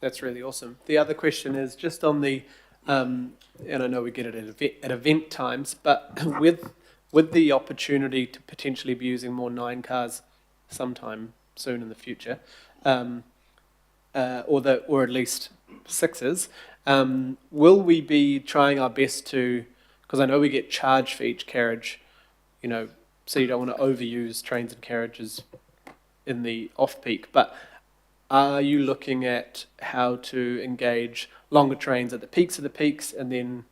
That's really awesome. The other question is just on the, and I know we get it at event times, but with the opportunity to potentially be using more 9 cars sometime soon in the future, or at least 6s, will we be trying our best to, because I know we get charged for each carriage, you know, so you don't want to overuse trains and carriages in the off-peak, but are you looking at how to engage longer trains at the peaks of the peaks, and then,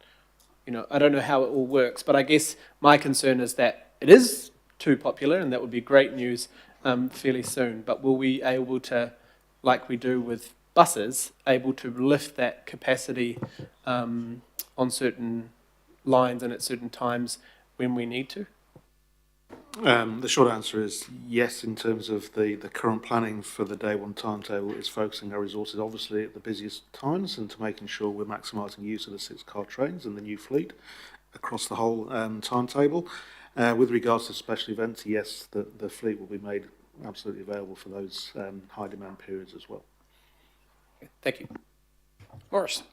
you know, I don't know how it all works, but I guess my concern is that it is too popular, and that would be great news fairly soon, but will we be able to, like we do with buses, able to lift that capacity on certain lines and at certain times when we need to? The short answer is yes, in terms of the current planning for the day one timetable is focusing our resources obviously at the busiest times and to making sure we're maximising use of the 6-car trains and the new fleet across the whole timetable. With regards to special events, yes, the fleet will be made absolutely available for those high demand periods as well. Thank you. Morris.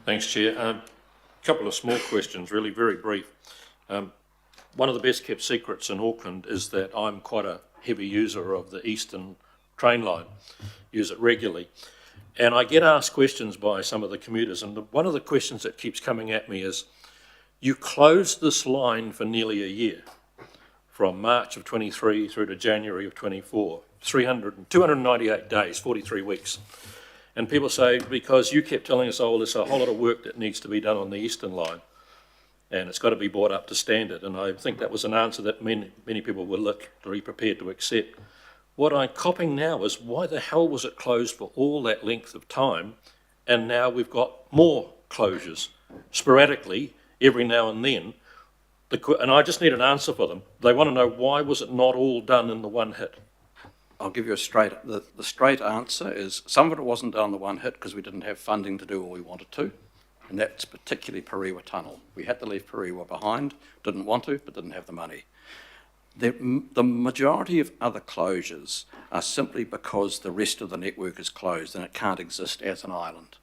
Thanks, Chair. A couple of small questions, really very brief. One of the best kept secrets in Auckland is that I'm quite a heavy user of the Eastern train line, use it regularly. And I get asked questions by some of the commuters, and one of the questions that keeps coming at me is, you closed this line for nearly a year, from March of 23 through to January of 24, 298 days, 43 weeks. And people say, because you kept telling us, oh, there's a whole lot of work that needs to be done on the Eastern line, and it's got to be brought up to standard. And I think that was an answer that many people were literally prepared to accept. What I'm copping now is, why the hell was it closed for all that length of time, and now we've got more closures sporadically every now and then? And I just need an answer for them. They want to know, why was it not all done in the one hit? I'll give you the straight answer is some of it wasn't done in the one hit because we didn't have funding to do what we wanted to. And that's particularly Parewa Tunnel. We had to leave Parewa behind, didn't want to, but didn't have the money. The majority of other closures are simply because the rest of the network is closed and it can't exist as an island.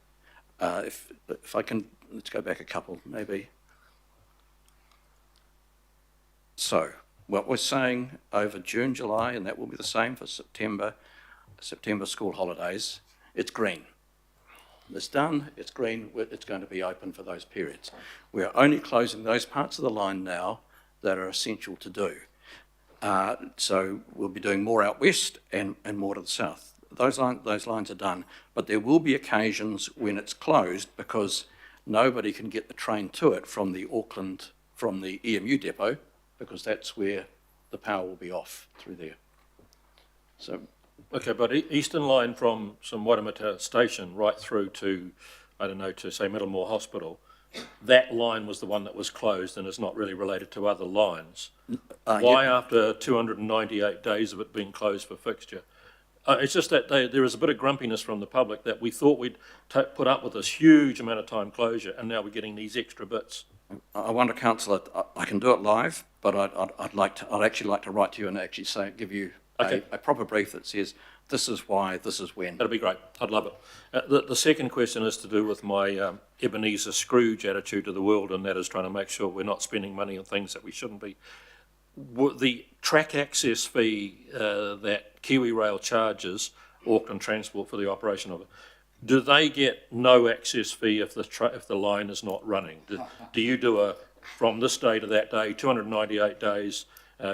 If I can, let's go back a couple maybe. So what we're saying over June, July, and that will be the same for September school holidays, it's green. It's done, it's green, it's going to be open for those periods. We're only closing those parts of the line now that are essential to do. So we'll be doing more out west and more to the south. Those lines are done, but there will be occasions when it's closed because nobody can get the train to it from the EMU depot, because that's where the power will be off through there. So. Okay, but Eastern Line from Wairemata Station right through to, I don't know, to say Middlemore Hospital, that line was the one that was closed and is not really related to other lines. Why, after 298 days of it being closed for fixture? It's just that there is a bit of grumpiness from the public that we thought we'd put up with this huge amount of time closure, and now we're getting these extra bits. I wonder, Councillor, I can do it live, but I'd actually like to write to you and actually give you a proper brief that says this is why, this is when. That'd be great. I'd love it. The second question is to do with my Ebenezer Scrooge attitude to the world, and that is trying to make sure we're not spending money on things that we shouldn't be. The track access fee that Kiwi Rail charges Auckland Transport for the operation of it, do they get no access fee if the line is not running? Do you do from this day to that day, 298 days,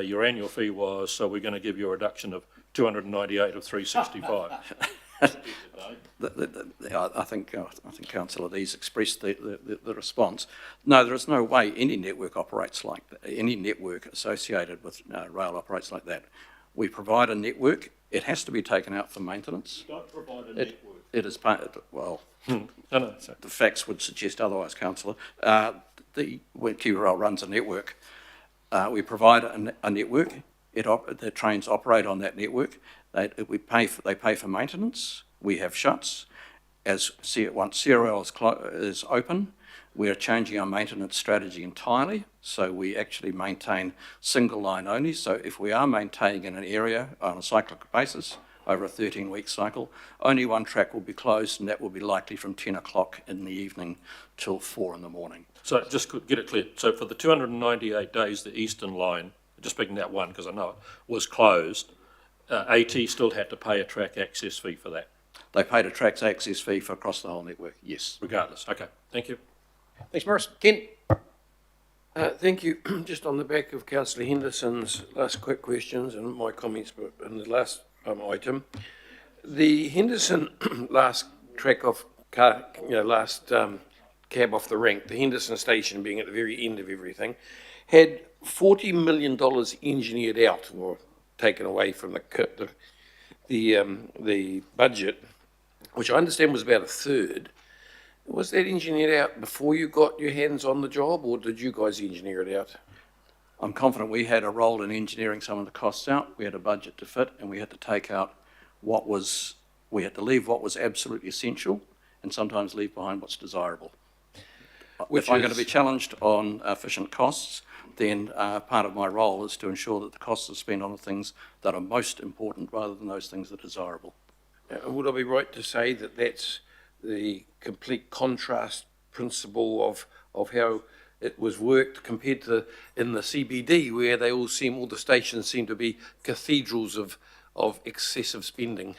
your annual fee was, so we're going to give you a reduction of 298 of 365. I think Councillor Lee's expressed the response. No, there is no way any network operates like that. Any network associated with rail operates like that. We provide a network. It has to be taken out for maintenance. You don't provide a network. It is well. The facts would suggest otherwise, Councillor. When Kiwi Rail runs a network, we provide a network. The trains operate on that network. They pay for maintenance. We have shuts. Once CRL is open, We're changing our maintenance strategy entirely, so we actually maintain single line only. So if we are maintaining in an area on a cyclic basis over a 13-week cycle, only one track will be closed, and that will be likely from 10 o'clock in the evening till 4 in the morning. So just to get it clear, so for the 298 days, the Eastern Line, just picking that one because I know it, was closed, AT still had to pay a track access fee for that? They paid a track access fee for across the whole network, yes. Regardless, okay, thank you. Thanks, Morris. Ken? Thank you. Just on the back of Councillor Henderson's last quick questions and my comments in the last item, the Henderson last track off car, last cab off the rank, the Henderson station being at the very end of everything, had $40 million engineered out or taken away from the budget, which I understand was about a third. Was that engineered out before you got your hands on the job, or did you guys engineer it out? I'm confident we had a role in engineering some of the costs out. We had a budget to fit, and we had to take out we had to leave what was absolutely essential and sometimes leave behind what's desirable. If I'm going to be challenged on efficient costs, then part of my role is to ensure that the costs are spent on the things that are most important rather than those things that are desirable. Would I be right to say that that's the complete contrast principle of how it was worked compared to in the CBD, where all the stations seem to be cathedrals of excessive spending?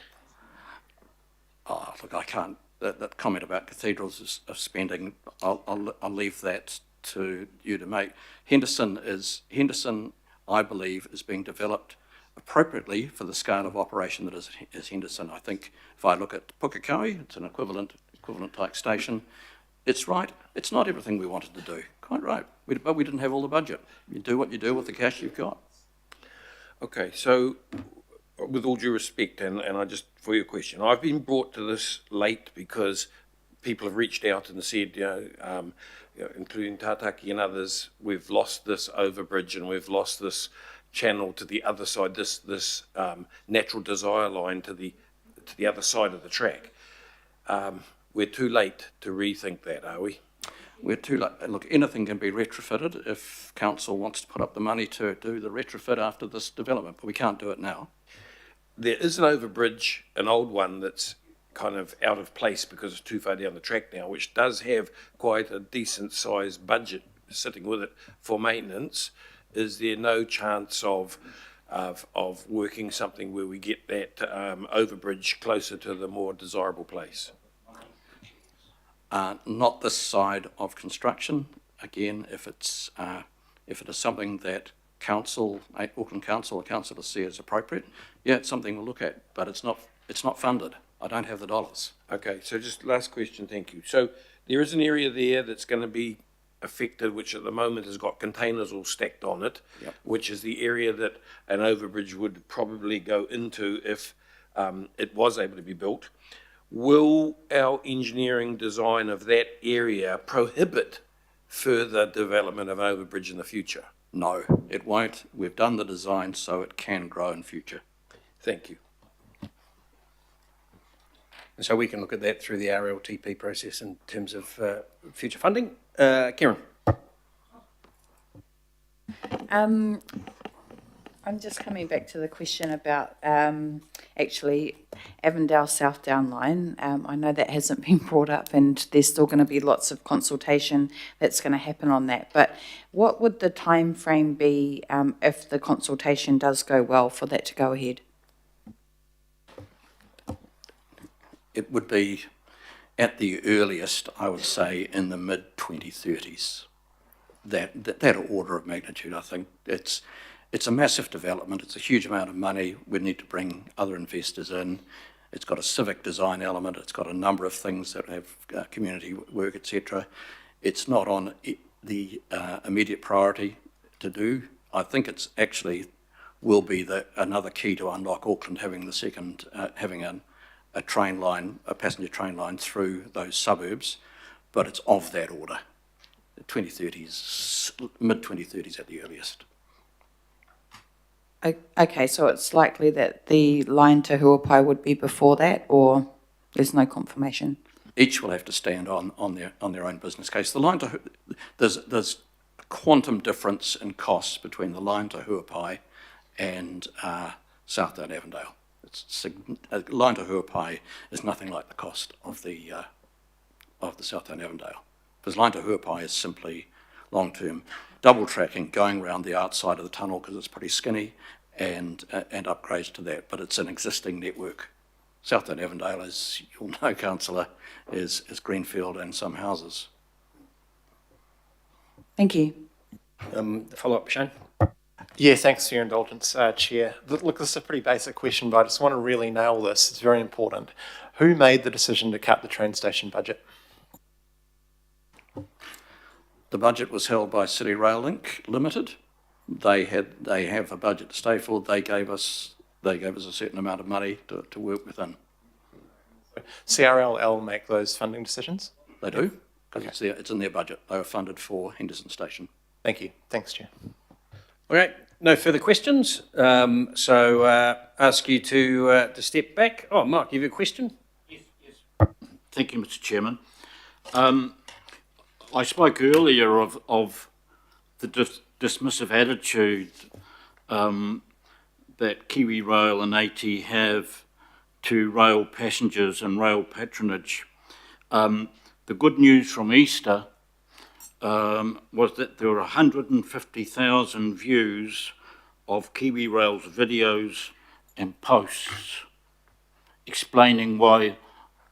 Oh, look, I can't. That comment about cathedrals of spending, I'll leave that to you to make. Henderson, I believe, is being developed appropriately for the scale of operation that is Henderson. I think if I look at Pukekohe, it's an equivalent type station. It's right. It's not everything we wanted to do. Quite right. But we didn't have all the budget. You do what you do with the cash you've got. Okay, so with all due respect, and I just, for your question, I've been brought to this late because people have reached out and said, including Tātaki and others, we've lost this overbridge and we've lost this channel to the other side, this natural desire line to the other side of the track. We're too late to rethink that, are we? We're too late. Look, anything can be retrofitted if council wants to put up the money to do the retrofit after this development, but we can't do it now. There is an overbridge, an old one that's kind of out of place because it's too far down the track now, which does have quite a decent sized budget sitting with it for maintenance. Is there no chance of working something where we get that overbridge closer to the more desirable place? Not this side of construction. Again, if it is something that Auckland Council or councillors see as appropriate, yeah, it's something we'll look at, but it's not funded. I don't have the dollars. Okay, so just last question, thank you. So there is an area there that's going to be affected, which at the moment has got containers all stacked on it, yep, which is the area that an overbridge would probably go into if it was able to be built. Will our engineering design of that area prohibit further development of overbridge in the future? No, it won't. We've done the design so it can grow in future. Thank you. And so we can look at that through the RLTP process in terms of future funding. Karen. I'm just coming back to the question about actually Avondale South Down Line. I know that hasn't been brought up and there's still going to be lots of consultation that's going to happen on that. But what would the time frame be if the consultation does go well for that to go ahead? It would be at the earliest, I would say, in the mid-2030s. That order of magnitude, I think. It's a massive development. It's a huge amount of money. We need to bring other investors in. It's got a civic design element. It's got a number of things that have community work, etc. It's not on the immediate priority to do. I think it's actually will be another key to unlock Auckland having the second, having a train line, a passenger train line through those suburbs, but it's of that order. The 2030s, mid-2030s at the earliest. Okay, so it's likely that the line to Huapai would be before that, or there's no confirmation? Each will have to stand on their own business case. The line to there's a quantum difference in costs between the line to Huapai and South Down Avondale. Line to Huapai is nothing like the cost of the South Down Avondale, because line to Huapai is simply long-term double tracking going around the outside of the tunnel because it's pretty skinny, and upgrades to that, but it's an existing network. South Down Avondale, as you'll know, Councillor, is greenfield and some houses. Thank you. Follow-up, Shane? Yeah, thanks for your indulgence, Chair. Look, this is a pretty basic question, but I just want to really nail this. It's very important. Who made the decision to cut the train station budget? The budget was held by City Rail Link Limited. They have a budget to stay for. They gave us a certain amount of money to work within. CRLL make those funding decisions? They do, because it's in their budget. They were funded for Henderson Station. Thank you. Thanks, Chair. All right, no further questions. So ask you to step back. Oh, Mark, you have a question? Yes. Thank you, Mr. Chairman. I spoke earlier of the dismissive attitude that Kiwi Rail and AT have to rail passengers and rail patronage. The good news from Easter was that there were 150,000 views of Kiwi Rail's videos and posts explaining why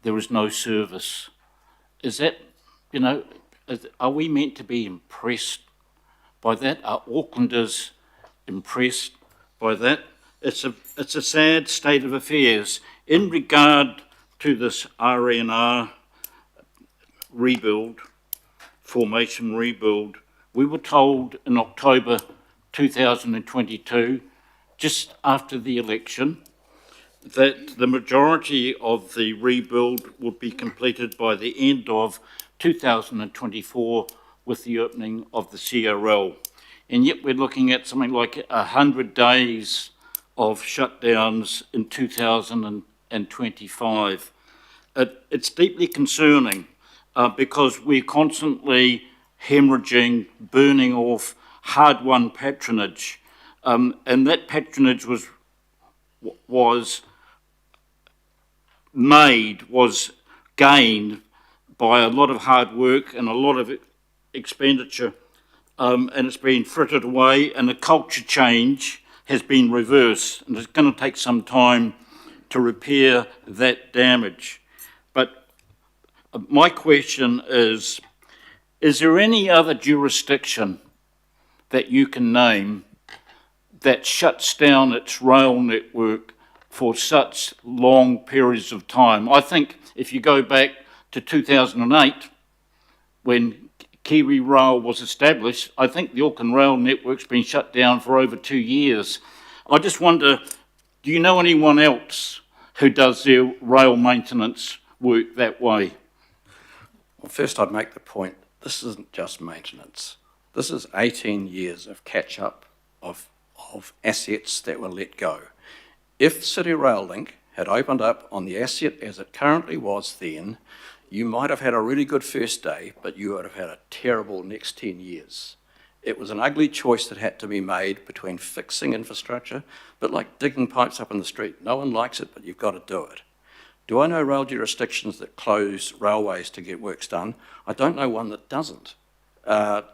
there is no service. Is that, are we meant to be impressed by that? Are Aucklanders impressed by that? It's a sad state of affairs. In regard to this R&R rebuild, formation rebuild, we were told in October 2022, just after the election, that the majority of the rebuild would be completed by the end of 2024 with the opening of the CRL. And yet we're looking at something like 100 days of shutdowns in 2025. It's deeply concerning because we're constantly hemorrhaging, burning off hard-won patronage. And that patronage was gained by a lot of hard work and a lot of expenditure, and it's been frittered away, and the culture change has been reversed, and it's going to take some time to repair that damage. But my question is there any other jurisdiction that you can name that shuts down its rail network for such long periods of time? I think if you go back to 2008, when Kiwi Rail was established, I think the Auckland Rail network's been shut down for over 2 years. I just wonder, do you know anyone else who does their rail maintenance work that way? Well, first I'd make the point, this isn't just maintenance. This is 18 years of catch-up of assets that were let go. If City Rail Link had opened up on the asset as it currently was then, you might have had a really good first day, but you would have had a terrible next 10 years. It was an ugly choice that had to be made between fixing infrastructure, but like digging pipes up in the street. No one likes it, but you've got to do it. Do I know rail jurisdictions that close railways to get works done? I don't know one that doesn't. Go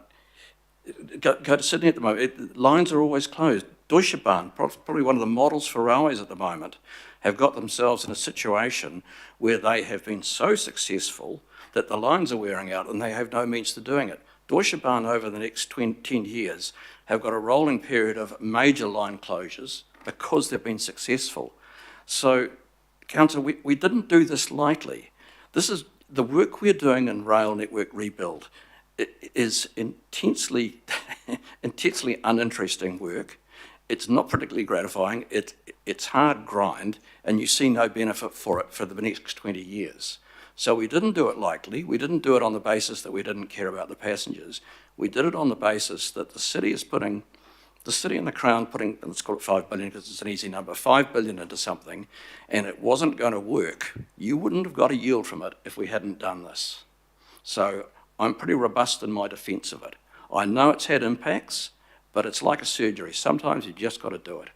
to Sydney at the moment. Lines are always closed. Deutsche Bahn, probably one of the models for railways at the moment, have got themselves in a situation where they have been so successful that the lines are wearing out and they have no means to doing it. Deutsche Bahn over the next 10 years have got a rolling period of major line closures because they've been successful. So, Councillor, we didn't do this lightly. This is the work we're doing in rail network rebuild. It is intensely uninteresting work. It's not particularly gratifying. It's hard grind, and you see no benefit for it for the next 20 years. So we didn't do it lightly. We didn't do it on the basis that we didn't care about the passengers. We did it on the basis that the city is putting the City and the Crown putting, let's call it 5 billion because it's an easy number, 5 billion into something, and it wasn't going to work, you wouldn't have got a yield from it if we hadn't done this. So I'm pretty robust in my defence of it. I know it's had impacts, but it's like a surgery. Sometimes you just got to do it.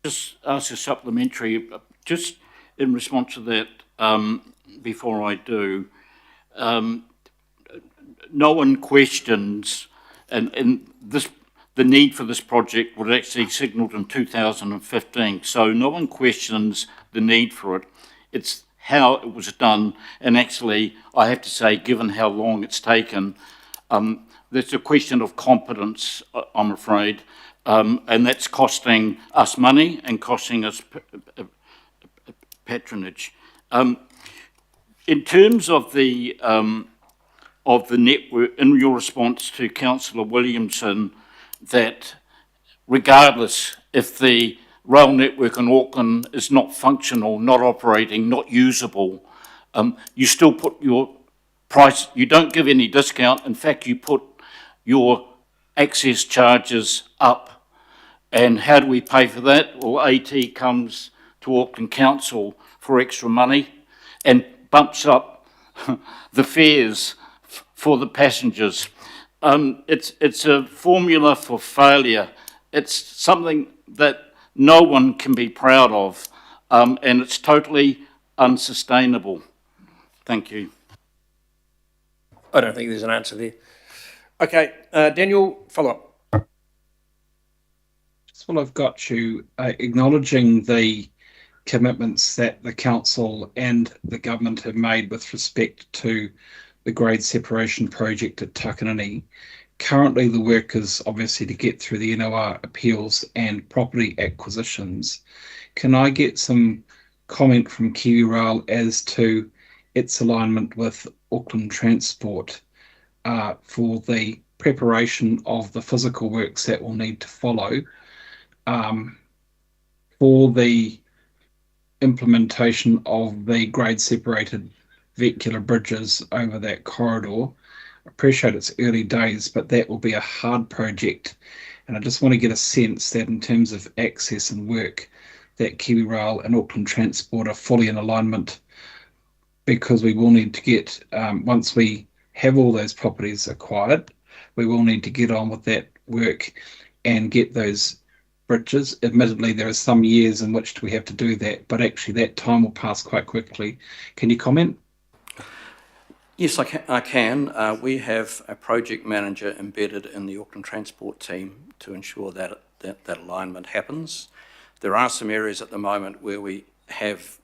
Just ask a supplementary, just in response to that, before I do, no one questions, and the need for this project was actually signalled in 2015, so no one questions the need for it. It's how it was done, and actually, I have to say, given how long it's taken, there's a question of competence, I'm afraid, and that's costing us money and costing us patronage. In terms of the network, in your response to Councillor Williamson, that regardless if the rail network in Auckland is not functional, not operating, not usable, you still put your price, you don't give any discount, in fact you put your access charges up. And how do we pay for that? Well, AT comes to Auckland Council for extra money and bumps up the fares for the passengers. It's a formula for failure. It's something that no one can be proud of, and it's totally unsustainable. Thank you. I don't think there's an answer there. Okay, Daniel, follow up. Just while I've got you, acknowledging the commitments that the council and the government have made with respect to the grade separation project at Takanini. Currently, the work is obviously to get through the NOR appeals and property acquisitions. Can I get some comment from Kiwi Rail as to its alignment with Auckland Transport for the preparation of the physical works that will need to follow for the implementation of the grade separated vehicular bridges over that corridor? I appreciate it's early days, but that will be a hard project. And I just want to get a sense that in terms of access and work, that Kiwi Rail and Auckland Transport are fully in alignment, because we will need to get, once we have all those properties acquired, we will need to get on with that work and get those bridges. Admittedly, there are some years in which we have to do that, but actually that time will pass quite quickly. Can you comment? Yes, I can. We have a project manager embedded in the Auckland Transport team to ensure that alignment happens. There are some areas at the moment where we have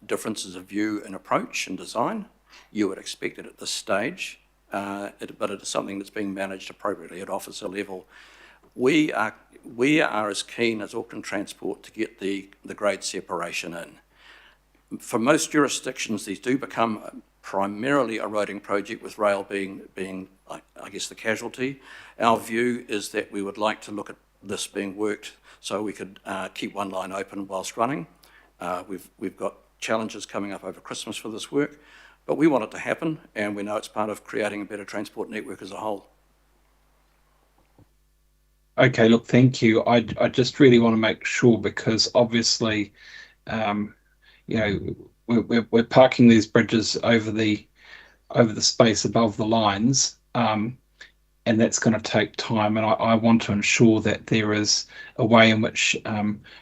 differences of view and approach and design. You would expect it at this stage, but it is something that's being managed appropriately at officer level. We are as keen as Auckland Transport to get the grade separation in. For most jurisdictions, these do become primarily a roading project, with rail being I guess, the casualty. Our view is that we would like to look at this being worked so we could keep one line open whilst running. We've got challenges coming up over Christmas for this work, but we want it to happen, and we know it's part of creating a better transport network as a whole. Okay, look, thank you. I just really want to make sure, because obviously, you know, we're parking these bridges over the space above the lines, and that's going to take time. And I want to ensure that there is a way in which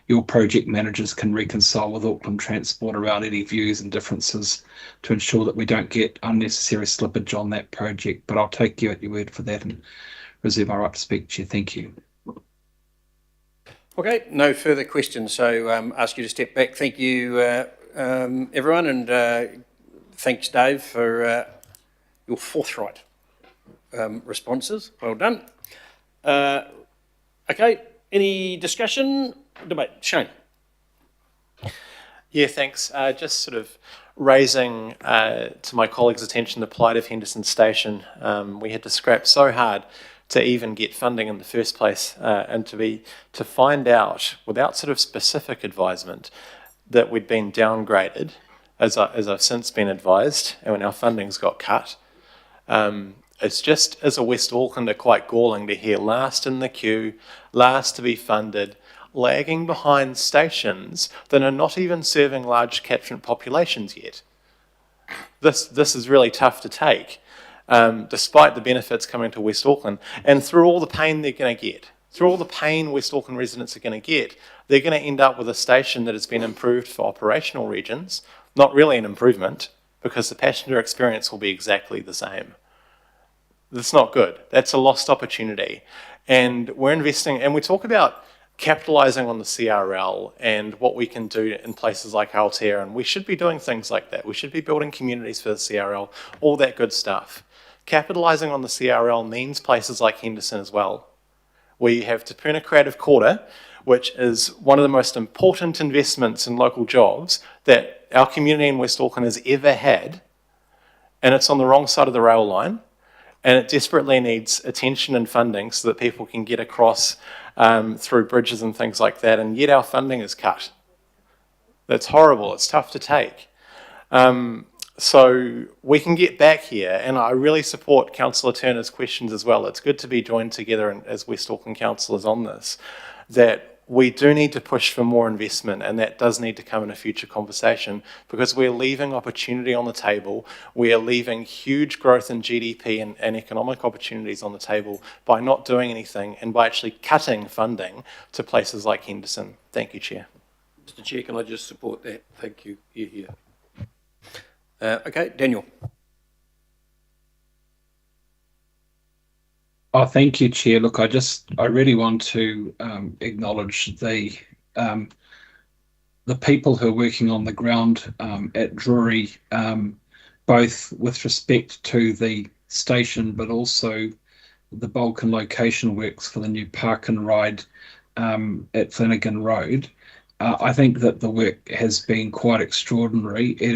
your project managers can reconcile with Auckland Transport around any views and differences to ensure that we don't get unnecessary slippage on that project. But I'll take you at your word for that and reserve my right to speak to you. Thank you. Okay, no further questions, so ask you to step back. Thank you, everyone, and thanks, Dave, for your forthright responses. Well done. Okay, any discussion, debate? Shane. Yeah, thanks. Just sort of raising to my colleagues' attention the plight of Henderson Station. We had to scrap so hard to even get funding in the first place, and to find out without sort of specific advisement that we'd been downgraded, as I've since been advised, and when our funding's got cut. It's just, as a West Aucklander, quite galling to hear last in the queue, last to be funded, lagging behind stations that are not even serving large catchment populations yet. This is really tough to take, despite the benefits coming to West Auckland, and through all the pain they're going to get. Through all the pain West Auckland residents are going to get, they're going to end up with a station that has been improved for operational regions, not really an improvement, because the passenger experience will be exactly the same. That's not good. That's a lost opportunity. And we're investing, and we talk about capitalising on the CRL and what we can do in places like Aotearoa, and we should be doing things like that. We should be building communities for the CRL, all that good stuff. Capitalising on the CRL means places like Henderson as well. We have Te Puna Creative Quarter, which is one of the most important investments in local jobs that our community in West Auckland has ever had, and it's on the wrong side of the rail line, and it desperately needs attention and funding so that people can get across through bridges and things like that, and yet our funding is cut. That's horrible. It's tough to take. So we can get back here, and I really support Councillor Turner's questions as well. It's good to be joined together as West Auckland councillors on this, that we do need to push for more investment, and that does need to come in a future conversation, because we're leaving opportunity on the table. We are leaving huge growth in GDP and economic opportunities on the table by not doing anything and by actually cutting funding to places like Henderson. Thank you, Chair. Mr. Chair, can I just support that? Thank you. Here. Okay, Daniel. Oh, thank you, Chair. Look, I really want to acknowledge the people who are working on the ground at Drury, both with respect to the station, but also the bulk and location works for the new park and ride at Flanagan Road. I think that the work has been quite extraordinary. It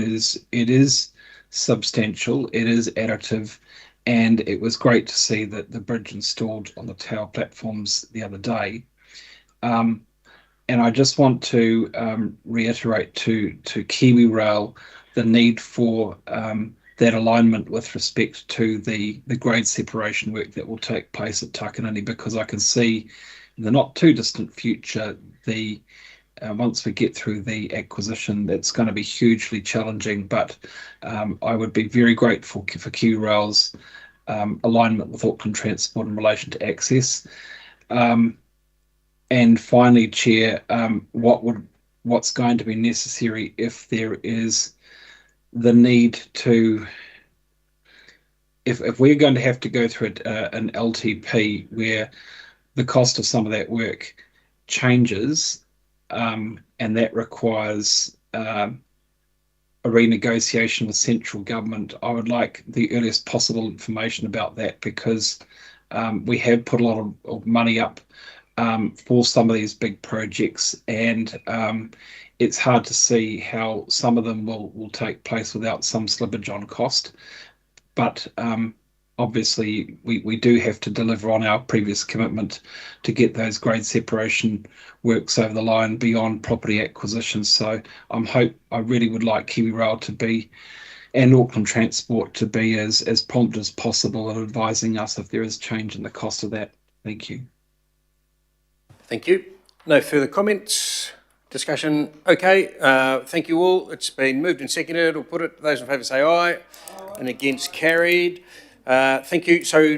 is substantial. It is additive. And it was great to see that the bridge installed on the tower platforms the other day. And I just want to reiterate to KiwiRail the need for that alignment with respect to the grade separation work that will take place at Takanini, because I can see in the not too distant future once we get through the acquisition, that's going to be hugely challenging. But I would be very grateful for KiwiRail's alignment with Auckland Transport in relation to access. And finally, Chair, what's going to be necessary if there is the need to, if we're going to have to go through an LTP where the cost of some of that work changes, and that requires a renegotiation with central government, I would like the earliest possible information about that, because we have put a lot of money up for some of these big projects, and it's hard to see how some of them will take place without some slippage on cost. But obviously we do have to deliver on our previous commitment to get those grade separation works over the line beyond property acquisition. So I really would like KiwiRail to be, and Auckland Transport to be, as prompt as possible in advising us if there is change in the cost of that. Thank you. Thank you. No further comments, discussion. Okay, thank you all. It's been moved and seconded. I'll put it. Those in favour say aye. And against, carried. Thank you. So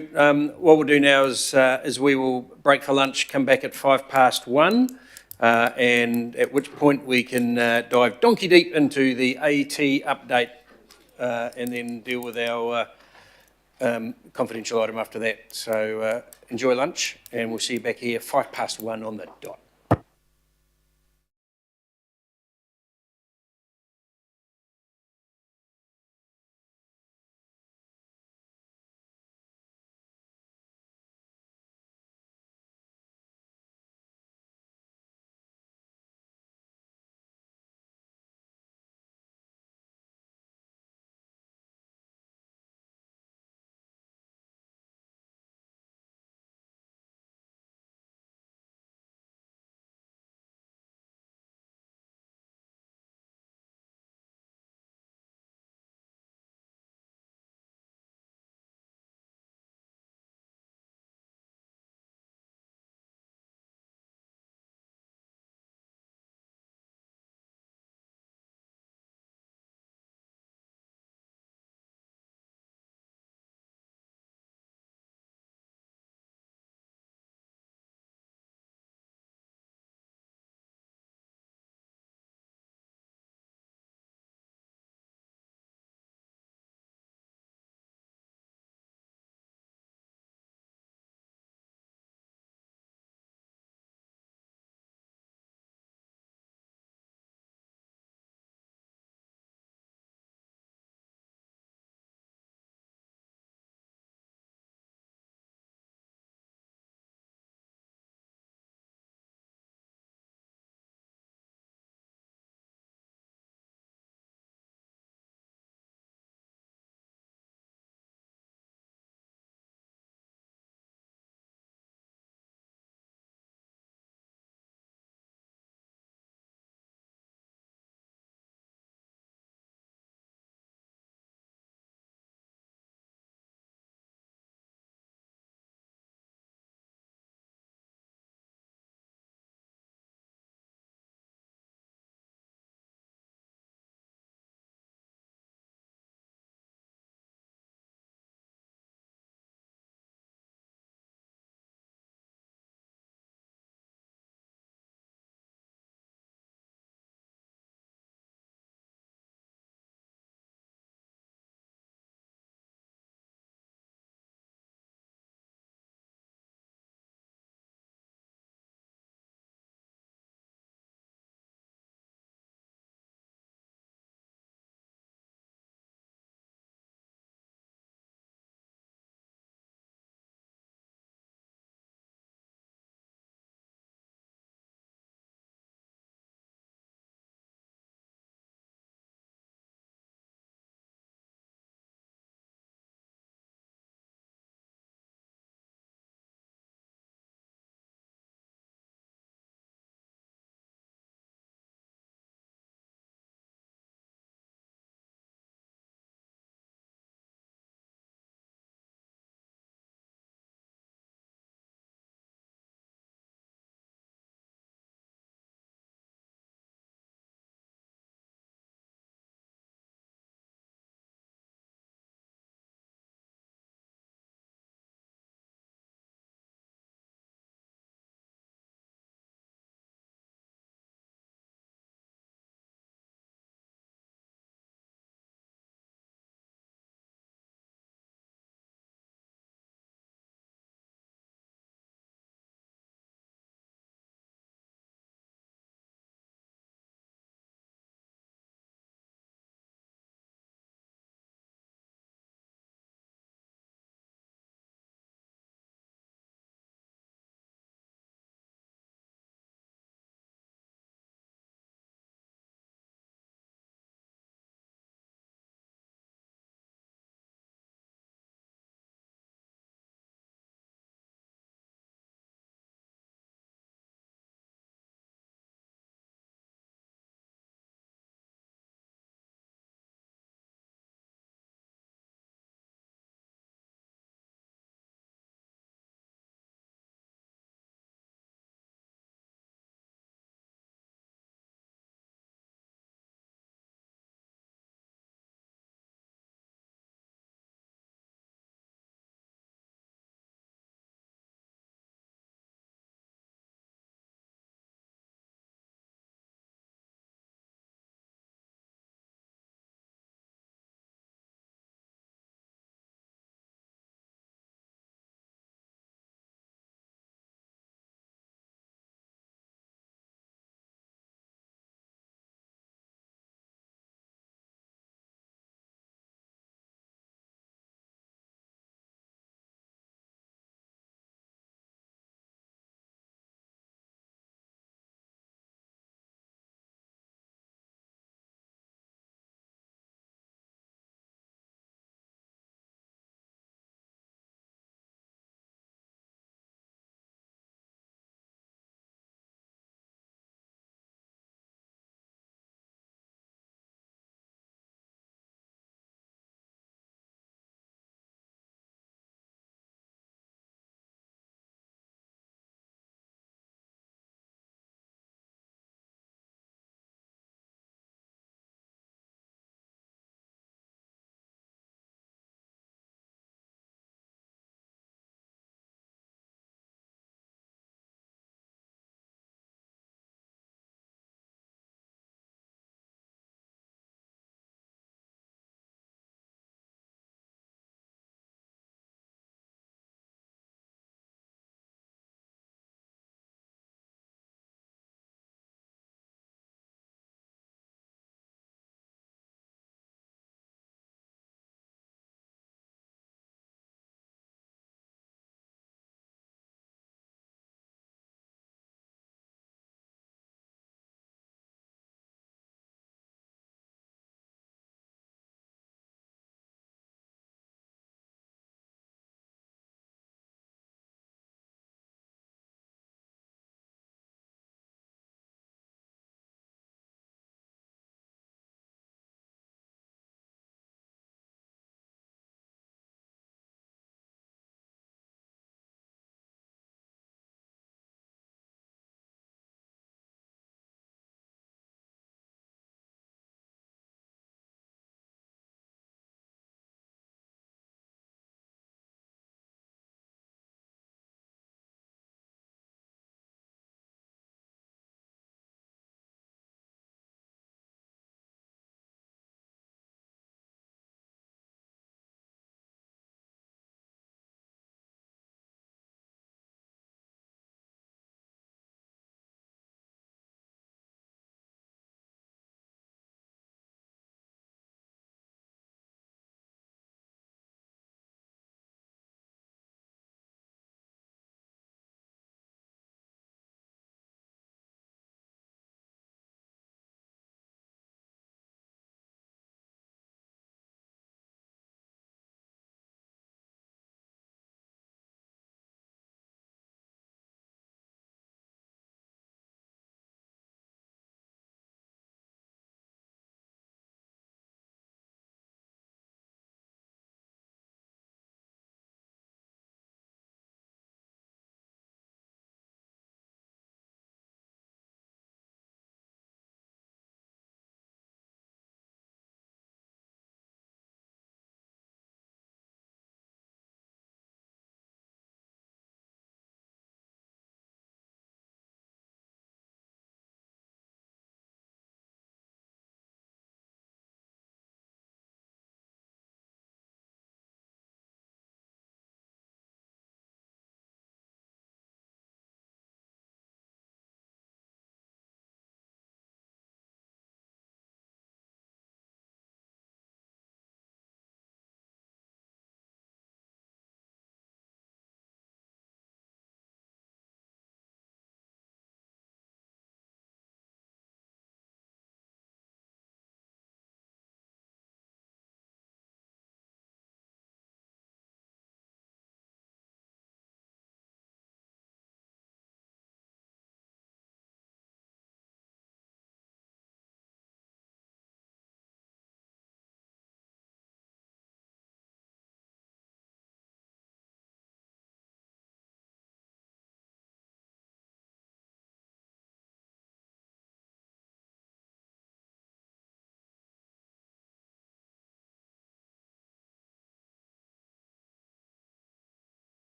what we'll do now is we will break for lunch, come back at 1:05, and at which point we can dive donkey deep into the AT update and then deal with our confidential item after that. So enjoy lunch, and we'll see you back here 1:05 on the dot.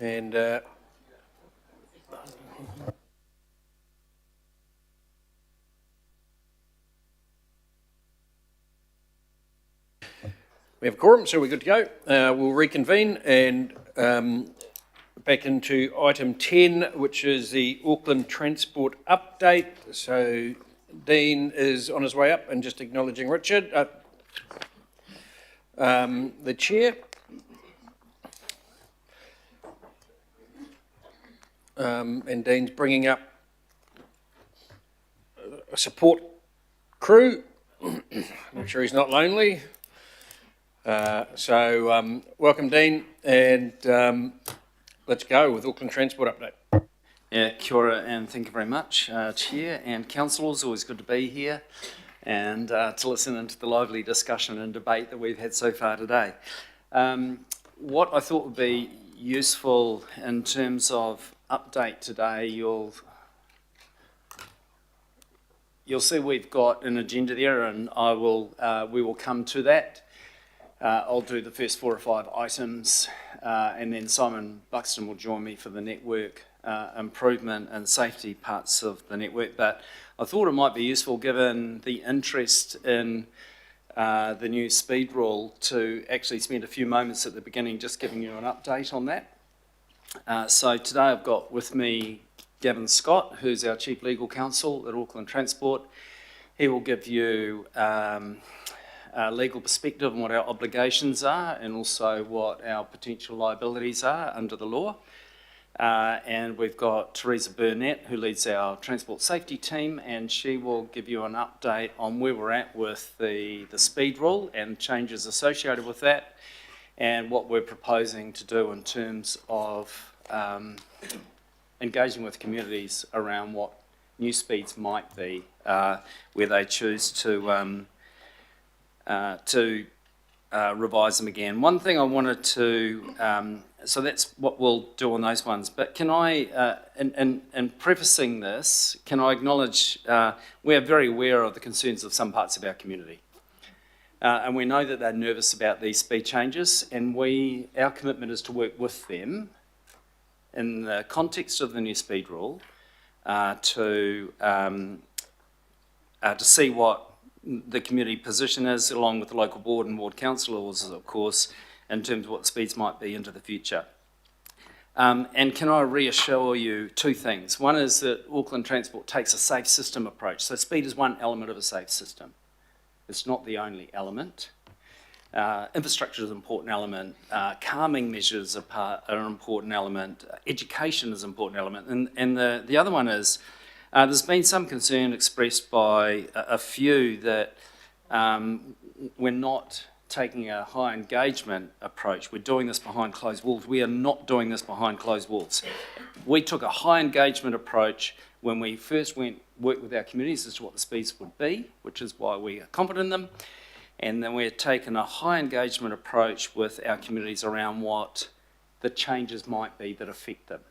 And we have a quorum, so we're good to go. We'll reconvene and back into item 10, which is the Auckland Transport update. So Dean is on his way up and just acknowledging Richard, the chair. And Dean's bringing up a support crew. I'm sure he's not lonely. So welcome, Dean, and let's go with Auckland Transport update. Yeah, kia ora and thank you very much, Chair and Councillors. Always good to be here and to listen into the lively discussion and debate that we've had so far today. What I thought would be useful in terms of update today, you'll see we've got an agenda there, and we will come to that. I'll do the first 4 or 5 items, and then Simon Buxton will join me for the network improvement and safety parts of the network. But I thought it might be useful, given the interest in the new speed rule, to actually spend a few moments at the beginning just giving you an update on that. So today I've got with me Gavin Scott, who's our Chief Legal Counsel at Auckland Transport. He will give you a legal perspective on what our obligations are and also what our potential liabilities are under the law. And we've got Teresa Burnett, who leads our transport safety team, and she will give you an update on where we're at with the speed rule and changes associated with that, and what we're proposing to do in terms of engaging with communities around what new speeds might be, where they choose to revise them again. One thing I wanted to, so that's what we'll do on those ones, but can I, in prefacing this, can I acknowledge we are very aware of the concerns of some parts of our community. And we know that they're nervous about these speed changes, and our commitment is to work with them in the context of the new speed rule to see what the community position is, along with the local board and ward councillors, of course, in terms of what speeds might be into the future. And can I reassure you 2 things? One is that Auckland Transport takes a safe system approach. So speed is one element of a safe system. It's not the only element. Infrastructure is an important element. Calming measures are an important element. Education is an important element. And the other one is, there's been some concern expressed by a few that we're not taking a high engagement approach. We're doing this behind closed walls. We are not doing this behind closed walls. We took a high engagement approach when we first worked with our communities as to what the speeds would be, which is why we are confident in them. And then we're taking a high engagement approach with our communities around what the changes might be that affect them.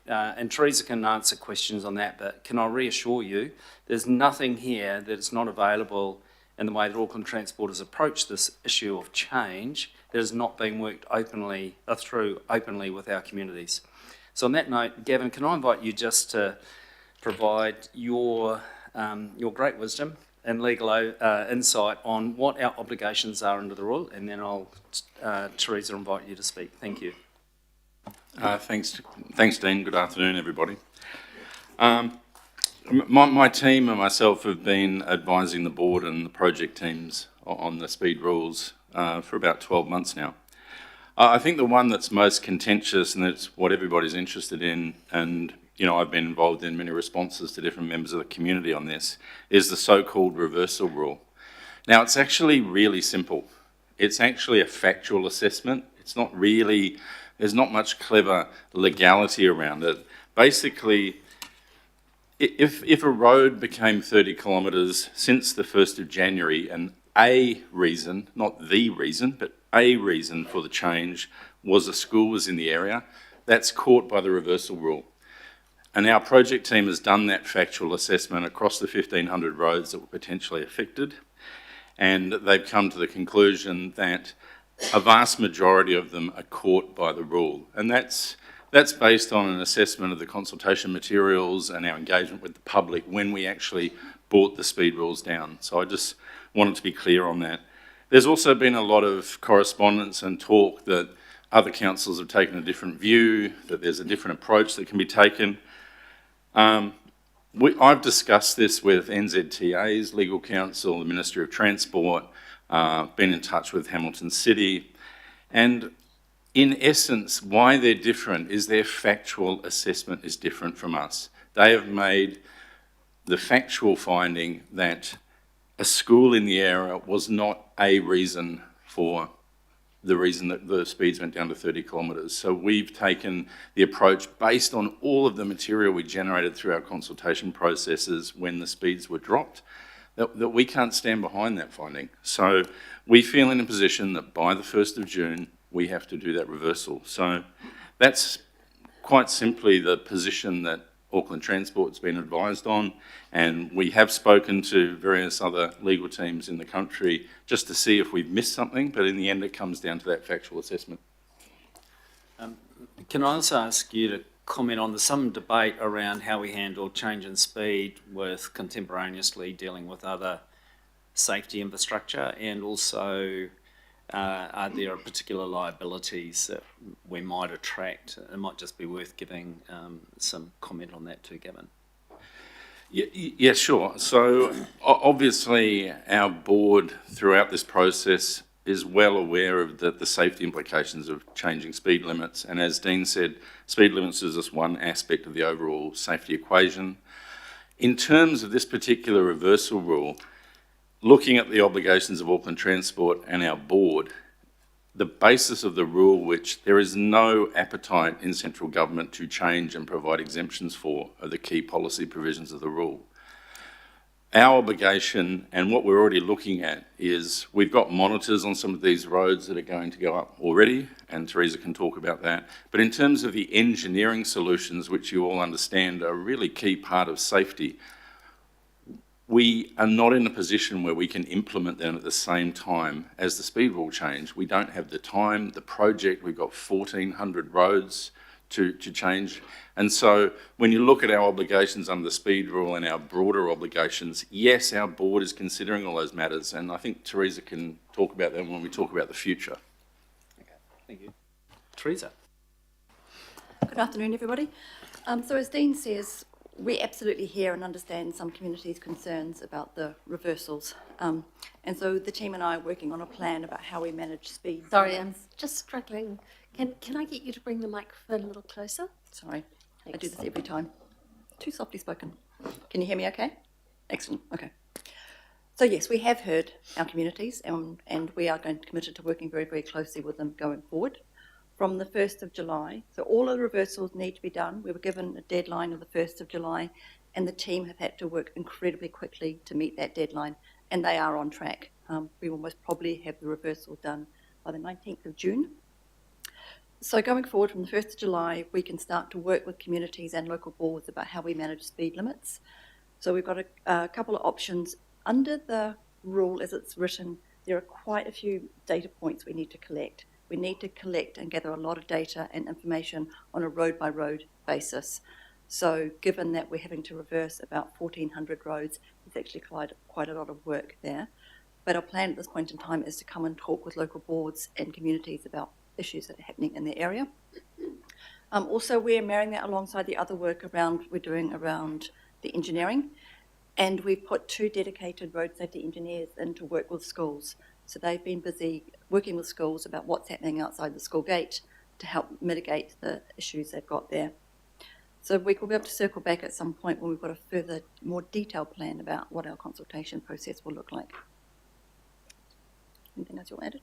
And Teresa can answer questions on that, but can I reassure you, there's nothing here that is not available in the way that Auckland Transport has approached this issue of change that is not being worked through openly with our communities. So on that note, Gavin, can I invite you just to provide your great wisdom and legal insight on what our obligations are under the rule, and then I'll, Teresa, invite you to speak. Thank you. Thanks, Dean. Good afternoon, everybody. My team and myself have been advising the board and the project teams on the speed rules for about 12 months now. I think the one that's most contentious, and it's what everybody's interested in, and I've been involved in many responses to different members of the community on this, is the so-called reversal rule. Now, it's actually really simple. It's actually a factual assessment. It's not really, there's not much clever legality around it. Basically, if a road became 30 kilometres since the 1st of January, and a reason, not the reason, but a reason for the change was a school was in the area, that's caught by the reversal rule. And our project team has done that factual assessment across the 1,500 roads that were potentially affected, and they've come to the conclusion that a vast majority of them are caught by the rule. And that's based on an assessment of the consultation materials and our engagement with the public when we actually brought the speed rules down. So I just wanted to be clear on that. There's also been a lot of correspondence and talk that other councils have taken a different view, that there's a different approach that can be taken. I've discussed this with NZTA's legal counsel, the Ministry of Transport, been in touch with Hamilton City, and in essence, why they're different is their factual assessment is different from us. They have made the factual finding that a school in the area was not a reason for the reason that the speeds went down to 30 kilometres. So we've taken the approach based on all of the material we generated through our consultation processes when the speeds were dropped, that we can't stand behind that finding. So we feel in a position that by the 1st of June, we have to do that reversal. So that's quite simply the position that Auckland Transport's been advised on, and we have spoken to various other legal teams in the country just to see if we've missed something, but in the end it comes down to that factual assessment. Can I also ask you to comment on some debate around how we handle change in speed with contemporaneously dealing with other safety infrastructure, and also are there particular liabilities that we might attract? It might just be worth giving some comment on that too, Gavin. Yeah, sure. So obviously our board throughout this process is well aware of the safety implications of changing speed limits. And as Dean said, speed limits is just one aspect of the overall safety equation. In terms of this particular reversal rule, looking at the obligations of Auckland Transport and our board, the basis of the rule, which there is no appetite in central government to change and provide exemptions for, are the key policy provisions of the rule. Our obligation, and what we're already looking at, is we've got monitors on some of these roads that are going to go up already, and Teresa can talk about that. But in terms of the engineering solutions, which you all understand are a really key part of safety, we are not in a position where we can implement them at the same time as the speed rule change. We don't have the time, the project, we've got 1,400 roads to change. And so when you look at our obligations under the speed rule and our broader obligations, yes, our board is considering all those matters, and I think Teresa can talk about them when we talk about the future. Okay, thank you. Teresa. Good afternoon, everybody. So as Dean says, we absolutely hear and understand some communities' concerns about the reversals. And so the team and I are working on a plan about how we manage speed. Sorry, I'm just struggling. Can I get you to bring the microphone a little closer? Sorry, I do this every time. Too softly spoken. Can you hear me okay? Excellent, okay. So yes, we have heard our communities, and we are committed to working very, very closely with them going forward. From the 1st of July, so all of the reversals need to be done. We were given a deadline of the 1st of July, and the team have had to work incredibly quickly to meet that deadline, and they are on track. We will most probably have the reversal done by the 19th of June. So going forward from the 1st of July, we can start to work with communities and local boards about how we manage speed limits. So we've got a couple of options. Under the rule as it's written, there are quite a few data points we need to collect. We need to collect and gather a lot of data and information on a road-by-road basis. So given that we're having to reverse about 1,400 roads, it's actually quite a lot of work there. But our plan at this point in time is to come and talk with local boards and communities about issues that are happening in their area. Also, we're marrying that alongside the other work we're doing around the engineering. And we've put 2 dedicated road safety engineers in to work with schools. So they've been busy working with schools about what's happening outside the school gate to help mitigate the issues they've got there. So we will be able to circle back at some point when we've got a further, more detailed plan about what our consultation process will look like. Anything else you want added?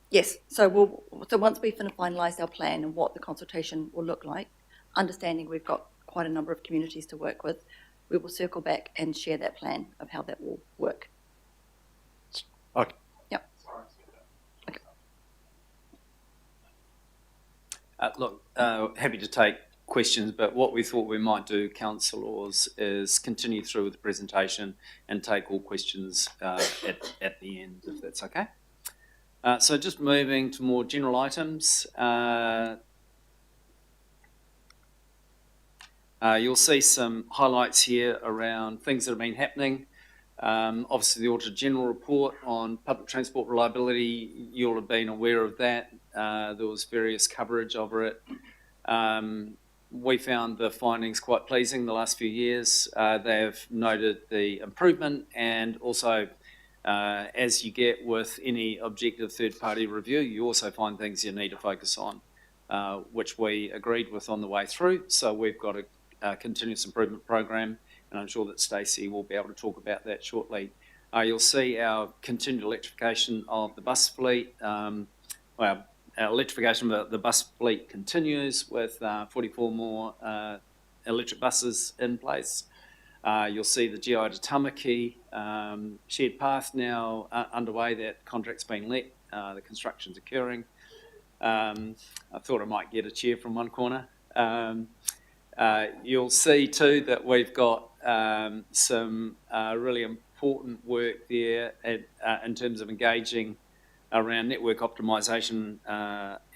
Yes, so once we've finalised our plan and what the consultation will look like, understanding we've got quite a number of communities to work with, we will circle back and share that plan of how that will work. Okay. Yep. Okay. Look, happy to take questions, but what we thought we might do, councillors, is continue through with the presentation and take all questions at the end, if that's okay. So just moving to more general items. You'll see some highlights here around things that have been happening. Obviously, the Auditor General report on public transport reliability, you'll have been aware of that. There was various coverage over it. We found the findings quite pleasing the last few years. They've noted the improvement, and also as you get with any objective third-party review, you also find things you need to focus on, which we agreed with on the way through. So we've got a continuous improvement program, and I'm sure that Stacey will be able to talk about that shortly. You'll see our continued electrification of the bus fleet. Our electrification of the bus fleet continues with 44 more electric buses in place. You'll see the GI to Tamaki shared path now underway. That contract's been let. The construction's occurring. I thought I might get a cheer from one corner. You'll see too that we've got some really important work there in terms of engaging around network optimisation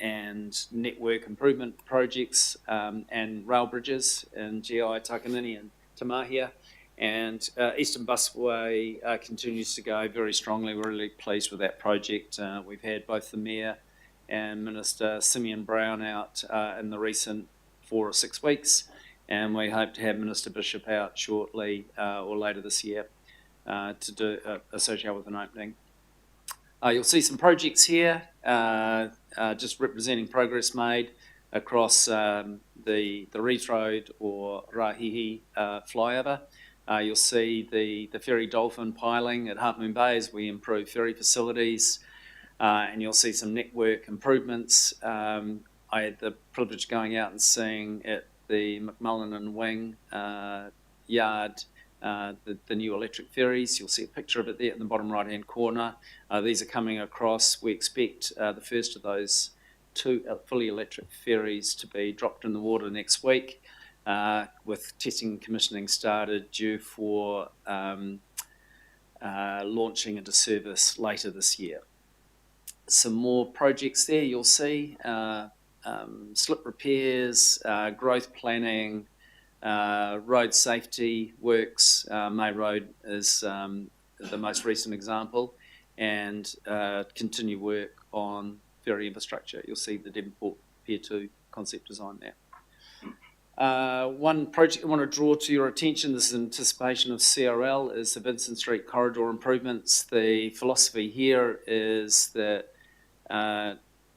and network improvement projects and rail bridges in GI, Takanini and Tamahia. And Eastern Busway continues to go very strongly. We're really pleased with that project. We've had both the Mayor and Minister Simeon Brown out in the recent 4 or 6 weeks, and we hope to have Minister Bishop out shortly or later this year to do associate with an opening. You'll see some projects here, just representing progress made across the Reef Road or Rahihi flyover. You'll see the ferry dolphin piling at Half Moon Bay as we improve ferry facilities, and you'll see some network improvements. I had the privilege of going out and seeing at the McMullen and Wing yard the new electric ferries. You'll see a picture of it there in the bottom right hand corner. These are coming across. We expect the first of those 2 fully electric ferries to be dropped in the water next week, with testing and commissioning started, due for launching into service later this year. Some more projects there you'll see, slip repairs, growth planning, road safety works. May Road is the most recent example, and continue work on ferry infrastructure. You'll see the Devonport Pier 2 concept design there. One project I want to draw to your attention, this is in anticipation of CRL, is the Vincent Street corridor improvements. The philosophy here is that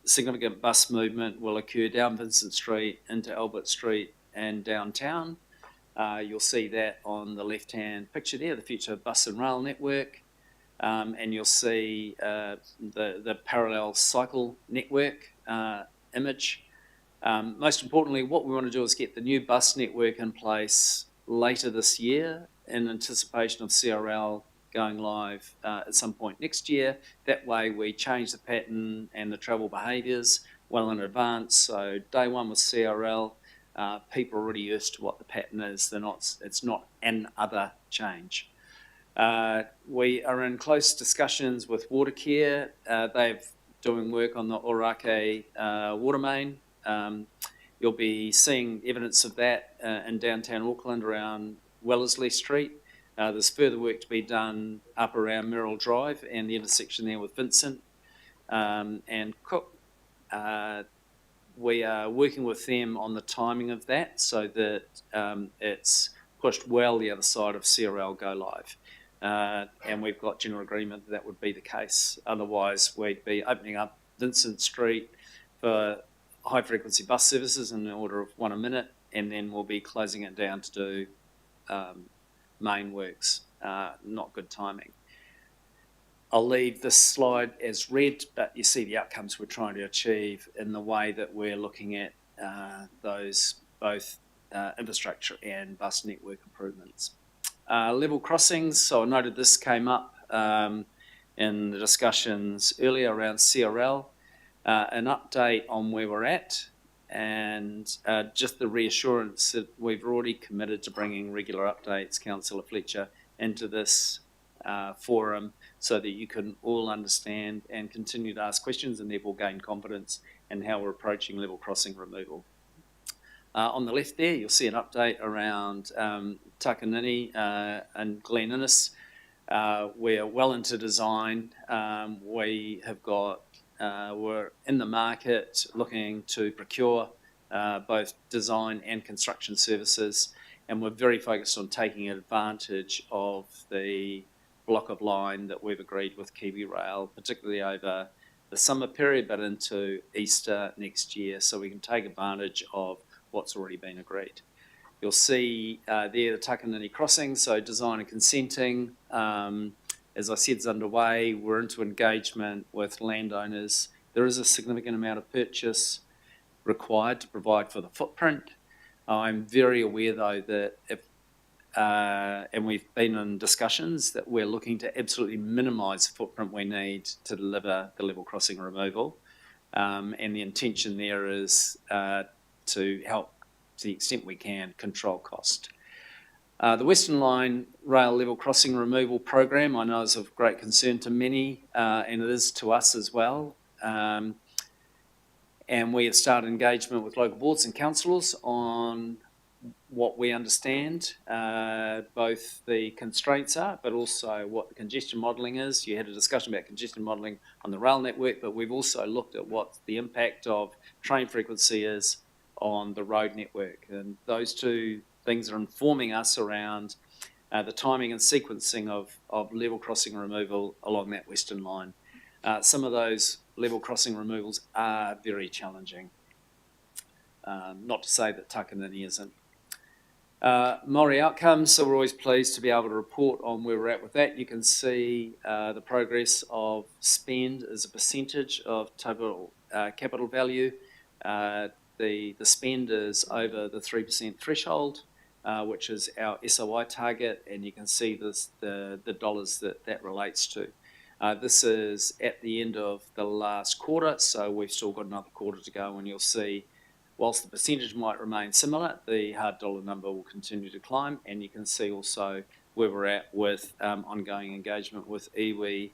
significant bus movement will occur down Vincent Street into Albert Street and downtown. You'll see that on the left-hand picture there, the future bus and rail network, and you'll see the parallel cycle network image. Most importantly, what we want to do is get the new bus network in place later this year in anticipation of CRL going live at some point next year. That way we change the pattern and the travel behaviours well in advance. So day one with CRL, people are already used to what the pattern is. It's not an other change. We are in close discussions with Watercare. They're doing work on the Orake water main. You'll be seeing evidence of that in downtown Auckland around Wellesley Street. There's further work to be done up around Mayoral Drive and the intersection there with Vincent and Cook. We are working with them on the timing of that so that it's pushed well the other side of CRL go live. And we've got general agreement that would be the case. Otherwise, we'd be opening up Vincent Street for high frequency bus services in the order of 1 a minute, and then we'll be closing it down to do main works. Not good timing. I'll leave this slide as read, but you see the outcomes we're trying to achieve in the way that we're looking at those both infrastructure and bus network improvements. Level crossings, so I noted this came up in the discussions earlier around CRL. An update on where we're at. and just the reassurance that we've already committed to bringing regular updates, Councillor Fletcher, into this forum so that you can all understand and continue to ask questions and therefore gain confidence in how we're approaching level crossing removal. On the left there, you'll see an update around Takanini and Glen Innes. We're well into design. We have got, we're in the market looking to procure both design and construction services, and we're very focused on taking advantage of the block of line that we've agreed with Kiwi Rail, particularly over the summer period, but into Easter next year, so we can take advantage of what's already been agreed. You'll see there the Takanini crossing, so design and consenting, as I said, is underway. We're into engagement with landowners. There is a significant amount of purchase required to provide for the footprint. I'm very aware, though, that if and we've been in discussions that we're looking to absolutely minimise the footprint we need to deliver the level crossing removal. And the intention there is to help, to the extent we can, control cost. The Western Line rail level crossing removal program I know is of great concern to many, and it is to us as well. And we have started engagement with local boards and councillors on what we understand, both the constraints are, but also what the congestion modelling is. You had a discussion about congestion modelling on the rail network, but we've also looked at what the impact of train frequency is on the road network. And those two things are informing us around the timing and sequencing of level crossing removal along that Western Line. Some of those level crossing removals are very challenging. Not to say that Takanini isn't. Maori outcomes, so we're always pleased to be able to report on where we're at with that. You can see the progress of spend as a percentage of total capital value. The spend is over the 3% threshold, which is our SOI target, and you can see the dollars that relates to. This is at the end of the last quarter, so we've still got another quarter to go, and you'll see, whilst the percentage might remain similar, the hard dollar number will continue to climb, and you can see also where we're at with ongoing engagement with iwi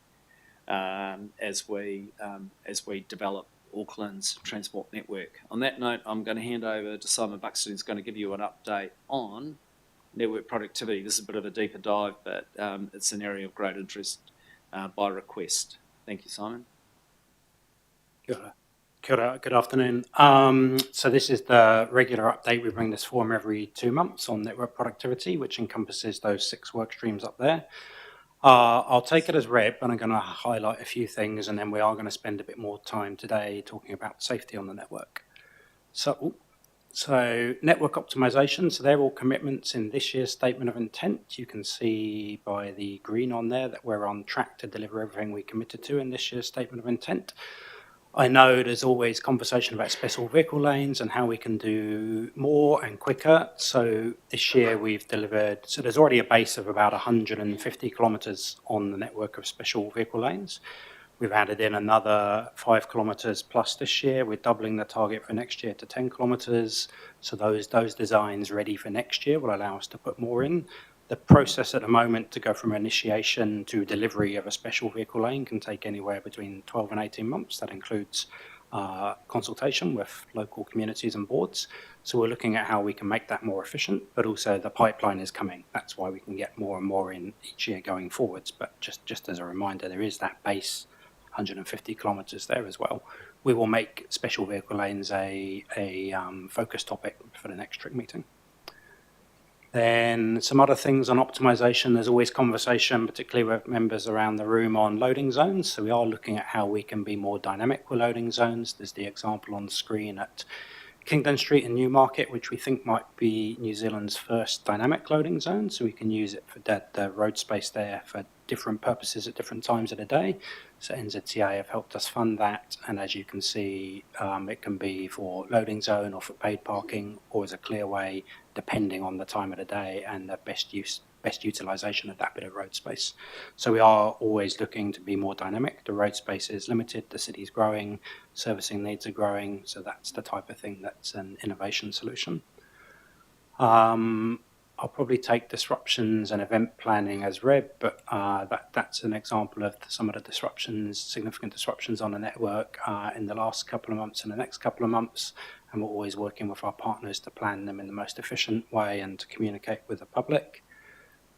as we develop Auckland's transport network. On that note, I'm going to hand over to Simon Buxton, who's going to give you an update on network productivity. This is a bit of a deeper dive, but it's an area of great interest by request. Thank you, Simon. Kia ora, good afternoon. So this is the regular update. We bring this form every 2 months on network productivity, which encompasses those 6 work streams up there. I'll take it as read, but I'm going to highlight a few things, and then we are going to spend a bit more time today talking about safety on the network. So network optimization, so they're all commitments in this year's statement of intent. You can see by the green on there that we're on track to deliver everything we committed to in this year's statement of intent. I know there's always conversation about special vehicle lanes and how we can do more and quicker. So this year we've delivered, so there's already a base of about 150 kilometres on the network of special vehicle lanes. We've added in another 5 kilometres plus this year. We're doubling the target for next year to 10 kilometres. So those designs ready for next year will allow us to put more in. The process at the moment to go from initiation to delivery of a special vehicle lane can take anywhere between 12 and 18 months. That includes consultation with local communities and boards. So we're looking at how we can make that more efficient, but also the pipeline is coming. That's why we can get more and more in each year going forwards. But just as a reminder, there is that base 150 kilometres there as well. We will make special vehicle lanes a focus topic for the next TRIC meeting. Then some other things on optimization. There's always conversation, particularly with members around the room, on loading zones. So we are looking at how we can be more dynamic with loading zones. There's the example on the screen at Kingdon Street in Newmarket, which we think might be New Zealand's first dynamic loading zone. So we can use it for the road space there for different purposes at different times of the day. So NZTA have helped us fund that. And as you can see, it can be for loading zone or for paid parking or as a clearway, depending on the time of the day and the best use best utilisation of that bit of road space. So we are always looking to be more dynamic. The road space is limited, the city's growing, servicing needs are growing, so that's the type of thing that's an innovation solution. I'll probably take disruptions and event planning as read, but that's an example of some of the disruptions, significant disruptions on the network in the last couple of months and the next couple of months, and we're always working with our partners to plan them in the most efficient way and to communicate with the public.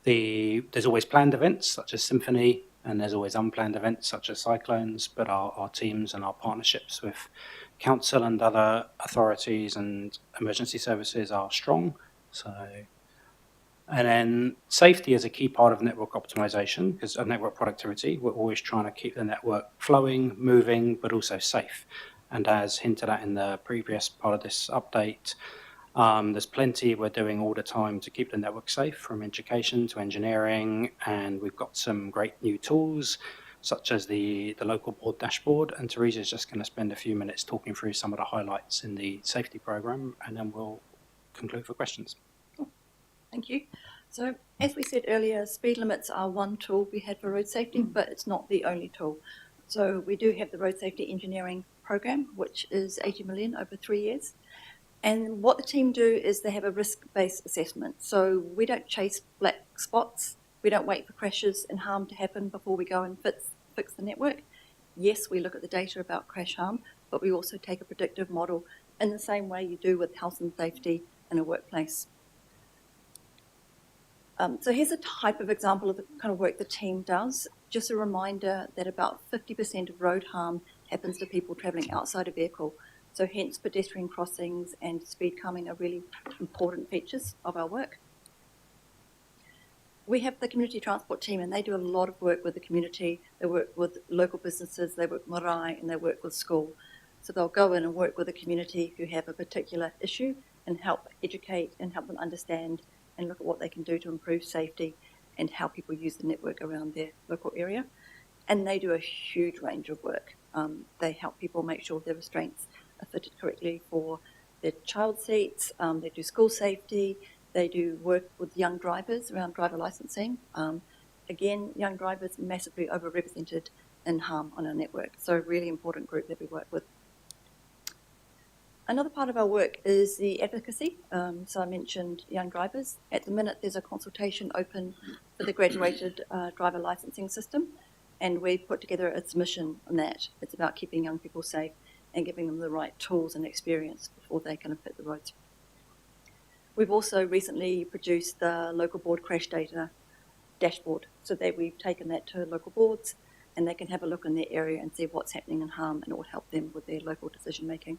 There's always planned events such as Symphony, and there's always unplanned events such as cyclones, but our teams and our partnerships with council and other authorities and emergency services are strong. And then safety is a key part of network optimization, because of network productivity. We're always trying to keep the network flowing, moving, but also safe. And as hinted at in the previous part of this update, there's plenty we're doing all the time to keep the network safe, from education to engineering, and we've got some great new tools, such as the local board dashboard, and Teresa's just going to spend a few minutes talking through some of the highlights in the safety program, and then we'll conclude for questions. Thank you. So, as we said earlier, speed limits are one tool we have for road safety, but it's not the only tool. So we do have the road safety engineering program, which is 80 million over 3 years. And what the team do is they have a risk-based assessment. So we don't chase black spots. We don't wait for crashes and harm to happen before we go and fix the network. Yes, we look at the data about crash harm, but we also take a predictive model in the same way you do with health and safety in a workplace. So here's a type of example of the kind of work the team does. Just a reminder that about 50% of road harm happens to people travelling outside a vehicle. So hence pedestrian crossings and speed calming are really important features of our work. We have the community transport team, and they do a lot of work with the community. They work with local businesses, they work with marae, and they work with school. So they'll go in and work with the community who have a particular issue and help educate and help them understand and look at what they can do to improve safety and how people use the network around their local area. And they do a huge range of work. They help people make sure their restraints are fitted correctly for their child seats. They do school safety. They do work with young drivers around driver licensing. Again, young drivers massively overrepresented in harm on our network. So a really important group that we work with. Another part of our work is the advocacy. So I mentioned young drivers. At the minute, there's a consultation open for the graduated driver licensing system, and we put together a submission on that. It's about keeping young people safe and giving them the right tools and experience before they can hit the roads. We've also recently produced the local board crash data dashboard, so that we've taken that to local boards and they can have a look in their area and see what's happening in harm, and it will help them with their local decision making.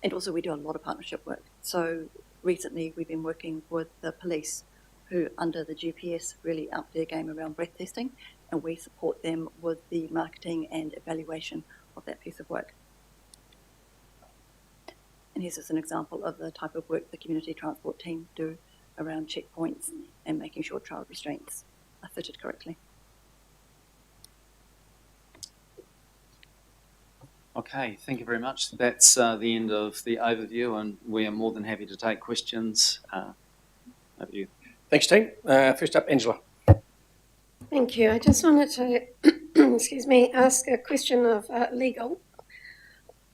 And also we do a lot of partnership work. So recently we've been working with the police, who under the GPS really upped their game around breath testing, and we support them with the marketing and evaluation of that piece of work. And here's just an example of the type of work the community transport team do around checkpoints and making sure child restraints are fitted correctly. Okay, thank you very much. That's the end of the overview, and we are more than happy to take questions. Over to you. Thanks, team. First up, Angela. Thank you. I just wanted to, excuse me, ask a question of legal.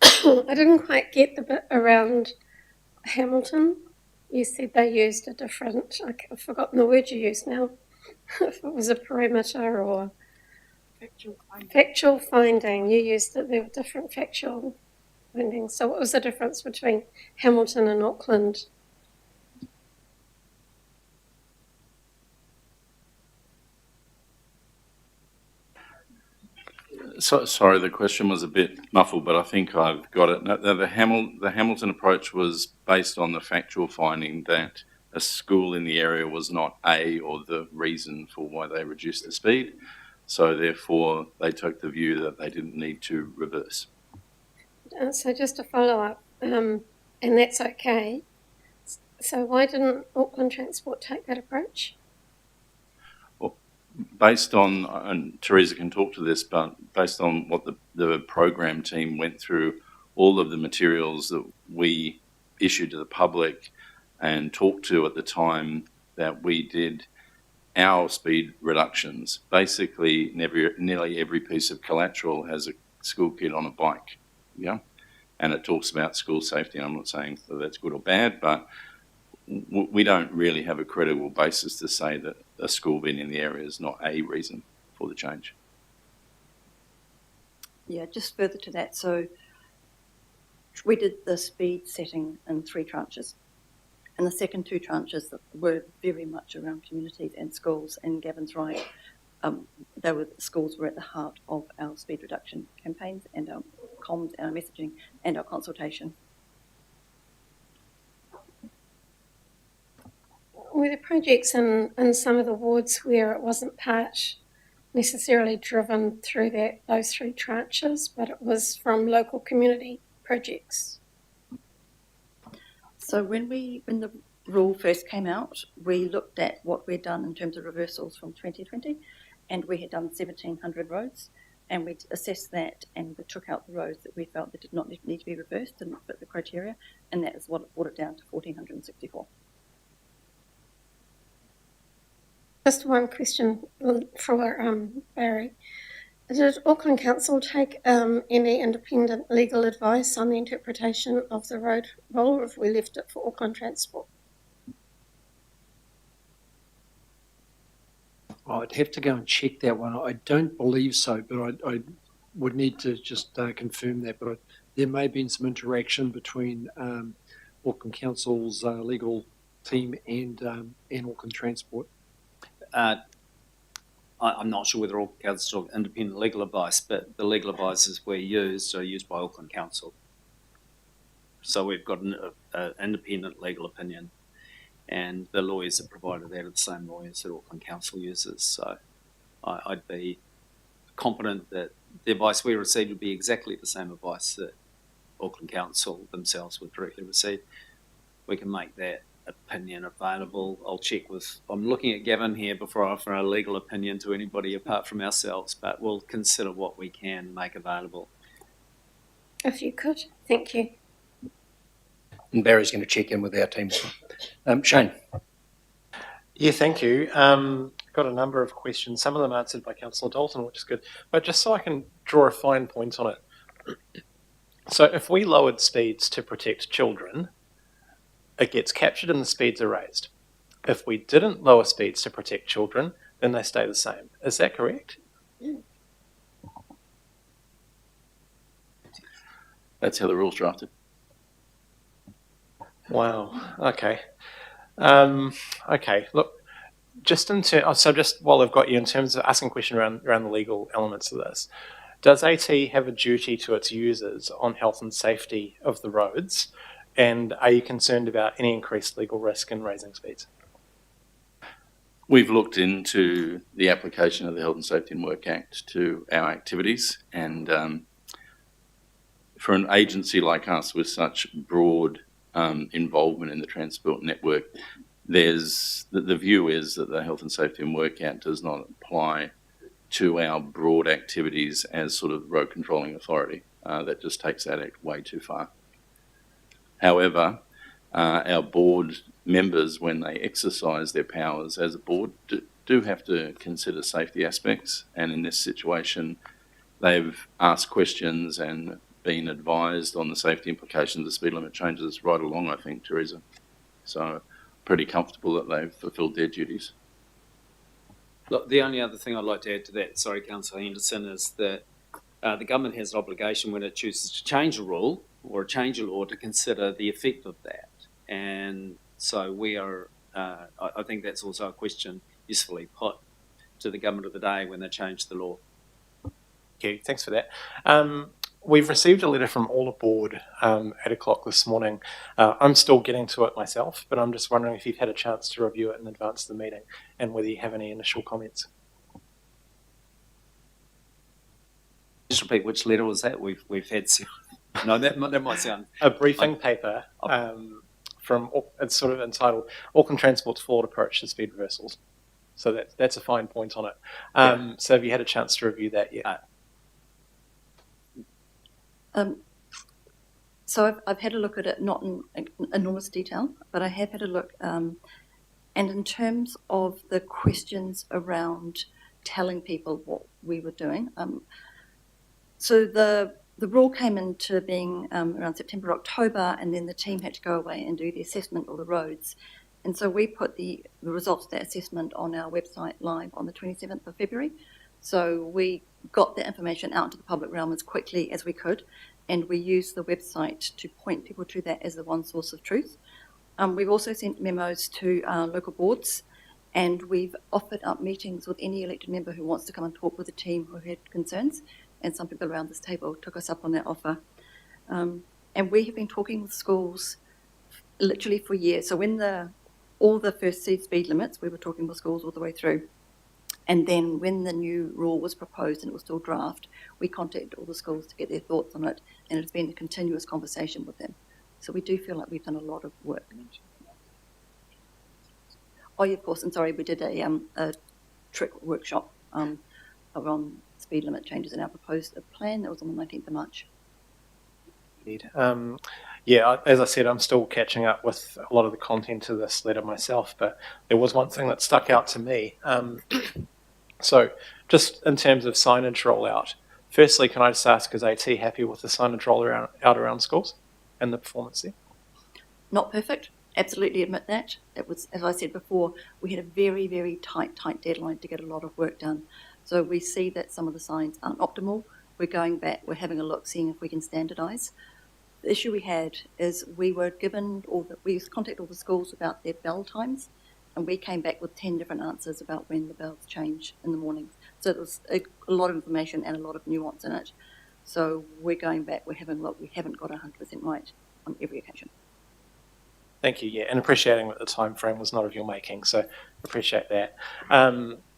I didn't quite get the bit around Hamilton. You said they used a different, I've forgotten the word you used now, if it was a perimeter or factual finding. You used it, there were different factual findings. So what was the difference between Hamilton and Auckland? So, sorry, the question was a bit muffled, but I think I've got it. No, the Hamilton approach was based on the factual finding that a school in the area was not or the reason for why they reduced the speed. So therefore, they took the view that they didn't need to reverse. So just to follow up, and that's okay. So why didn't Auckland Transport take that approach? Well, based on, and Teresa can talk to this, but based on what the program team went through, all of the materials that we issued to the public and talked to at the time that we did our speed reductions, basically nearly every piece of collateral has a school kid on a bike, yeah? And it talks about school safety. I'm not saying that that's good or bad, but we don't really have a credible basis to say that a school being in the area is not a reason for the change. Yeah, just further to that, so we did the speed setting in 3 tranches. And the second 2 tranches were very much around communities and schools, and Gavin's right. Schools were at the heart of our speed reduction campaigns and our comms, our messaging, and our consultation. Were there projects in some of the wards where it wasn't necessarily driven through those 3 tranches, but it was from local community projects? So when the rule first came out, we looked at what we'd done in terms of reversals from 2020, and we had done 1,700 roads, and we assessed that, and we took out the roads that we felt that did not need to be reversed, didn't fit the criteria, and that is what brought it down to 1,464. Just one question for Barry. Did Auckland Council take any independent legal advice on the interpretation of the road rule, or have we left it for Auckland Transport? I'd have to go and check that one. I don't believe so, but I would need to just confirm that. But there may have been some interaction between Auckland Council's legal team and Auckland Transport. I'm not sure whether Auckland Council took independent legal advice, but the legal advices we used are used by Auckland Council. So we've got an independent legal opinion, and the lawyers that provided that are the same lawyers that Auckland Council uses. So I'd be confident that the advice we received would be exactly the same advice that Auckland Council themselves would directly receive. We can make that opinion available. I'm looking at Gavin here before I offer a legal opinion to anybody apart from ourselves, but we'll consider what we can make available. If you could, thank you. And Barry's going to check in with our team. Shane. Yeah, thank you. Got a number of questions, some of them answered by Councillor Dalton, which is good, but just so I can draw a fine point on it. So if we lowered speeds to protect children, it gets captured and the speeds are raised. If we didn't lower speeds to protect children, then they stay the same. Is that correct? That's how the rule's drafted. Wow. Okay. Okay. Look, just while I've got you, in terms of asking a question around the legal elements of this, does AT have a duty to its users on health and safety of the roads? And are you concerned about any increased legal risk in raising speeds? We've looked into the application of the Health and Safety and Work Act to our activities, and for an agency like us with such broad involvement in the transport network, the view is that the Health and Safety and Work Act does not apply to our broad activities as sort of road controlling authority. That just takes that act way too far. However, our board members, when they exercise their powers as a board, do have to consider safety aspects, and in this situation they've asked questions and been advised on the safety implications of speed limit changes right along, I think, Teresa. So pretty comfortable that they've fulfilled their duties. Look, the only other thing I'd like to add to that, sorry, Councillor Henderson, is that the government has an obligation when it chooses to change a rule or change a law to consider the effect of that. And so we are, I think that's also a question usefully put to the government of the day when they change the law. Okay, thanks for that. We've received a letter from all aboard at 8 o'clock this morning. I'm still getting to it myself, but I'm just wondering if you've had a chance to review it in advance of the meeting and whether you have any initial comments. Just repeat, which letter was that? We've had no, that might sound a briefing paper from, it's sort of entitled Auckland Transport's Flawed Approach to Speed Reversals. So that's a fine point on it. So have you had a chance to review that yet? So I've had a look at it, not in enormous detail, but I have had a look. And in terms of the questions around telling people what we were doing, so the rule came into being around September, October, and then the team had to go away and do the assessment of the roads. And so we put the results of that assessment on our website live on the 27th of February. So we got the information out to the public realm as quickly as we could, and we used the website to point people to that as the one source of truth. We've also sent memos to local boards, and we've offered up meetings with any elected member who wants to come and talk with the team who had concerns, and some people around this table took us up on that offer. And we have been talking with schools literally for years. So when all the first speed limits, we were talking with schools all the way through. And then when the new rule was proposed and it was still draft, we contacted all the schools to get their thoughts on it, and it's been a continuous conversation with them. So we do feel like we've done a lot of work. Oh, yeah, of course, and sorry, we did a trick workshop around speed limit changes in our proposed plan. That was on the 19th of March. Indeed. Yeah, as I said, I'm still catching up with a lot of the content of this letter myself, but there was one thing that stuck out to me. So just in terms of signage rollout, firstly, can I just ask, is AT happy with the signage rollout out around schools and the performance there? Not perfect, absolutely admit that. It was, as I said before, we had a very, very tight deadline to get a lot of work done. So we see that some of the signs aren't optimal. We're going back, we're having a look, seeing if we can standardise. The issue we had is we contacted all the schools about their bell times, and we came back with 10 different answers about when the bells change in the mornings. So it was a lot of information and a lot of nuance in it. So we're going back, we're having a look, we haven't got 100% right on every occasion. Thank you, yeah, and appreciating that the time frame was not of your making, so appreciate that.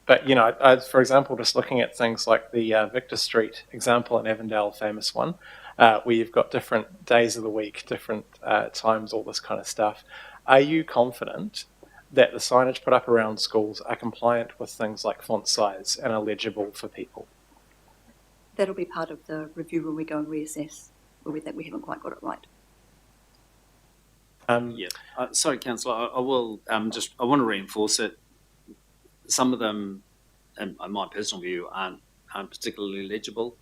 But, you know, for example, just looking at things like the Victor Street example in Avondale, famous one, where you've got different days of the week, different times, all this kind of stuff. Are you confident that the signage put up around schools are compliant with things like font size and are legible for people? That'll be part of the review when we go and reassess where we think we haven't quite got it right. Sorry, Councillor, I will I want to reinforce it. Some of them, in my personal view, aren't particularly legible.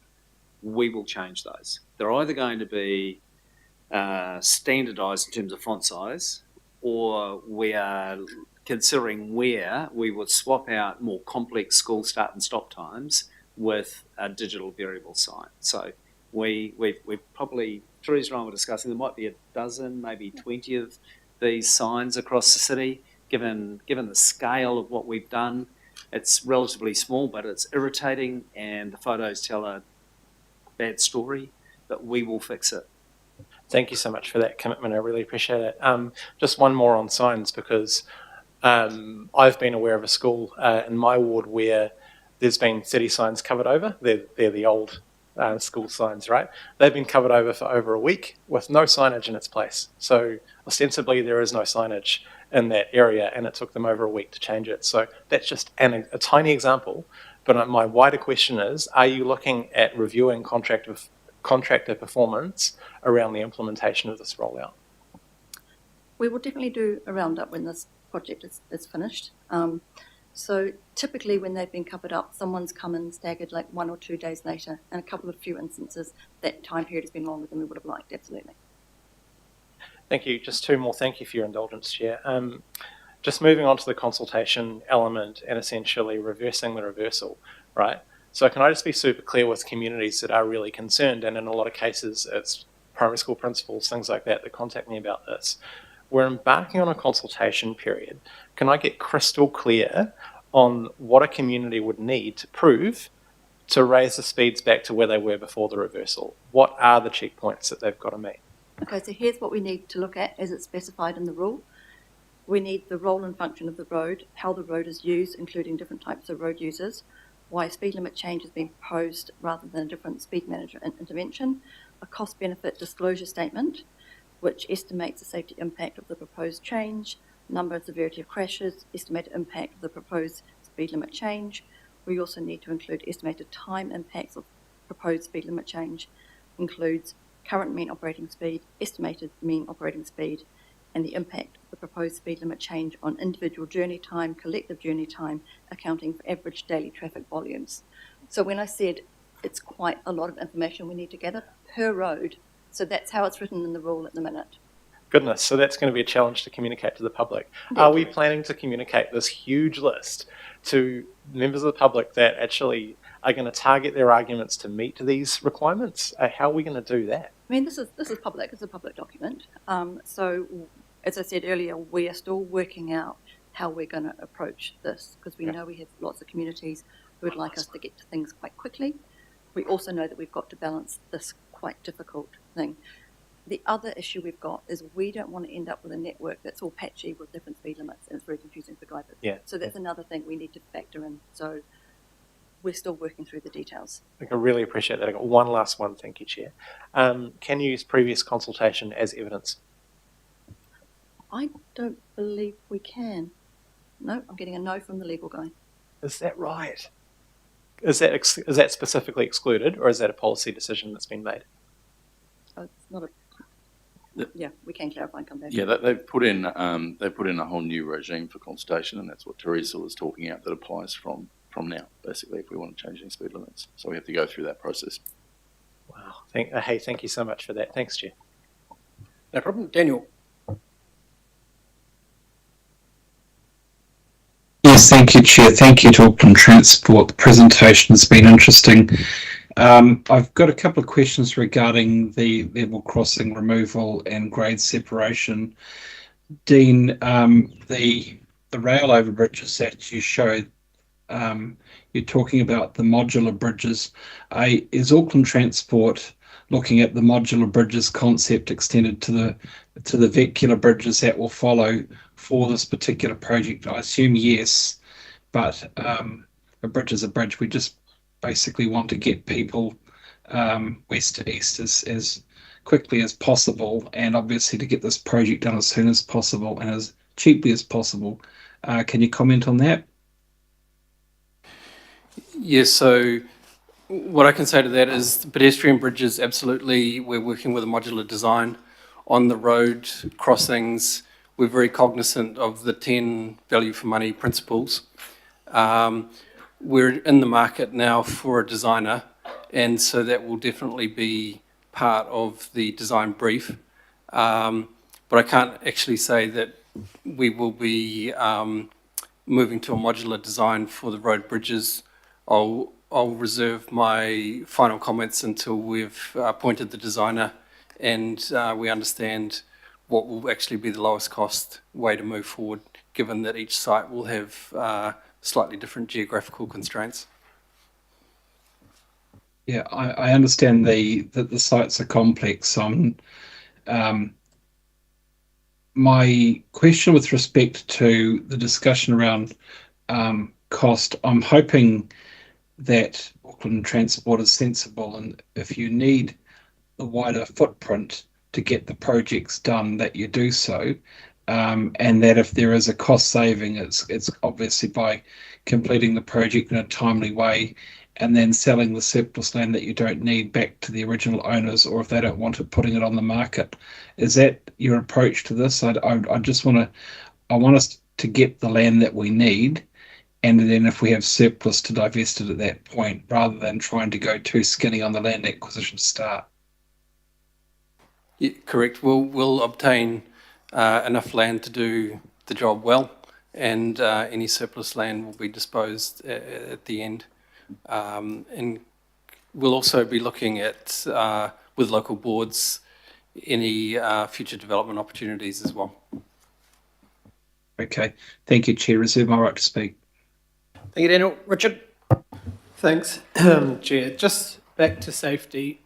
We will change those. They're either going to be standardised in terms of font size, or we are considering where we would swap out more complex school start and stop times with a digital variable sign. So we've probably, Teresa and I were discussing, there might be a dozen, maybe 20 of these signs across the city. Given the scale of what we've done, it's relatively small, but it's irritating, and the photos tell a bad story, but we will fix it. Thank you so much for that commitment. I really appreciate it. Just one more on signs, because I've been aware of a school in my ward where there's been city signs covered over. They're the old school signs, right? They've been covered over for over a week with no signage in its place. So ostensibly there is no signage in that area, and it took them over a week to change it. So that's just a tiny example. But my wider question is, are you looking at reviewing contractor performance around the implementation of this rollout? We will definitely do a roundup when this project is finished. So typically when they've been covered up, someone's come and staggered like 1 or 2 days later, and a few instances that time period has been longer than we would have liked, absolutely. Thank you. Just two more. Thank you for your indulgence, Chair. Just moving on to the consultation element and essentially reversing the reversal, right? So can I just be super clear with communities that are really concerned, and in a lot of cases it's primary school principals, things like that contact me about this. We're embarking on a consultation period. Can I get crystal clear on what a community would need to prove to raise the speeds back to where they were before the reversal? What are the checkpoints that they've got to meet? Okay, so here's what we need to look at as it's specified in the rule. We need the role and function of the road, how the road is used, including different types of road users, why a speed limit change has been proposed rather than a different speed manager intervention, a cost-benefit disclosure statement, which estimates the safety impact of the proposed change, number and severity of crashes, estimated impact of the proposed speed limit change. We also need to include estimated time impacts of proposed speed limit change, includes current mean operating speed, estimated mean operating speed, and the impact of the proposed speed limit change on individual journey time, collective journey time, accounting for average daily traffic volumes. So when I said it's quite a lot of information we need to gather per road, so that's how it's written in the rule at the minute. Goodness, so that's going to be a challenge to communicate to the public. Yeah. Are we planning to communicate this huge list to members of the public that actually are going to target their arguments to meet these requirements? How are we going to do that? I mean, this is public. It's a public document. So, as I said earlier, we are still working out how we're going to approach this, because we know we have lots of communities who would like us to get to things quite quickly. We also know that we've got to balance this quite difficult thing. The other issue we've got is we don't want to end up with a network that's all patchy with different speed limits, and it's very confusing for drivers. Yeah. So that's another thing we need to factor in. So we're still working through the details. I really appreciate that. I got one last one. Thank you, Chair. Can you use previous consultation as evidence? I don't believe we can. No, I'm getting a no from the legal guy. Is that right? Is that specifically excluded, or is that a policy decision that's been made? Oh, it's not a. Yeah, we can clarify and come back. Yeah, they've put in a whole new regime for consultation, and that's what Teresa was talking about, that applies from now, basically, if we want to change any speed limits. So we have to go through that process. Wow. Thank you so much for that. Thanks, Chair. No problem. Daniel. Yes, thank you, Chair. Thank you to Auckland Transport. The presentation has been interesting. I've got a couple of questions regarding the level crossing removal and grade separation. Dean, the rail over bridges that you showed, you're talking about the modular bridges. Is Auckland Transport looking at the modular bridges concept extended to the vehicular bridges that will follow for this particular project? I assume yes, but a bridge is a bridge. We just basically want to get people west to east as quickly as possible, and obviously to get this project done as soon as possible and as cheaply as possible. Can you comment on that? Yes, so what I can say to that is the pedestrian bridges, absolutely, we're working with a modular design. On the road crossings, we're very cognizant of the 10 value for money principles. We're in the market now for a designer, and so that will definitely be part of the design brief. But I can't actually say that we will be moving to a modular design for the road bridges. I'll reserve my final comments until we've appointed the designer and we understand what will actually be the lowest cost way to move forward, given that each site will have slightly different geographical constraints. Yeah, I understand that the sites are complex. My question with respect to the discussion around cost, I'm hoping that Auckland Transport is sensible, and if you need a wider footprint to get the projects done, that you do so, and that if there is a cost saving, it's obviously by completing the project in a timely way and then selling the surplus land that you don't need back to the original owners, or if they don't want it, putting it on the market. Is that your approach to this? I want us to get the land that we need, and then if we have surplus, to divest it at that point, rather than trying to go too skinny on the land acquisition start. Yeah, correct. We'll obtain enough land to do the job well, and any surplus land will be disposed at the end. And we'll also be looking at, with local boards, any future development opportunities as well. Okay, thank you, Chair. Reserve my right to speak. Thank you, Daniel. Richard? Thanks, Chair. Just back to safety.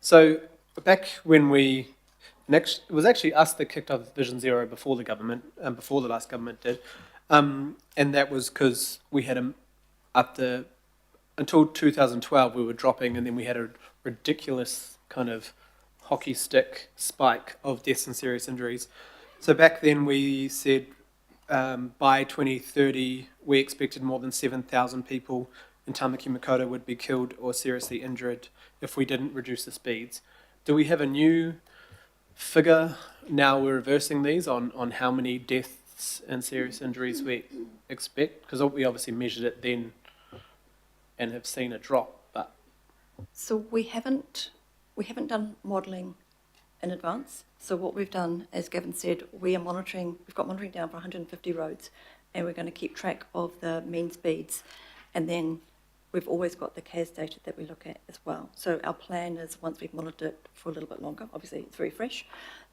So back when it was actually us that kicked off Vision Zero before the government, before the last government did, and that was because we had until 2012 we were dropping, and then we had a ridiculous kind of hockey stick spike of deaths and serious injuries. So back then we said by 2030 we expected more than 7,000 people in Tamaki Makaurau would be killed or seriously injured if we didn't reduce the speeds. Do we have a new figure now we're reversing these on how many deaths and serious injuries we expect? Because we obviously measured it then and have seen a drop, but... So we haven't done modelling in advance. So what we've done, as Gavin said, we've got monitoring down for 150 roads, and we're going to keep track of the mean speeds. And then we've always got the CAS data that we look at as well. So our plan is, once we've monitored it for a little bit longer, obviously it's very fresh,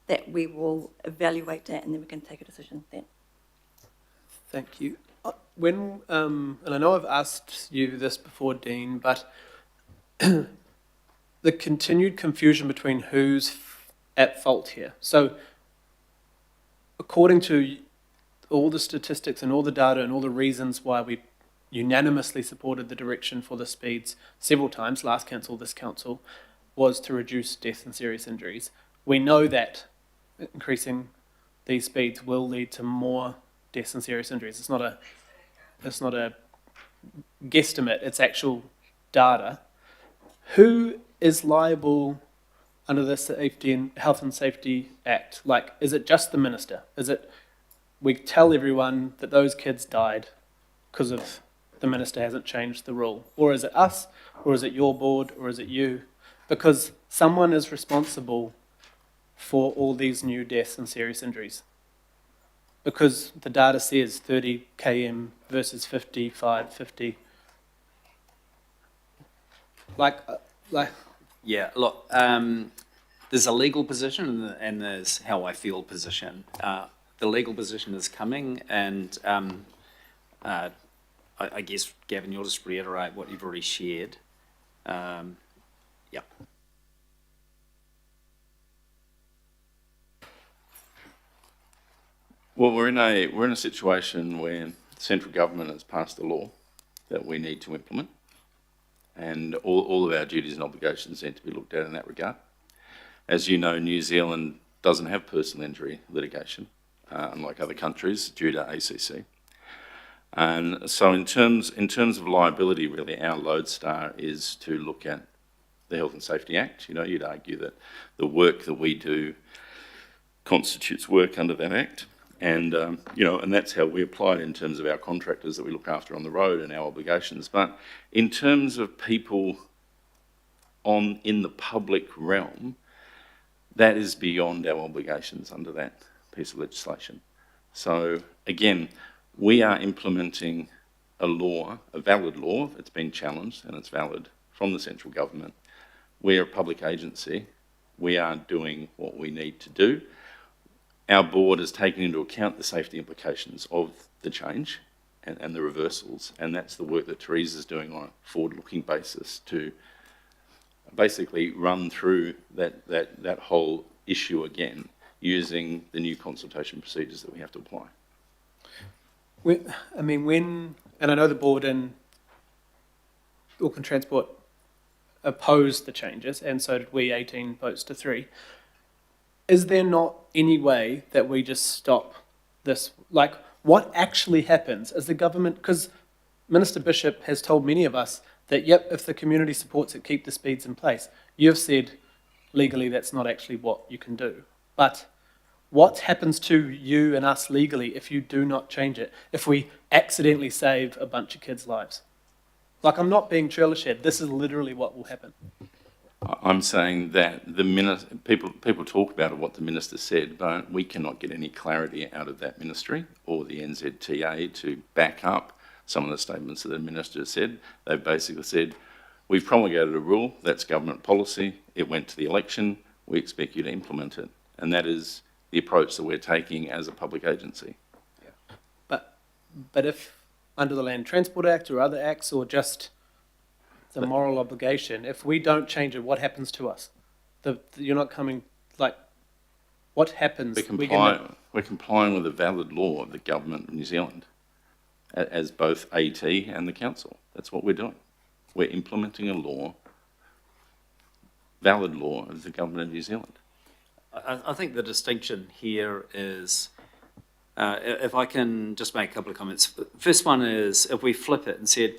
that we will evaluate that and then we can take a decision then. Thank you. When, and I know I've asked you this before, Dean, but the continued confusion between who's at fault here. So according to all the statistics and all the data and all the reasons why we unanimously supported the direction for the speeds several times, last council, this council, was to reduce deaths and serious injuries. We know that increasing these speeds will lead to more deaths and serious injuries. It's not a guesstimate, it's actual data. Who is liable under the Safety and Health and Safety Act? Like, is it just the minister? Is it we tell everyone that those kids died because of the minister hasn't changed the rule? Or is it us? Or is it your board? Or is it you? Because someone is responsible for all these new deaths and serious injuries. Because the data says 30 km versus 55, 50. Yeah, look, there's a legal position and there's how I feel position. The legal position is coming, and I guess, Gavin, you'll just reiterate what you've already shared. Yeah. Well, we're in a situation where the central government has passed a law that we need to implement, and all of our duties and obligations need to be looked at in that regard. As you know, New Zealand doesn't have personal injury litigation, unlike other countries, due to ACC. And so in terms of liability, really, our lodestar is to look at the Health and Safety Act. You know, you'd argue that the work that we do constitutes work under that Act. And, you know, and that's how we apply it in terms of our contractors that we look after on the road and our obligations. But in terms of people in the public realm, that is beyond our obligations under that piece of legislation. So, again, we are implementing a law, a valid law. It's been challenged and it's valid from the central government. We're a public agency. We are doing what we need to do. Our board has taken into account the safety implications of the change and the reversals, and that's the work that Teresa's doing on a forward-looking basis to basically run through that whole issue again using the new consultation procedures that we have to apply. And I know the board and Auckland Transport opposed the changes, and so did we, 18 votes to 3. Is there not any way that we just stop this? Like, what actually happens as the government, because Minister Bishop has told many of us that, yep, if the community supports it, keep the speeds in place. You've said legally that's not actually what you can do. But what happens to you and us legally if you do not change it, if we accidentally save a bunch of kids' lives? Like, I'm not being churlish. This is literally what will happen. I'm saying that people talk about what the minister said, but we cannot get any clarity out of that ministry or the NZTA to back up some of the statements that the minister said. They've basically said, we've promulgated a rule, that's government policy, it went to the election, we expect you to implement it. And that is the approach that we're taking as a public agency. Yeah. But if under the Land Transport Act or other acts, or just the moral obligation, if we don't change it, what happens to us? You're not coming, like, what happens? We're complying with a valid law of the government of New Zealand, as both AT and the council. That's what we're doing. We're implementing a law, valid law of the government of New Zealand. I think the distinction here is, if I can just make a couple of comments. First one is, if we flip it and said,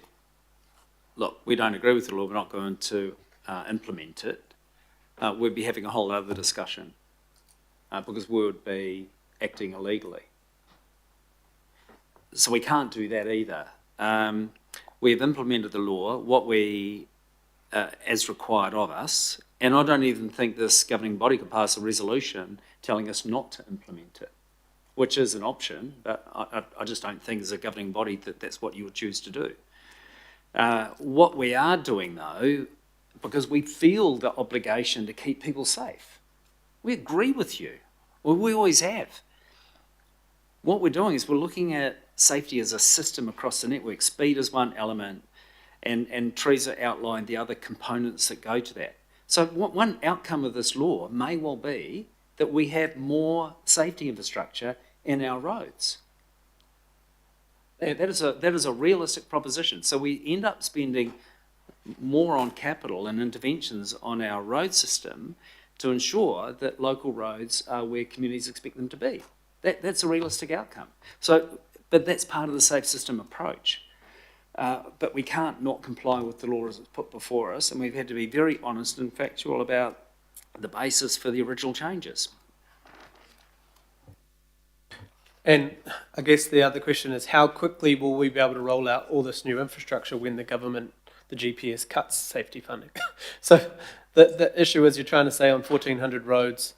look, we don't agree with the law, we're not going to implement it, we'd be having a whole other discussion. because we would be acting illegally. So we can't do that either. We've implemented the law, what we, as required of us, and I don't even think this governing body could pass a resolution telling us not to implement it, which is an option, but I just don't think as a governing body that that's what you would choose to do. What we are doing though, because we feel the obligation to keep people safe, we agree with you, well, we always have. What we're doing is we're looking at safety as a system across the network. Speed is one element, and Teresa outlined the other components that go to that. So one outcome of this law may well be that we have more safety infrastructure in our roads. That is a realistic proposition. So we end up spending more on capital and interventions on our road system to ensure that local roads are where communities expect them to be. That's a realistic outcome. So, but that's part of the safe system approach. But we can't not comply with the law as it's put before us, and we've had to be very honest and factual about the basis for the original changes. And I guess the other question is, how quickly will we be able to roll out all this new infrastructure when the government, the GPS, cuts safety funding? So the issue is you're trying to say on 1,400 roads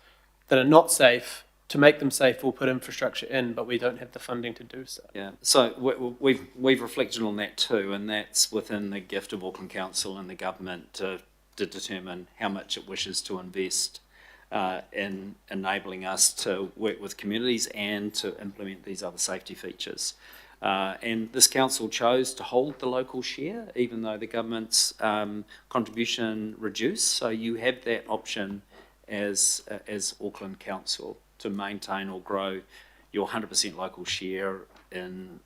that are not safe, to make them safe, we'll put infrastructure in, but we don't have the funding to do so. Yeah, so we've reflected on that too, and that's within the gift of Auckland Council and the government to determine how much it wishes to invest in enabling us to work with communities and to implement these other safety features. And this council chose to hold the local share, even though the government's contribution reduced. So you have that option as Auckland Council to maintain or grow your 100% local share in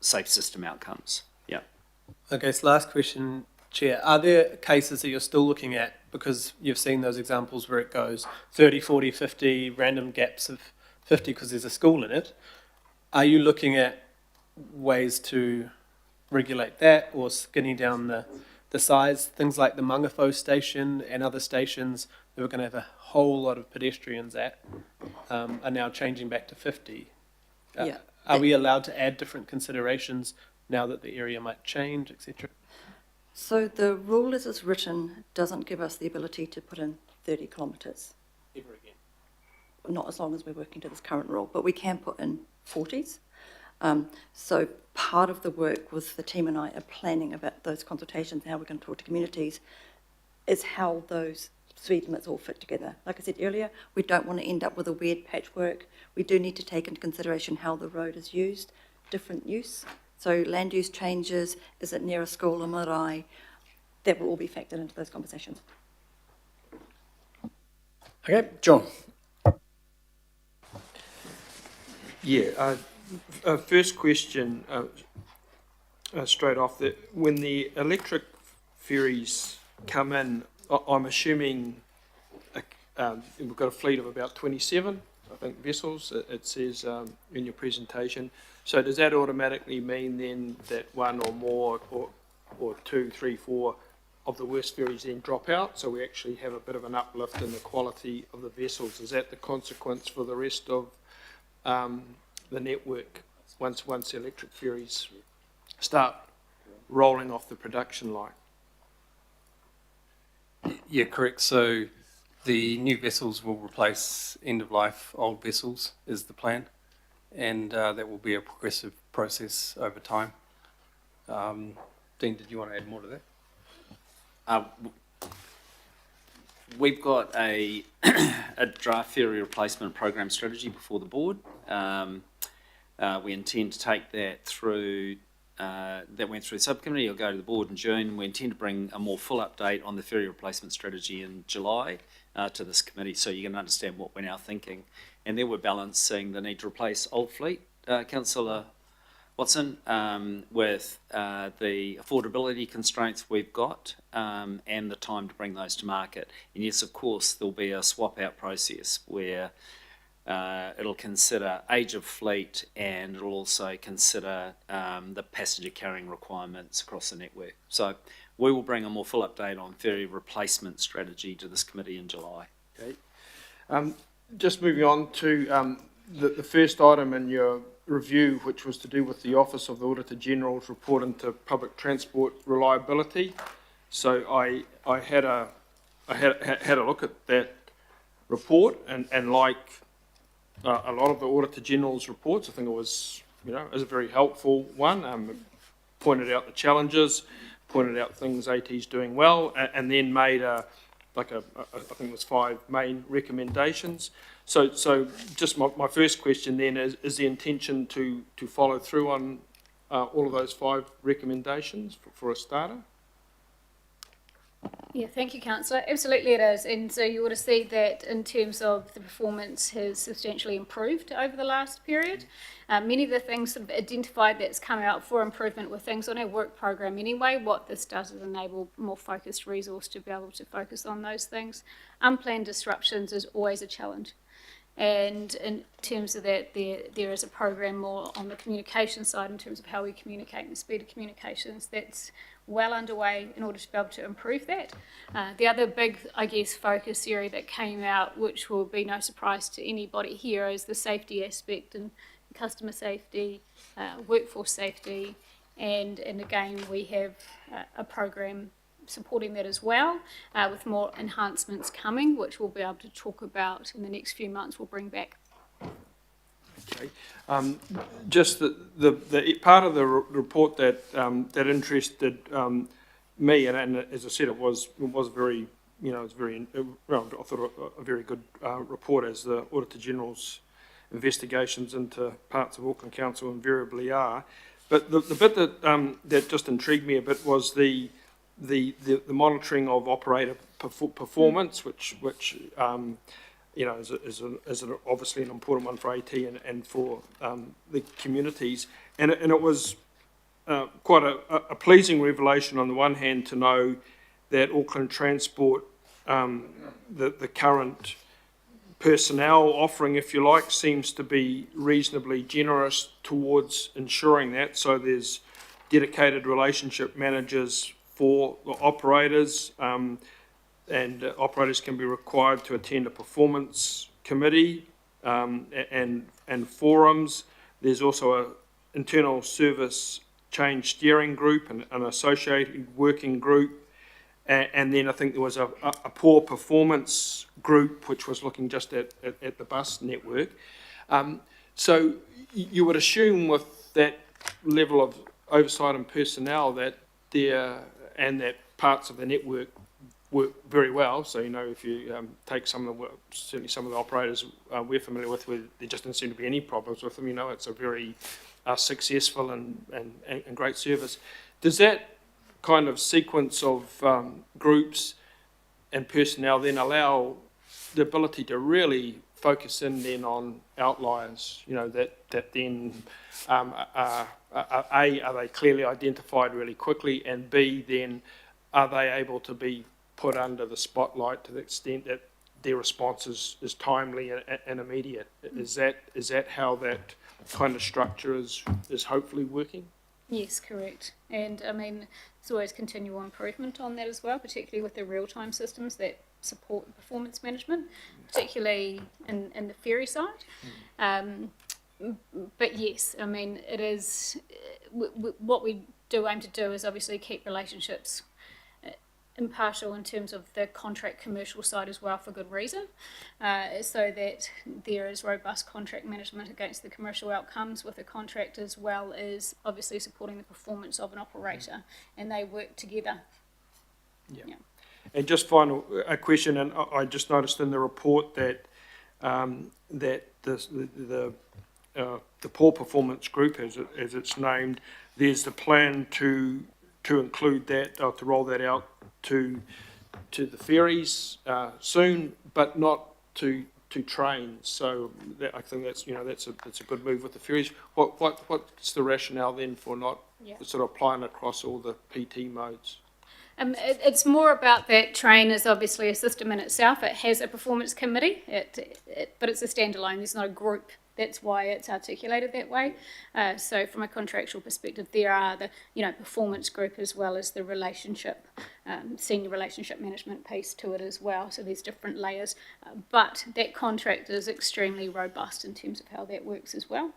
safe system outcomes. Yeah. Okay, so last question, Chair. Are there cases that you're still looking at, because you've seen those examples where it goes 30, 40, 50, random gaps of 50 because there's a school in it? Are you looking at ways to regulate that or skinning down the size? Things like the Mangafo station and other stations that we're going to have a whole lot of pedestrians at are now changing back to 50. Yeah. Are we allowed to add different considerations now that the area might change, etc.? So the rule as it's written doesn't give us the ability to put in 30 kilometres. Ever again. Not as long as we're working to this current rule, but we can put in 40s. So part of the work with the team and I are planning about those consultations, how we're going to talk to communities, is how those speed limits all fit together. Like I said earlier, we don't want to end up with a weird patchwork. We do need to take into consideration how the road is used, different use. So land use changes, is it near a school or marae? That will all be factored into those conversations. Okay, John. Yeah, first question, straight off, that when the electric ferries come in, I'm assuming we've got a fleet of about 27, I think, vessels, it says in your presentation. So does that automatically mean then that one or more, or 2, 3, 4 of the worst ferries then drop out? So we actually have a bit of an uplift in the quality of the vessels. Is that the consequence for the rest of the network once the electric ferries start rolling off the production line? Yeah, correct. So the new vessels will replace end-of-life old vessels is the plan, and that will be a progressive process over time. Dean, did you want to add more to that? We've got a draft ferry replacement program strategy before the board. We intend to take that through, that went through the subcommittee, it'll go to the board in June. We intend to bring a more full update on the ferry replacement strategy in July to this committee, so you can understand what we're now thinking. And then we're balancing the need to replace old fleet, Councillor Watson, with the affordability constraints we've got and the time to bring those to market. And yes, of course, there'll be a swap out process where it'll consider age of fleet, and it'll also consider the passenger carrying requirements across the network. So we will bring a more full update on ferry replacement strategy to this committee in July. Okay. Just moving on to the first item in your review, which was to do with the Office of the Auditor General's report into public transport reliability. So I had a look at that report, and like a lot of the Auditor General's reports, I think it was, it was a very helpful one. It pointed out the challenges, pointed out things AT's doing well, and then made I think it was 5 main recommendations. So just my first question then is the intention to follow through on all of those 5 recommendations for a starter? Yeah, thank you, Councillor. Absolutely it is. And so you would have seen that in terms of the performance has substantially improved over the last period. Many of the things sort of identified that's come out for improvement were things on our work program anyway. What this does is enable more focused resource to be able to focus on those things. Unplanned disruptions is always a challenge. And in terms of that, there is a program more on the communication side in terms of how we communicate and the speed of communications. That's well underway in order to be able to improve that. The other big, I guess, focus area that came out, which will be no surprise to anybody here, is the safety aspect and customer safety, workforce safety, and again, we have a program supporting that as well, with more enhancements coming, which we'll be able to talk about in the next few months. We'll bring back. Okay. Just the part of the report that that interested me, and as I said, it was very, it's very, well, I thought a very good report, as the Auditor General's investigations into parts of Auckland Council invariably are. But the bit that just intrigued me a bit was the monitoring of operator performance, which is obviously an important one for AT and for the communities. And it was quite a pleasing revelation on the one hand to know that Auckland Transport, the current personnel offering, if you like, seems to be reasonably generous towards ensuring that. So there's dedicated relationship managers for the operators, and operators can be required to attend a performance committee and forums. There's also an internal service change steering group and an associated working group. And then I think there was a poor performance group, which was looking just at the bus network. So you would assume with that level of oversight and personnel that that parts of the network work very well. So, if you take certainly some of the operators we're familiar with, where there just didn't seem to be any problems with them, it's a very successful and great service. Does that kind of sequence of groups and personnel then allow the ability to really focus in then on outliers, that then A, are they clearly identified really quickly, and B, then are they able to be put under the spotlight to the extent that their response is timely and immediate? Is that how that kind of structure is hopefully working? Yes, correct. And I mean, there's always continual improvement on that as well, particularly with the real-time systems that support performance management, particularly in the ferry side. But yes, I mean, it is what we do aim to do is obviously keep relationships impartial in terms of the contract commercial side as well, for good reason, so that there is robust contract management against the commercial outcomes with the contract, as well as obviously supporting the performance of an operator, and they work together. Yeah. And just final a question, and I just noticed in the report that that the poor performance group, as it's named, there's the plan to include that, to roll that out to the ferries soon, but not to trains. So I think that's a good move with the ferries. What's the rationale then for not sort of applying across all the PT modes? It's more about that train is obviously a system in itself. It has a performance committee, but it's a standalone. There's not a group that's why it's articulated that way. So from a contractual perspective, there are the, performance group as well as the relationship, senior relationship management piece to it as well. So there's different layers, but that contract is extremely robust in terms of how that works as well.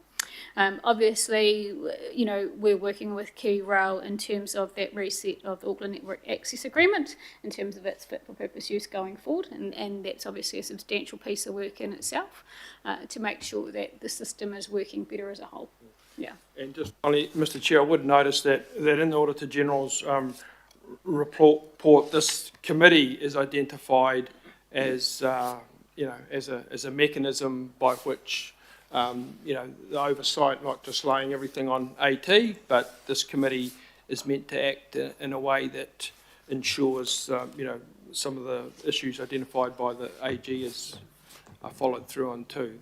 Obviously, we're working with KeyRail in terms of that reset of the Auckland Network Access Agreement, in terms of its fit for purpose use going forward, and that's obviously a substantial piece of work in itself to make sure that the system is working better as a whole. Yeah. And just finally, Mr. Chair, I would notice that in the Auditor General's report, this committee is identified as as a mechanism by which the oversight, not just laying everything on AT, but this committee is meant to act in a way that ensures, some of the issues identified by the AG are followed through on too.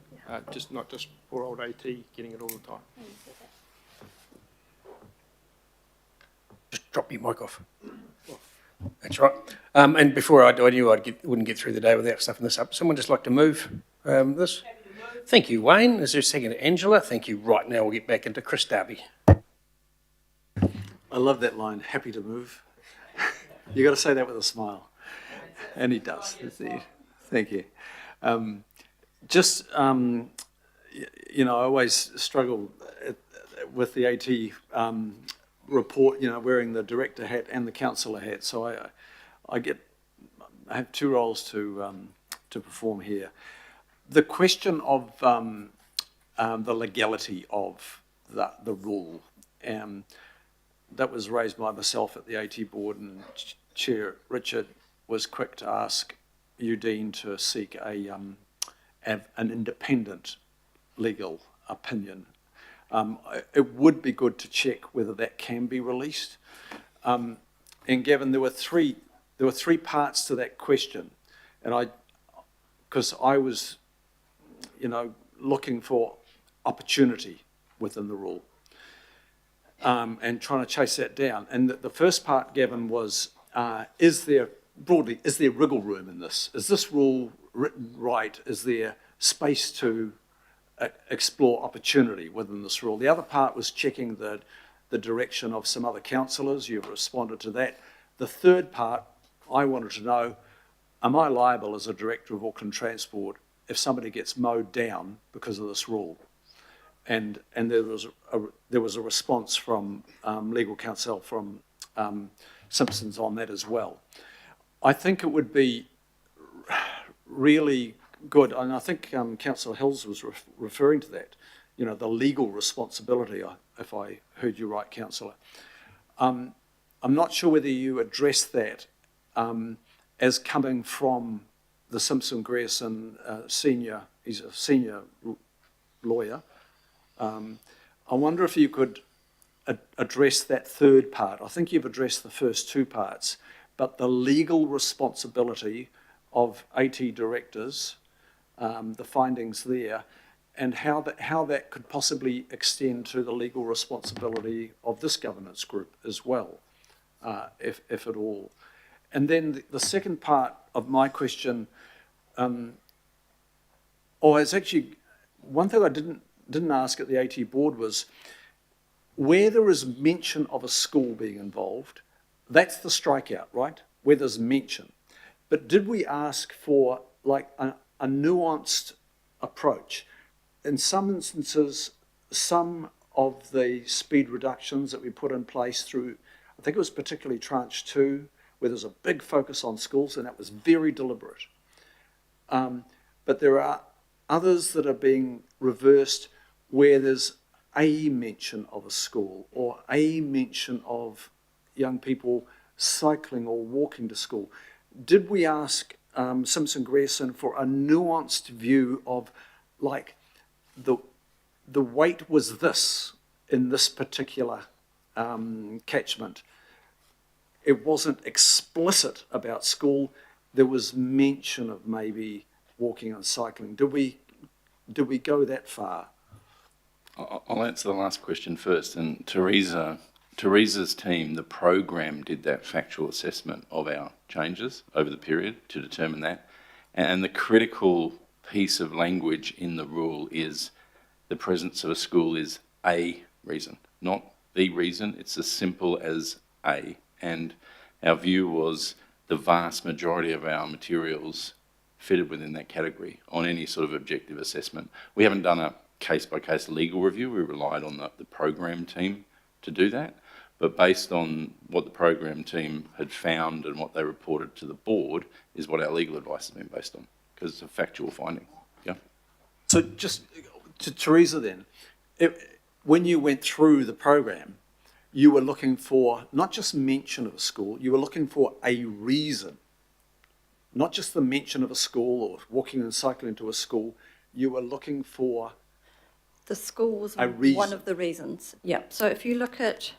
Not just poor old AT getting it all the time. Just drop your mic off. That's right. And before I knew wouldn't get through the day without stuffing this up. Someone just like to move this? Thank you, Wayne. Is there a second? Angela? Thank you. Right, now we'll get back into Chris Darby. I love that line, happy to move. You got to say that with a smile. And he does. Thank you. I always struggle with the AT report, wearing the director hat and the councillor hat. So I have two roles to perform here. The question of the legality of the rule, that was raised by myself at the AT board, and Chair Richard was quick to ask Udine to seek an independent legal opinion. It would be good to check whether that can be released. And Gavin, there were three parts to that question, and because I was looking for opportunity within the rule, and trying to chase that down. And the first part, Gavin, was, is there wriggle room in this? Is this rule written right? Is there space to explore opportunity within this rule? The other part was checking the direction of some other councillors. You've responded to that. The third part, I wanted to know, am I liable as a director of Auckland Transport if somebody gets mowed down because of this rule? And there was a response from legal counsel from Simpsons on that as well. I think it would be really good, and I think Councillor Hills was referring to that, the legal responsibility, if I heard you right, Councillor. I'm not sure whether you addressed that as coming from the Simpson Grierson senior, he's a senior lawyer. I wonder if you could address that third part. I think you've addressed the first two parts, but the legal responsibility of AT directors, the findings there, and how that could possibly extend to the legal responsibility of this governance group as well, if at all. And then the second part of my question, it's actually one thing I didn't ask at the AT board was, where there is mention of a school being involved, that's the strikeout, right? Where there's mention. But did we ask for like a nuanced approach? In some instances, some of the speed reductions that we put in place through, I think it was particularly tranche 2, where there's a big focus on schools, and that was very deliberate. But there are others that are being reversed where there's a mention of a school or a mention of young people cycling or walking to school. Did we ask Simpson Grierson for a nuanced view of, like, the weight was this in this particular catchment? It wasn't explicit about school. There was mention of maybe walking and cycling. Did we go that far? I'll answer the last question first. And Teresa's team, the program, did that factual assessment of our changes over the period to determine that. And the critical piece of language in the rule is the presence of a school is a reason, not the reason. It's as simple as a. And our view was the vast majority of our materials fitted within that category on any sort of objective assessment. We haven't done a case-by-case legal review. We relied on the program team to do that. But based on what the program team had found and what they reported to the board is what our legal advice has been based on, because it's a factual finding. Yeah. So just to Teresa then, when you went through the program, you were looking for not just mention of a school, you were looking for a reason. Not just the mention of a school or walking and cycling to a school, you were looking for the school was a reason. One of the reasons. Yeah. So if you look at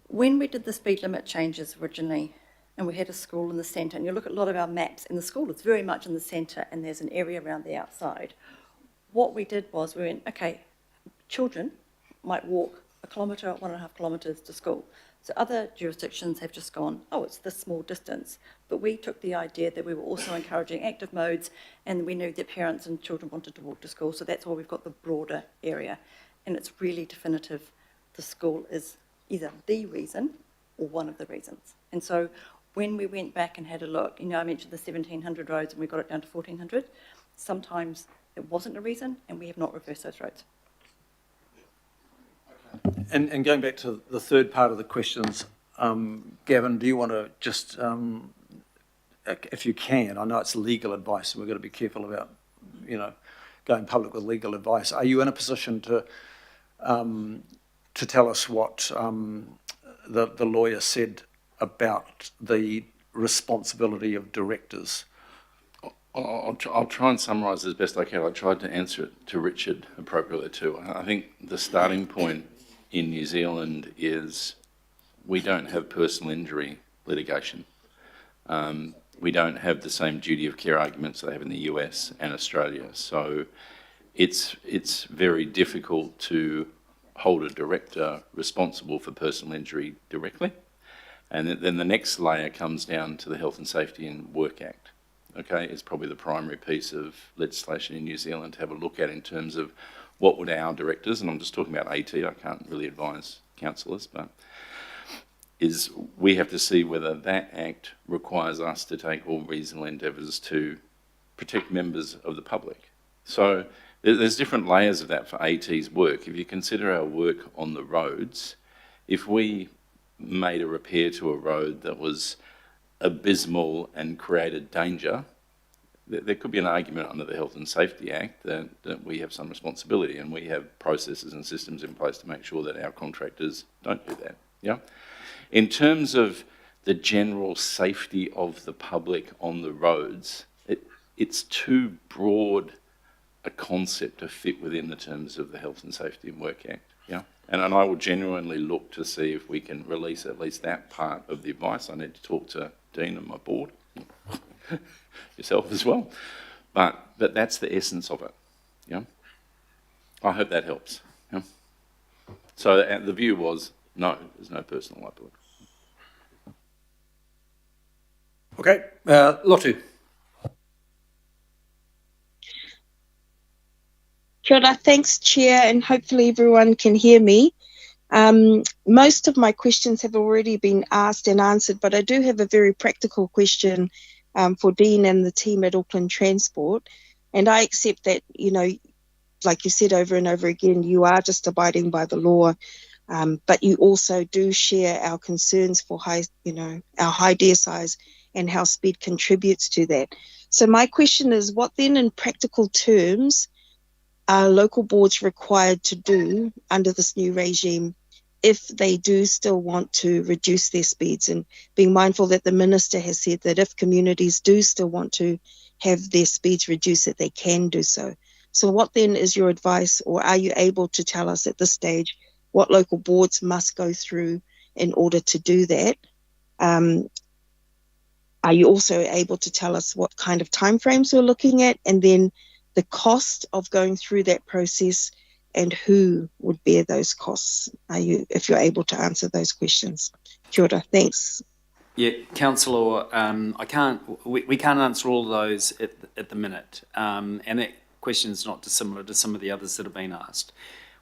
when we did the speed limit changes originally, and we had a school in the centre, and you look at a lot of our maps, and the school is very much in the centre, and there's an area around the outside. What we did was we went, okay, children might walk 1 kilometre, 1.5 kilometres to school. So other jurisdictions have just gone, oh, it's this small distance. But we took the idea that we were also encouraging active modes, and we knew that parents and children wanted to walk to school. So that's why we've got the broader area. And it's really definitive. The school is either the reason or one of the reasons. And so when we went back and had a look, I mentioned the 1,700 roads and we got it down to 1,400. Sometimes it wasn't a reason, and we have not reversed those roads. And going back to the third part of the questions, Gavin, do you want to just, if you can, I know it's legal advice and we've got to be careful about, going public with legal advice. Are you in a position to tell us what the lawyer said about the responsibility of directors? I'll try and summarise as best I can. I tried to answer it to Richard appropriately too. I think the starting point in New Zealand is we don't have personal injury litigation. We don't have the same duty of care arguments they have in the US and Australia. So it's very difficult to hold a director responsible for personal injury directly. And then the next layer comes down to the Health and Safety in Work Act. Okay, it's probably the primary piece of legislation in New Zealand to have a look at in terms of what would our directors, and I'm just talking about AT, I can't really advise councillors, but is we have to see whether that act requires us to take all reasonable endeavours to protect members of the public. So there's different layers of that for AT's work. If you consider our work on the roads, if we made a repair to a road that was abysmal and created danger, there could be an argument under the Health and Safety Act that we have some responsibility, and we have processes and systems in place to make sure that our contractors don't do that. Yeah. In terms of the general safety of the public on the roads, it's too broad a concept to fit within the terms of the Health and Safety and Work Act. Yeah. And I will genuinely look to see if we can release at least that part of the advice. I need to talk to Dean and my board, yourself as well. But that's the essence of it. Yeah. I hope that helps. Yeah. So the view was no, there's no personal liability. Okay, Lotu. Kia ora, thanks, Chair, and hopefully everyone can hear me. Most of my questions have already been asked and answered, but I do have a very practical question for Dean and the team at Auckland Transport. And I accept that, like you said over and over again, you are just abiding by the law, but you also do share our concerns for our high deer size and how speed contributes to that. So my question is, what then in practical terms are local boards required to do under this new regime if they do still want to reduce their speeds, and being mindful that the Minister has said that if communities do still want to have their speeds reduced, that they can do so. So what then is your advice, or are you able to tell us at this stage what local boards must go through in order to do that? Are you also able to tell us what kind of timeframes we're looking at, and then the cost of going through that process, and who would bear those costs? If you're able to answer those questions. Kia ora, thanks. Yeah, Councillor, we can't answer all of those at the minute. And that question is not dissimilar to some of the others that have been asked.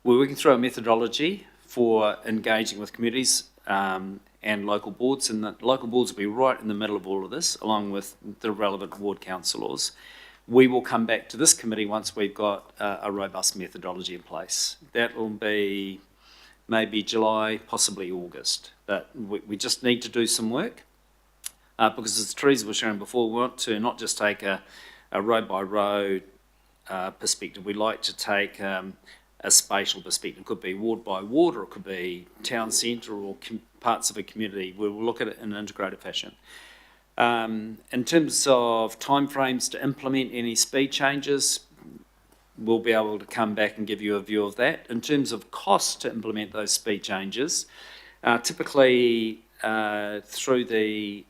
We're working through a methodology for engaging with communities and local boards, and the local boards will be right in the middle of all of this, along with the relevant ward councillors. We will come back to this committee once we've got a robust methodology in place. That will be maybe July, possibly August. But we just need to do some work because as Teresa was sharing before, we want to not just take a road by road perspective. We like to take a spatial perspective. It could be ward by ward, or it could be town centre or parts of a community. We will look at it in an integrated fashion. In terms of timeframes to implement any speed changes, we'll be able to come back and give you a view of that. In terms of cost to implement those speed changes, typically through the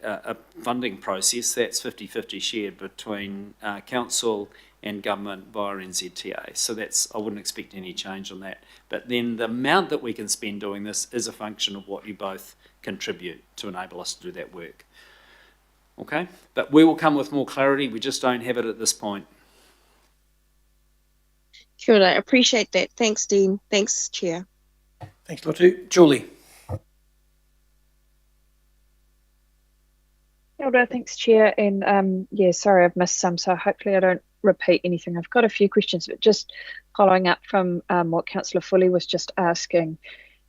funding process, that's 50-50 shared between council and government via NZTA. So I wouldn't expect any change on that. But then the amount that we can spend doing this is a function of what you both contribute to enable us to do that work. Okay, but we will come with more clarity. We just don't have it at this point. Sure, I appreciate that. Thanks, Dean. Thanks, Chair. Thanks, Lotu. Julie. Kia ora, thanks, Chair. And yeah, sorry I've missed some, so hopefully I don't repeat anything. I've got a few questions, but just following up from what Councillor Foley was just asking.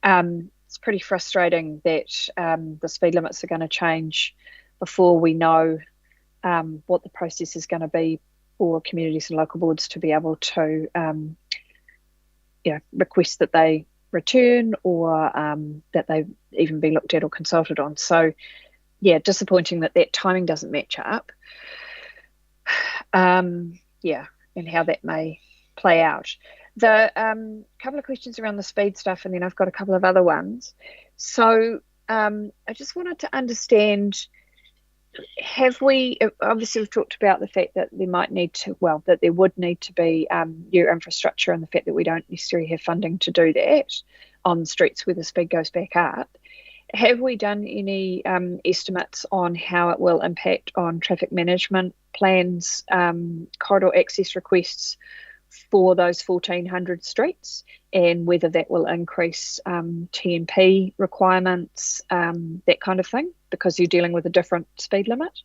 It's pretty frustrating that the speed limits are going to change before we know what the process is going to be for communities and local boards to be able to request that they return or that they even be looked at or consulted on. So yeah, disappointing that timing doesn't match up. And how that may play out. The couple of questions around the speed stuff, and then I've got a couple of other ones. So I just wanted to understand, obviously we've talked about the fact that that there would need to be new infrastructure, and the fact that we don't necessarily have funding to do that on the streets where the speed goes back up. Have we done any estimates on how it will impact on traffic management plans, corridor access requests for those 1,400 streets, and whether that will increase TMP requirements, that kind of thing, because you're dealing with a different speed limit?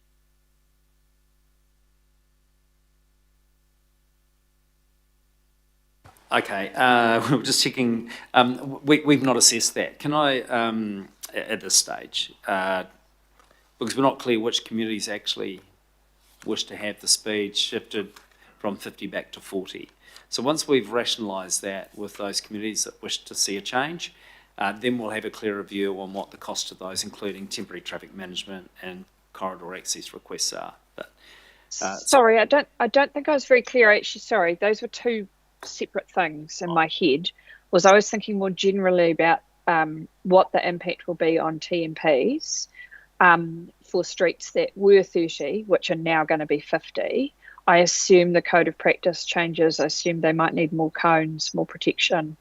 Okay, we're just checking. We've not assessed that. Can I, at this stage, because we're not clear which communities actually wish to have the speed shifted from 50 back to 40. So once we've rationalised that with those communities that wish to see a change, then we'll have a clearer view on what the cost of those, including temporary traffic management and corridor access requests are. But sorry, I don't think I was very clear. Actually, sorry, those were two separate things in my head. I was thinking more generally about what the impact will be on TMPs for streets that were 30, which are now going to be 50. I assume the code of practice changes. I assume they might need more cones, more protection.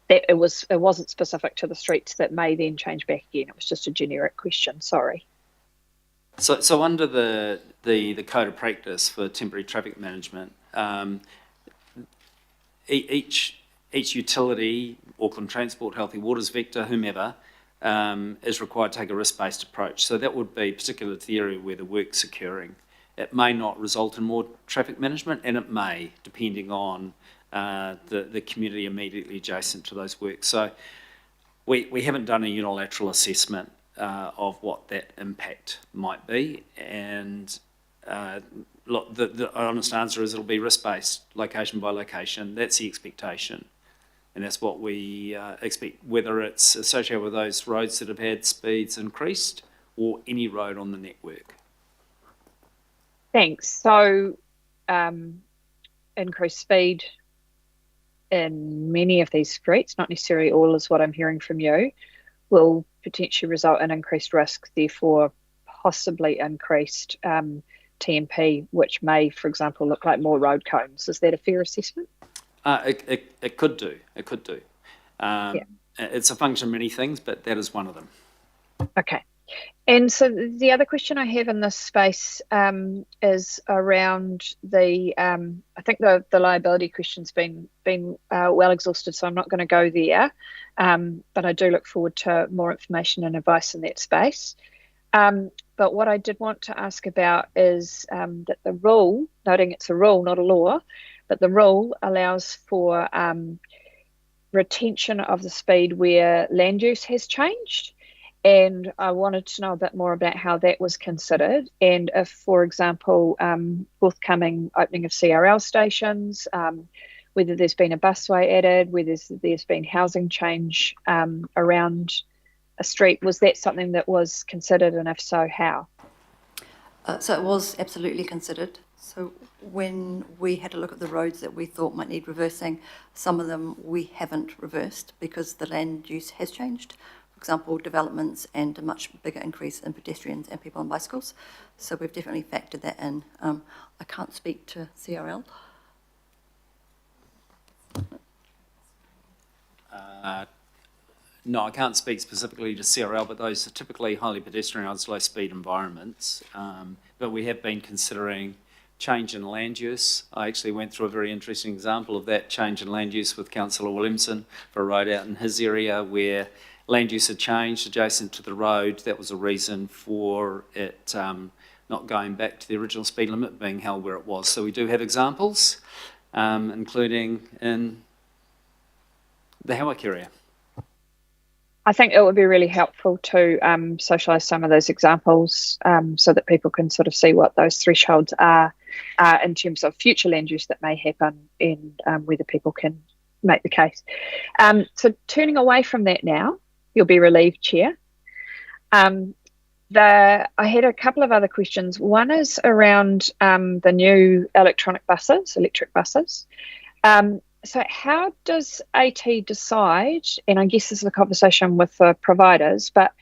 That it wasn't specific to the streets that may then change back again. It was just a generic question. Sorry. So under the code of practice for temporary traffic management, each utility, Auckland Transport, Healthy Waters, Vector, whomever, is required to take a risk-based approach. So that would be particular to the area where the work's occurring. It may not result in more traffic management, and it may, depending on the community immediately adjacent to those works. So we haven't done a unilateral assessment of what that impact might be, and look, the honest answer is it'll be risk-based, location by location. That's the expectation, and that's what we expect, whether it's associated with those roads that have had speeds increased or any road on the network. Thanks. So increased speed in many of these streets, not necessarily all is what I'm hearing from you, will potentially result in increased risk, therefore possibly increased TMP, which may, for example, look like more road cones. Is that a fair assessment? It could do. It could do. It's a function of many things, but that is one of them. Okay. And so the other question I have in this space is around the, I think the liability question's been well exhausted, so I'm not going to go there. But I do look forward to more information and advice in that space. But what I did want to ask about is that the rule, noting it's a rule, not a law, but the rule allows for retention of the speed where land use has changed. And I wanted to know a bit more about how that was considered, and if, for example, forthcoming opening of CRL stations, whether there's been a busway added, whether there's been housing change around a street, was that something that was considered, and if so, how? So it was absolutely considered. So when we had a look at the roads that we thought might need reversing, some of them we haven't reversed because the land use has changed. For example, developments and a much bigger increase in pedestrians and people on bicycles. So we've definitely factored that in. I can't speak to CRL. No, I can't speak specifically to CRL, but those are typically highly pedestrianised, low-speed environments. But we have been considering change in land use. I actually went through a very interesting example of that change in land use with Councillor Williamson for a road out in his area where land use had changed adjacent to the road. That was a reason for it not going back to the original speed limit, being held where it was. So we do have examples, including in the Howick area. I think it would be really helpful to socialise some of those examples so that people can sort of see what those thresholds are in terms of future land use that may happen and whether people can make the case. So turning away from that now, you'll be relieved, Chair. I had a couple of other questions. One is around the new electric buses. So how does AT decide, and I guess this is a conversation with the providers, but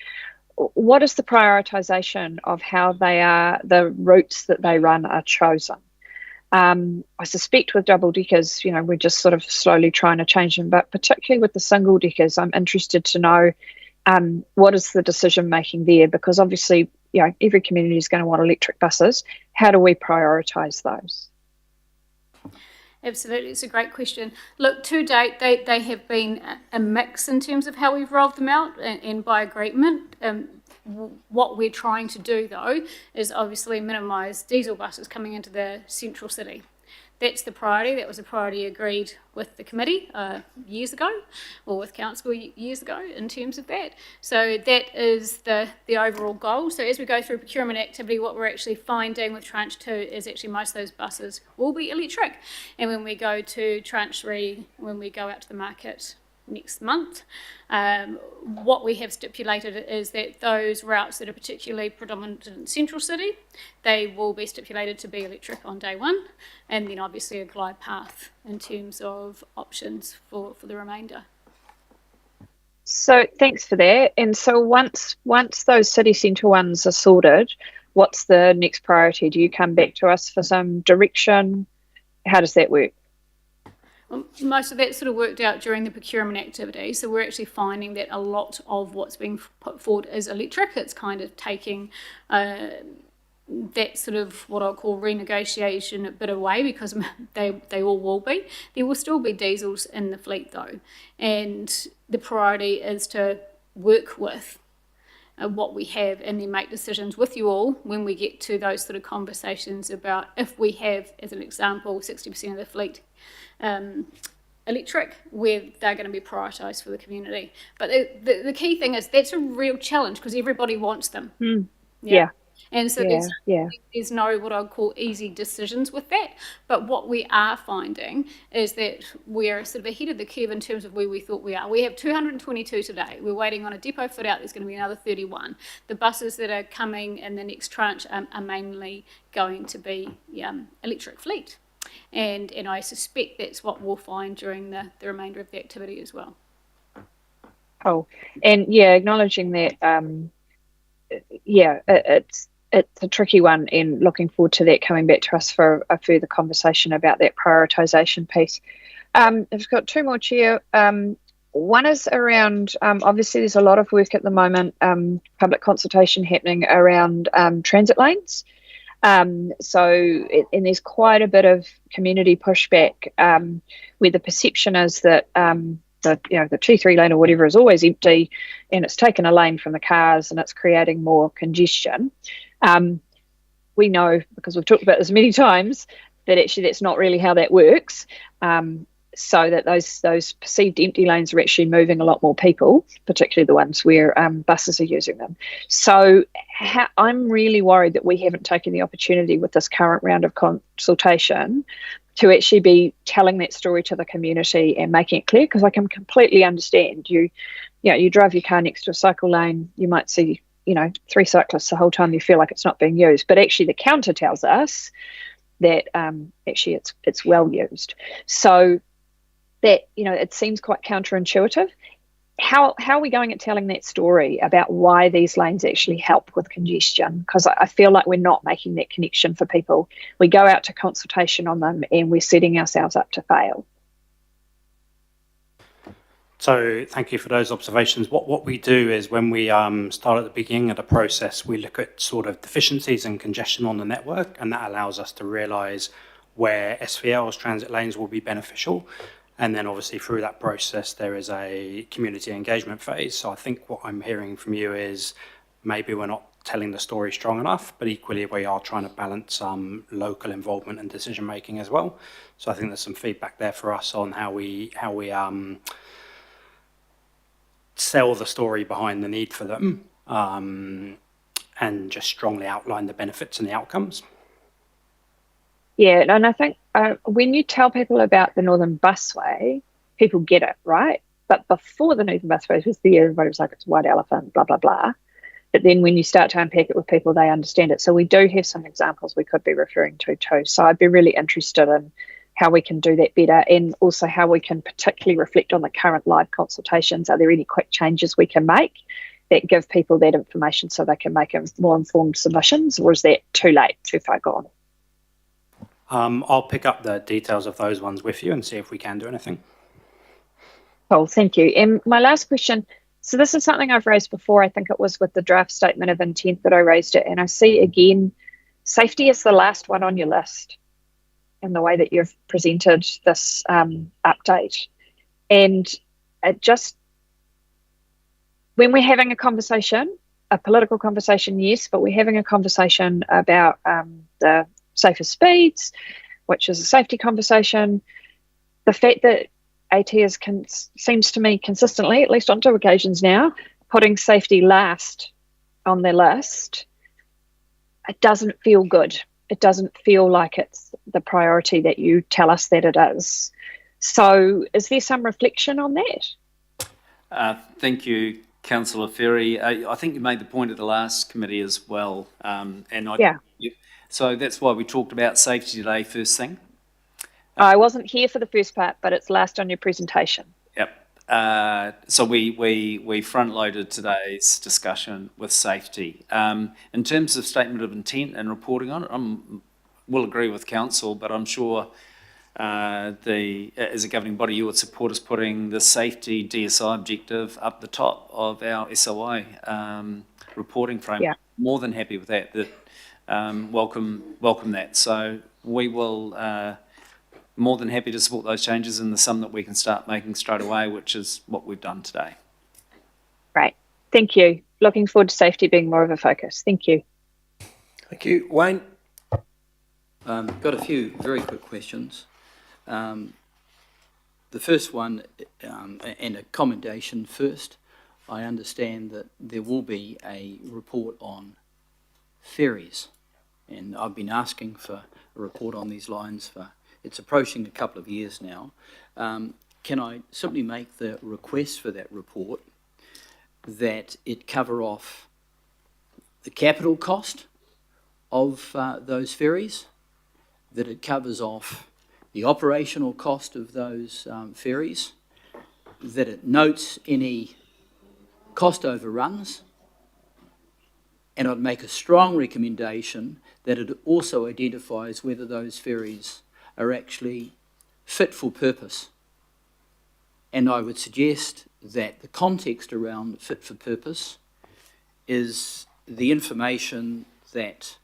what is the prioritisation of how the routes that they run are chosen? I suspect with double deckers, we're just sort of slowly trying to change them, but particularly with the single deckers, I'm interested to know what is the decision making there, because obviously, every community is going to want electric buses. How do we prioritise those? Absolutely, it's a great question. Look, to date, they have been a mix in terms of how we've rolled them out and by agreement. What we're trying to do, though, is obviously minimise diesel buses coming into the central city. That's the priority. That was a priority agreed with the committee years ago, or with council years ago in terms of that. So that is the overall goal. So as we go through procurement activity, what we're actually finding with Tranche 2 is actually most of those buses will be electric. And when we go to Tranche 3, when we go out to the market next month, what we have stipulated is that those routes that are particularly predominant in central city, they will be stipulated to be electric on day one, and then obviously a glide path in terms of options for the remainder. So thanks for that. And so once those city centre ones are sorted, what's the next priority? Do you come back to us for some direction? How does that work? Most of that sort of worked out during the procurement activity. So we're actually finding that a lot of what's being put forward is electric. It's kind of taking that sort of what I'll call renegotiation a bit away, because they all will be. There will still be diesels in the fleet though. And the priority is to work with what we have and then make decisions with you all when we get to those sort of conversations about if we have, as an example, 60% of the fleet electric, where they're going to be prioritised for the community. But the key thing is that's a real challenge because everybody wants them. Yeah. And so there's no what I'd call easy decisions with that. But what we are finding is that we're sort of ahead of the curve in terms of where we thought we are. We have 222 today. We're waiting on a depot fit out. There's going to be another 31. The buses that are coming in the next tranche are mainly going to be electric fleet. And I suspect that's what we'll find during the remainder of the activity as well. Oh, and acknowledging that, it's a tricky one, and looking forward to that coming back to us for a further conversation about that prioritisation piece. I've got two more, Chair. One is around, obviously there's a lot of work at the moment, public consultation happening around transit lanes. And there's quite a bit of community pushback where the perception is that the T3 lane or whatever is always empty, and it's taken a lane from the cars and it's creating more congestion. We know, because we've talked about this many times, that actually that's not really how that works. So that those perceived empty lanes are actually moving a lot more people, particularly the ones where buses are using them. So I'm really worried that we haven't taken the opportunity with this current round of consultation to actually be telling that story to the community and making it clear, because I can completely understand you drive your car next to a cycle lane, you might see 3 cyclists the whole time, you feel like it's not being used, but actually the counter tells us that actually it's well used. So that, it seems quite counterintuitive. How are we going at telling that story about why these lanes actually help with congestion? Because I feel like we're not making that connection for people. We go out to consultation on them and we're setting ourselves up to fail. So thank you for those observations. What we do is when we start at the beginning of the process, we look at sort of deficiencies and congestion on the network, and that allows us to realise where SVLs, transit lanes, will be beneficial. And then obviously through that process, there is a community engagement phase. So I think what I'm hearing from you is maybe we're not telling the story strong enough, but equally we are trying to balance local involvement and decision making as well. So I think there's some feedback there for us on how we sell the story behind the need for them, and just strongly outline the benefits and the outcomes. Yeah, and I think when you tell people about the Northern Busway, people get it, right? But before the Northern Busway was there, everybody was like, it's a white elephant, blah, blah, blah. But then when you start to unpack it with people, they understand it. So we do have some examples we could be referring to too. So I'd be really interested in how we can do that better, and also how we can particularly reflect on the current live consultations. Are there any quick changes we can make that give people that information so they can make more informed submissions, or is that too late, too far gone? I'll pick up the details of those ones with you and see if we can do anything. Cool, thank you. And my last question, so this is something I've raised before. I think it was with the draft statement of intent that I raised it, and I see again, safety is the last one on your list in the way that you've presented this update. And it just, when we're having a conversation, a political conversation, yes, but we're having a conversation about the safer speeds, which is a safety conversation. The fact that AT seems to me consistently, at least on 2 occasions now, putting safety last on their list, it doesn't feel good. It doesn't feel like it's the priority that you tell us that it is. So is there some reflection on that? Thank you, Councillor Ferry. I think you made the point at the last committee as well. So that's why we talked about safety today first thing. I wasn't here for the first part, but it's last on your presentation. Yep. So we front-loaded today's discussion with safety. In terms of statement of intent and reporting on it, we'll agree with council, but I'm sure as a governing body, you would support us putting the safety DSI objective up the top of our SOI reporting framework. Yeah. More than happy with that. Welcome that. So we will more than happy to support those changes, and the some that we can start making straight away, which is what we've done today. Great. Thank you. Looking forward to safety being more of a focus. Thank you. Thank you. Wayne? Got a few very quick questions. The first one, and a commendation first. I understand that there will be a report on ferries, and I've been asking for a report on these lines for, it's approaching a couple of years now. Can I simply make the request for that report that it cover off the capital cost of those ferries, that it covers off the operational cost of those ferries, that it notes any cost overruns, and I'd make a strong recommendation that it also identifies whether those ferries are actually fit for purpose And I would suggest that the context around fit for purpose is the information that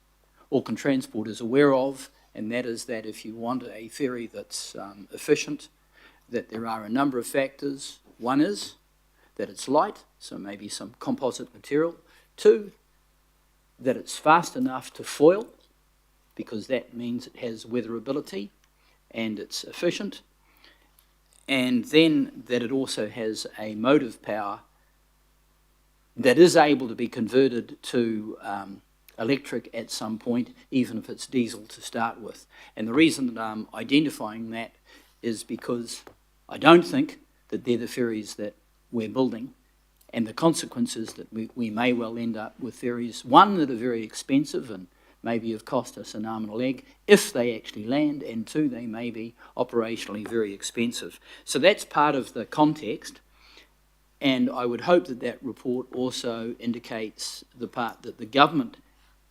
Auckland Transport is aware of, and that is that if you want a ferry that's efficient, that there are a number of factors. One is that it's light, so maybe some composite material. Two, that it's fast enough to foil, because that means it has weatherability and it's efficient. And then that it also has a motive power that is able to be converted to electric at some point, even if it's diesel to start with. And the reason that I'm identifying that is because I don't think that they're the ferries that we're building, and the consequences that we may well end up with ferries, one, that are very expensive and maybe have cost us an arm and a leg if they actually land, and two, they may be operationally very expensive. So that's part of the context, and I would hope that that report also indicates the part that the government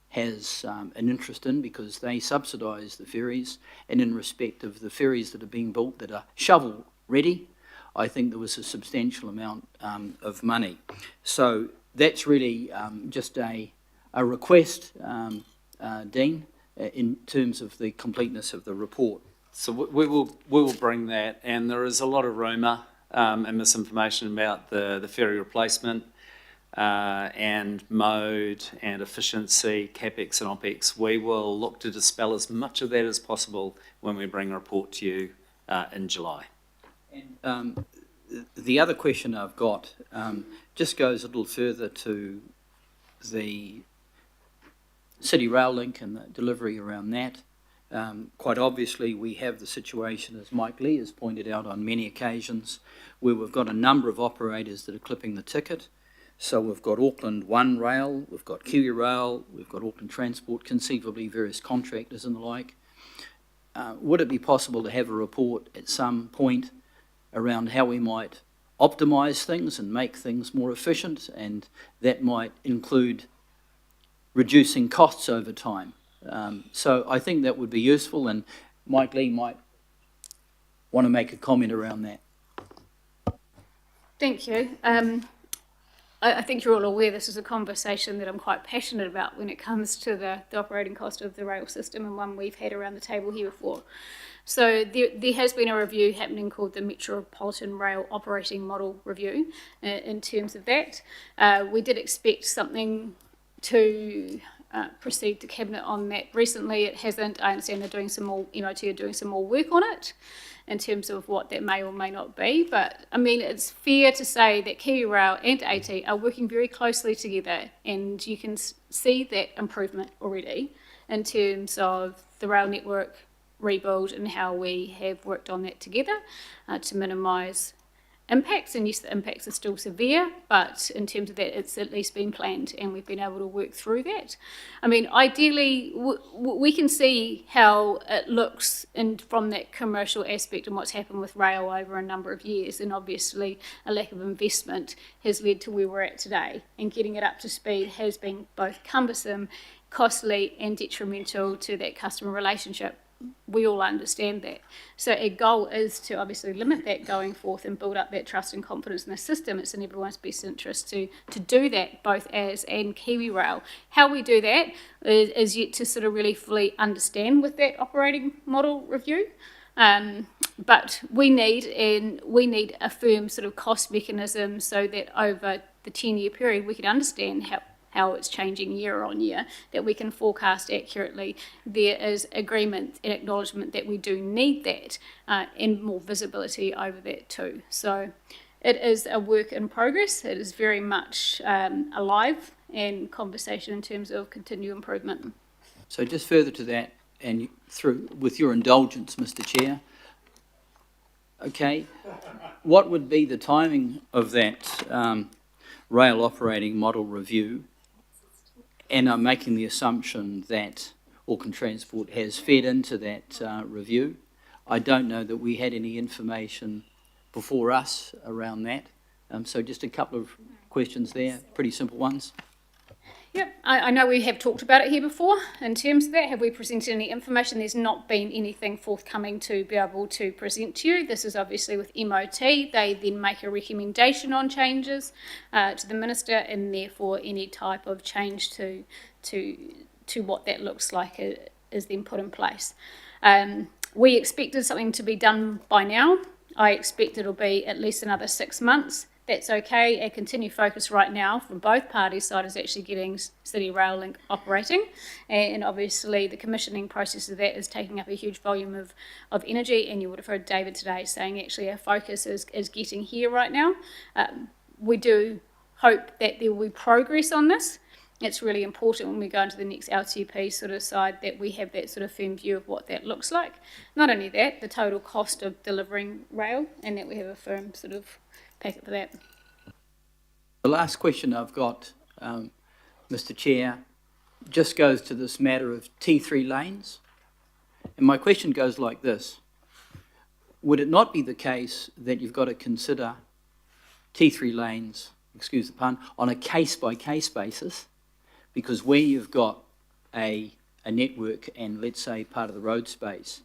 has an interest in, because they subsidise the ferries, and in respect of the ferries that are being built that are shovel ready, I think there was a substantial amount of money. So that's really just a request, Dean, in terms of the completeness of the report. So we will bring that, and there is a lot of rumour and misinformation about the ferry replacement and mode and efficiency, CapEx and OpEx. We will look to dispel as much of that as possible when we bring a report to you in July. And the other question I've got just goes a little further to the City Rail Link and the delivery around that. Quite obviously, we have the situation, as Mike Lee has pointed out on many occasions, where we've got a number of operators that are clipping the ticket. So we've got Auckland One Rail, we've got Kiwi Rail, we've got Auckland Transport, conceivably various contractors and the like. Would it be possible to have a report at some point around how we might optimise things and make things more efficient, and that might include reducing costs over time? So I think that would be useful, and Mike Lee might want to make a comment around that. Thank you. I think you're all aware this is a conversation that I'm quite passionate about when it comes to the operating cost of the rail system, and one we've had around the table here before. So there has been a review happening called the Metropolitan Rail Operating Model Review in terms of that. We did expect something to proceed to Cabinet on that. Recently it hasn't. I understand they're doing some more, MOT are doing some more work on it in terms of what that may or may not be. But I mean, it's fair to say that Kiwi Rail and AT are working very closely together, and you can see that improvement already in terms of the rail network rebuild and how we have worked on that together to minimise impacts. And yes, the impacts are still severe, but in terms of that, it's at least been planned and we've been able to work through that. I mean, ideally, we can see how it looks from that commercial aspect and what's happened with rail over a number of years, and obviously a lack of investment has led to where we're at today, and getting it up to speed has been both cumbersome, costly and detrimental to that customer relationship. We all understand that. So our goal is to obviously limit that going forth and build up that trust and confidence in the system. It's in everyone's best interest to do that, both as and Kiwi Rail. How we do that is yet to sort of really fully understand with that operating model review. But we need a firm sort of cost mechanism so that over the 10-year period we can understand how it's changing year on year, that we can forecast accurately. There is agreement and acknowledgement that we do need that and more visibility over that too. So it is a work in progress. It is very much alive and conversation in terms of continued improvement. So just further to that, and with your indulgence, Mr. Chair, okay, what would be the timing of that rail operating model review? And I'm making the assumption that Auckland Transport has fed into that review. I don't know that we had any information before us around that. So just a couple of questions there, pretty simple ones. Yep, I know we have talked about it here before. In terms of that, have we presented any information? There's not been anything forthcoming to be able to present to you. This is obviously with MOT. They then make a recommendation on changes to the Minister, and therefore any type of change to what that looks like is then put in place. We expected something to be done by now. I expect it'll be at least another 6 months. That's okay. A continued focus right now from both parties' side is actually getting City Rail Link operating, and obviously the commissioning process of that is taking up a huge volume of energy, and you would have heard David today saying actually our focus is getting here right now. We do hope that there will be progress on this. It's really important when we go into the next LTP sort of side that we have that sort of firm view of what that looks like. Not only that, the total cost of delivering rail, and that we have a firm sort of packet for that. The last question I've got, Mr. Chair, just goes to this matter of T3 lanes. And my question goes like this. Would it not be the case that you've got to consider T3 lanes, excuse the pun, on a case-by-case basis? Because where you've got a network and, let's say, part of the road space,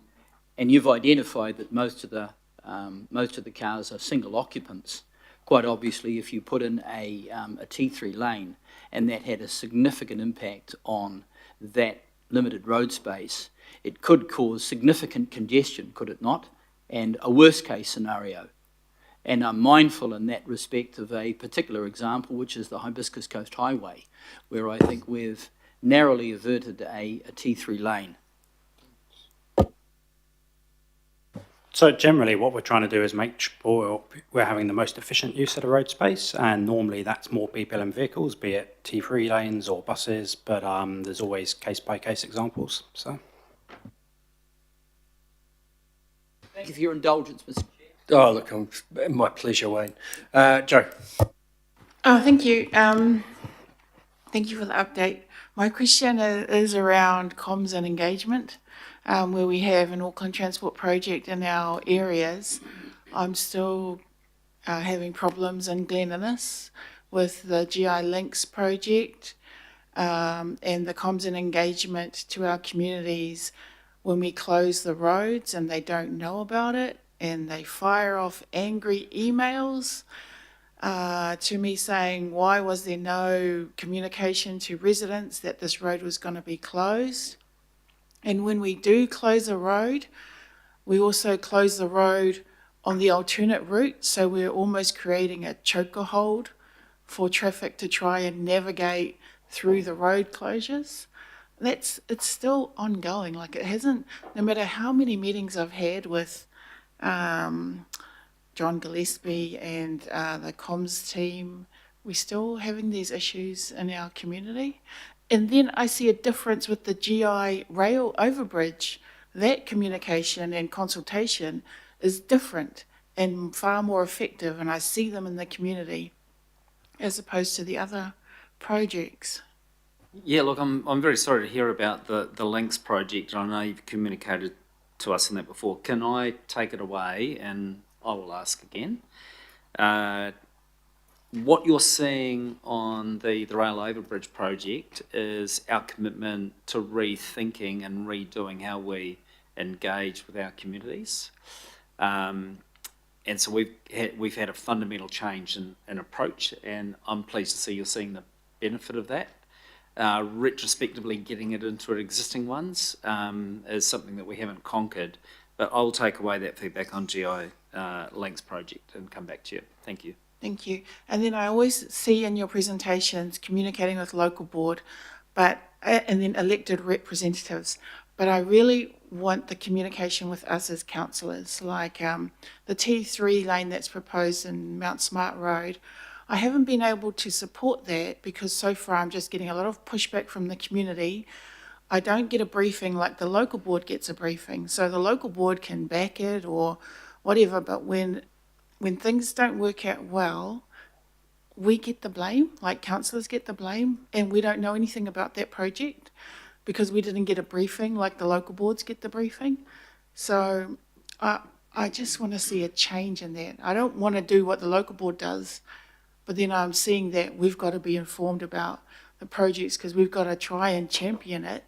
and you've identified that most of the cars are single occupants, quite obviously if you put in a T3 lane and that had a significant impact on that limited road space, it could cause significant congestion, could it not? And a worst case scenario. And I'm mindful in that respect of a particular example, which is the Hibiscus Coast Highway, where I think we've narrowly averted a T3 lane. So generally what we're trying to do is make sure we're having the most efficient use of the road space, and normally that's more people and vehicles, be it T3 lanes or buses, but there's always case-by-case examples. So. Thank you for your indulgence, Mr. Chair. Oh, look, my pleasure, Wayne. Joe. Oh, thank you. Thank you for the update. My question is around comms and engagement, where we have an Auckland Transport project in our areas. I'm still having problems in Glen Innes with the GI Links project and the comms and engagement to our communities when we close the roads and they don't know about it, and they fire off angry emails to me saying, why was there no communication to residents that this road was going to be closed? And when we do close a road, we also close the road on the alternate route, so we're almost creating a choker hold for traffic to try and navigate through the road closures. It's still ongoing. Like, it hasn't, no matter how many meetings I've had with John Gillespie and the comms team, we're still having these issues in our community. And then I see a difference with the GI rail overbridge. That communication and consultation is different and far more effective, and I see them in the community as opposed to the other projects. Yeah, look, I'm very sorry to hear about the Links project. I know you've communicated to us on that before. Can I take it away and I will ask again? What you're seeing on the rail overbridge project is our commitment to rethinking and redoing how we engage with our communities. And so we've had a fundamental change in approach, and I'm pleased to see you're seeing the benefit of that. Retrospectively getting it into our existing ones is something that we haven't conquered, but I'll take away that feedback on GI Links project and come back to you. Thank you. Thank you. And then I always see in your presentations communicating with local board, but and then elected representatives, but I really want the communication with us as councillors, like the T3 lane that's proposed in Mount Smart Road. I haven't been able to support that because so far I'm just getting a lot of pushback from the community. I don't get a briefing like the local board gets a briefing. So the local board can back it or whatever, but when things don't work out well, we get the blame, like councillors get the blame, and we don't know anything about that project because we didn't get a briefing like the local boards get the briefing. So I just want to see a change in that. I don't want to do what the local board does, but then I'm seeing that we've got to be informed about the projects, because we've got to try and champion it.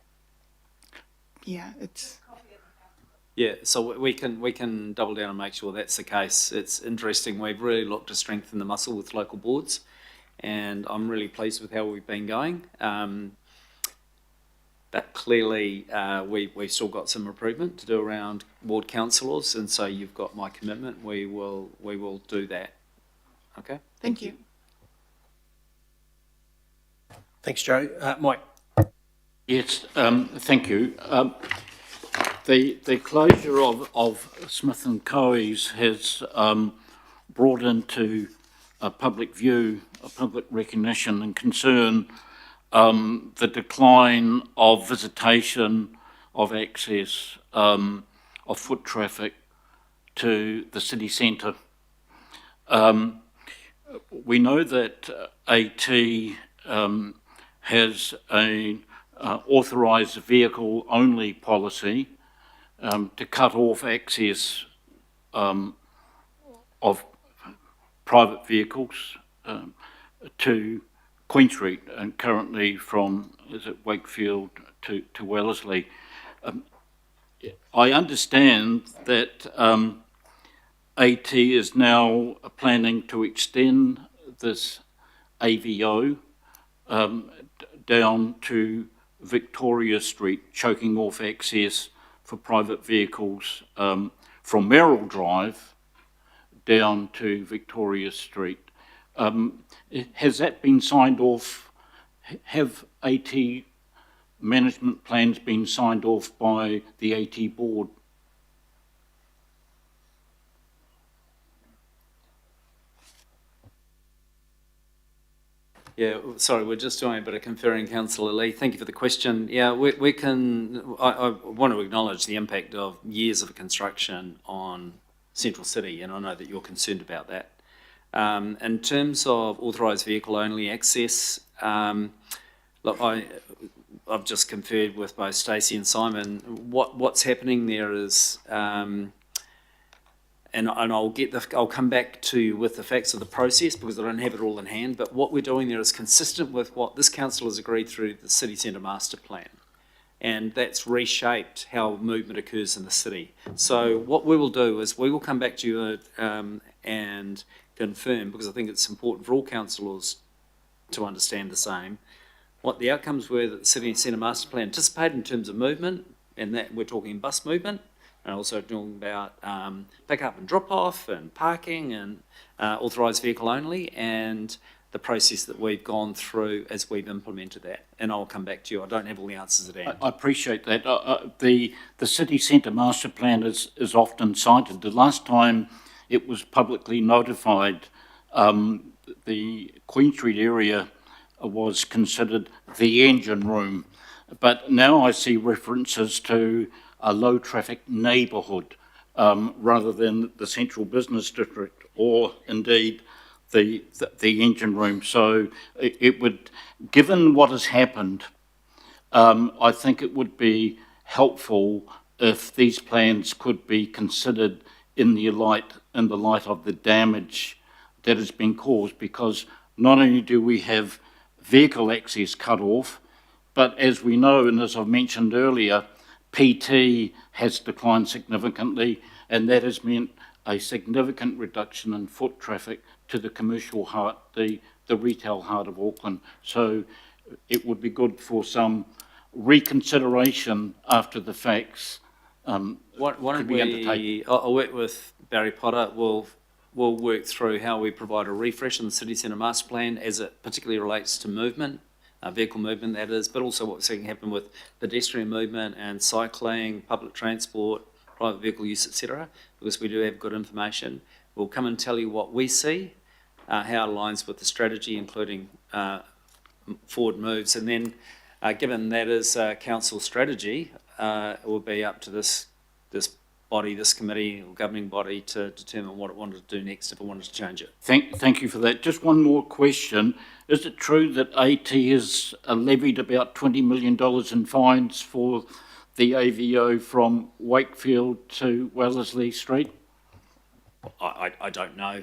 Yeah, it's... Yeah, so we can double down and make sure that's the case. It's interesting. We've really looked to strengthen the muscle with local boards, and I'm really pleased with how we've been going. But clearly, we've still got some improvement to do around ward councillors, and so you've got my commitment. We will do that. Okay. Thank you. Thanks, Joe. Mike. Yes, thank you. The closure of Smith & Coe's has brought into a public view, a public recognition and concern the decline of visitation, of access, of foot traffic to the city centre. We know that AT has a authorised vehicle only policy to cut off access of private vehicles to Queen Street, and currently from, is it Wakefield to Wellesley. I understand that AT is now planning to extend this AVO down to Victoria Street, choking off access for private vehicles from Mayoral Drive down to Victoria Street. Has that been signed off? Have AT management plans been signed off by the AT board? Yeah, sorry, we're just doing a bit of conferring, Councillor Lee. Thank you for the question. Yeah, we can, I want to acknowledge the impact of years of construction on Central City, and I know that you're concerned about that. In terms of authorised vehicle only access, look, I've just conferred with both Stacey and Simon. What's happening there is, and I'll come back to you with the facts of the process because I don't have it all in hand, but what we're doing there is consistent with what this council has agreed through the City Centre Master Plan. And that's reshaped how movement occurs in the city. So what we will do is we will come back to you and confirm, because I think it's important for all councillors to understand the same, what the outcomes were that the City Centre Master Plan anticipated in terms of movement, and that we're talking bus movement, and also talking about pick up and drop off and parking and authorised vehicle only, and the process that we've gone through as we've implemented that. And I'll come back to you. I don't have all the answers at hand. I appreciate that. The City Centre Master Plan is often cited. The last time it was publicly notified, the Queen Street area was considered the engine room. But now I see references to a low traffic neighbourhood rather than the central business district, or indeed the engine room. So it would, given what has happened, I think it would be helpful if these plans could be considered in the light of the damage that has been caused, because not only do we have vehicle access cut off, but as we know, and as I've mentioned earlier, PT has declined significantly, and that has meant a significant reduction in foot traffic to the commercial heart, the retail heart of Auckland. So it would be good for some reconsideration after the facts. Why don't we, I'll work with Barry Potter. We'll work through how we provide a refresh in the City Centre Master Plan as it particularly relates to movement, vehicle movement that is, but also what we're seeing happen with pedestrian movement and cycling, public transport, private vehicle use, etc. Because we do have good information. We'll come and tell you what we see, how it aligns with the strategy, including forward moves, and then given that is council strategy, it will be up to this body, this committee or governing body, to determine what it wanted to do next if it wanted to change it. Thank you for that. Just one more question. Is it true that AT has levied about $20 million in fines for the AVO from Wakefield to Wellesley Street? I don't know.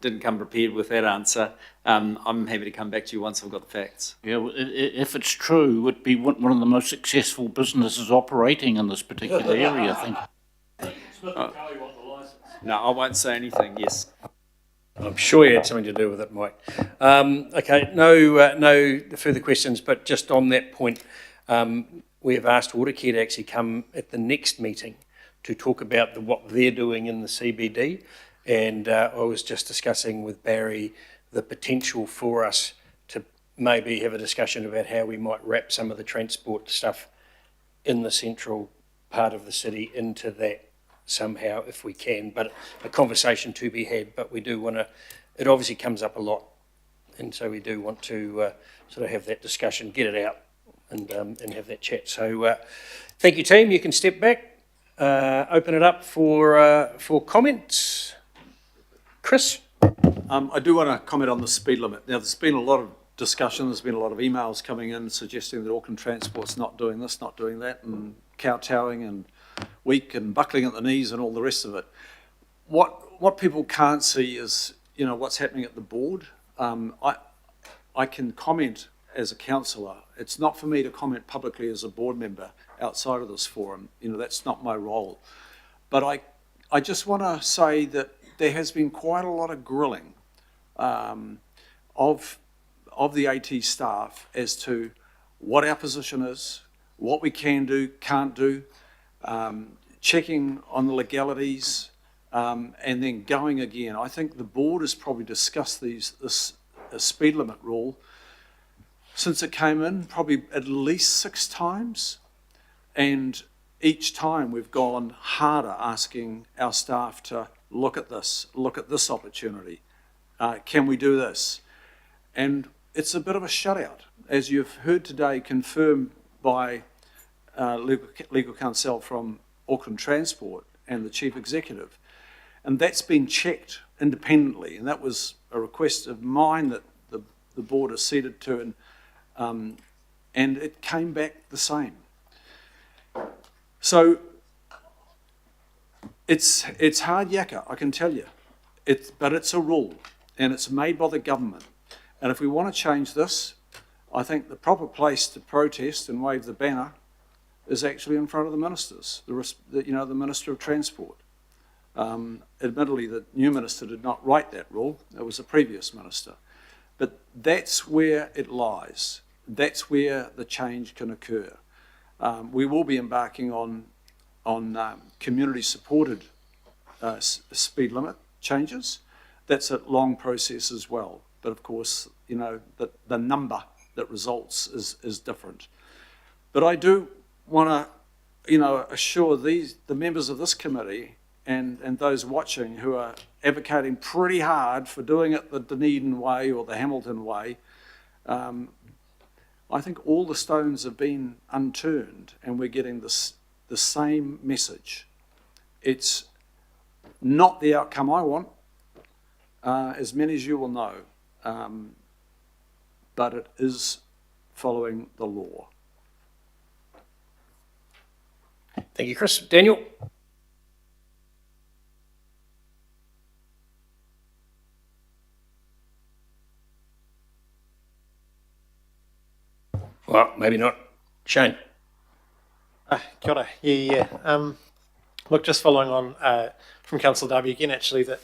Didn't come prepared with that answer. I'm happy to come back to you once I've got the facts. Yeah, if it's true, it'd be one of the most successful businesses operating in this particular area, I think. No, I won't say anything, yes. I'm sure you had something to do with it, Mike. Okay, no further questions, but just on that point, we have asked Watercare to actually come at the next meeting to talk about what they're doing in the CBD. And I was just discussing with Barry the potential for us to maybe have a discussion about how we might wrap some of the transport stuff in the central part of the city into that somehow, if we can. But a conversation to be had, but we do want to, it obviously comes up a lot. And so we do want to sort of have that discussion, get it out and have that chat. So thank you, team. You can step back. Open it up for comments. Chris? I do want to comment on the speed limit. Now, there's been a lot of discussion, there's been a lot of emails coming in suggesting that Auckland Transport's not doing this, not doing that, and kowtowing and weak and buckling at the knees and all the rest of it. What people can't see is, you know, what's happening at the board. I can comment as a councillor. It's not for me to comment publicly as a board member outside of this forum. You know, that's not my role. But I just want to say that there has been quite a lot of grilling of the AT staff as to what our position is, what we can do, can't do, checking on the legalities, and then going again. I think the board has probably discussed this speed limit rule since it came in, probably at least 6 times. And each time we've gone harder asking our staff to look at this opportunity. Can we do this? And it's a bit of a shutout, as you've heard today, confirmed by legal counsel from Auckland Transport and the chief executive. And that's been checked independently. And that was a request of mine that the board acceded to, and it came back the same. So it's hard yakka, I can tell you. But it's a rule, and it's made by the government. And if we want to change this, I think the proper place to protest and wave the banner is actually in front of the ministers, the Minister of Transport. Admittedly, the new minister did not write that rule. It was the previous minister. But that's where it lies. That's where the change can occur. We will be embarking on community-supported speed limit changes. That's a long process as well. But of course, you know, the number that results is different. But I do want to, you know, assure the members of this committee and those watching who are advocating pretty hard for doing it the Dunedin way or the Hamilton way, I think all the stones have been unturned and we're getting the same message. It's not the outcome I want, as many as you will know, but it is following the law. Thank you, Chris. Daniel? Well, maybe not. Shane? Kia ora. Yeah. Look, just following on from Councillor Darby again, actually, that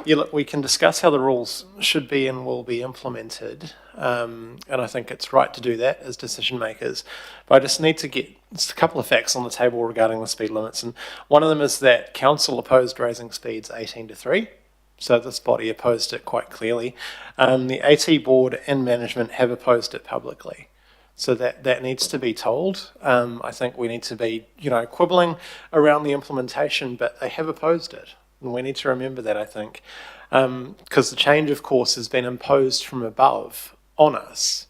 look, we can discuss how the rules should be and will be implemented, and I think it's right to do that as decision makers. But I just need to get just a couple of facts on the table regarding the speed limits, and one of them is that Council opposed raising speeds 18 to 3. So this body opposed it quite clearly. The AT board and management have opposed it publicly. So that needs to be told. I think we need to be, you know, quibbling around the implementation, but they have opposed it. And we need to remember that, I think. Because the change, of course, has been imposed from above on us,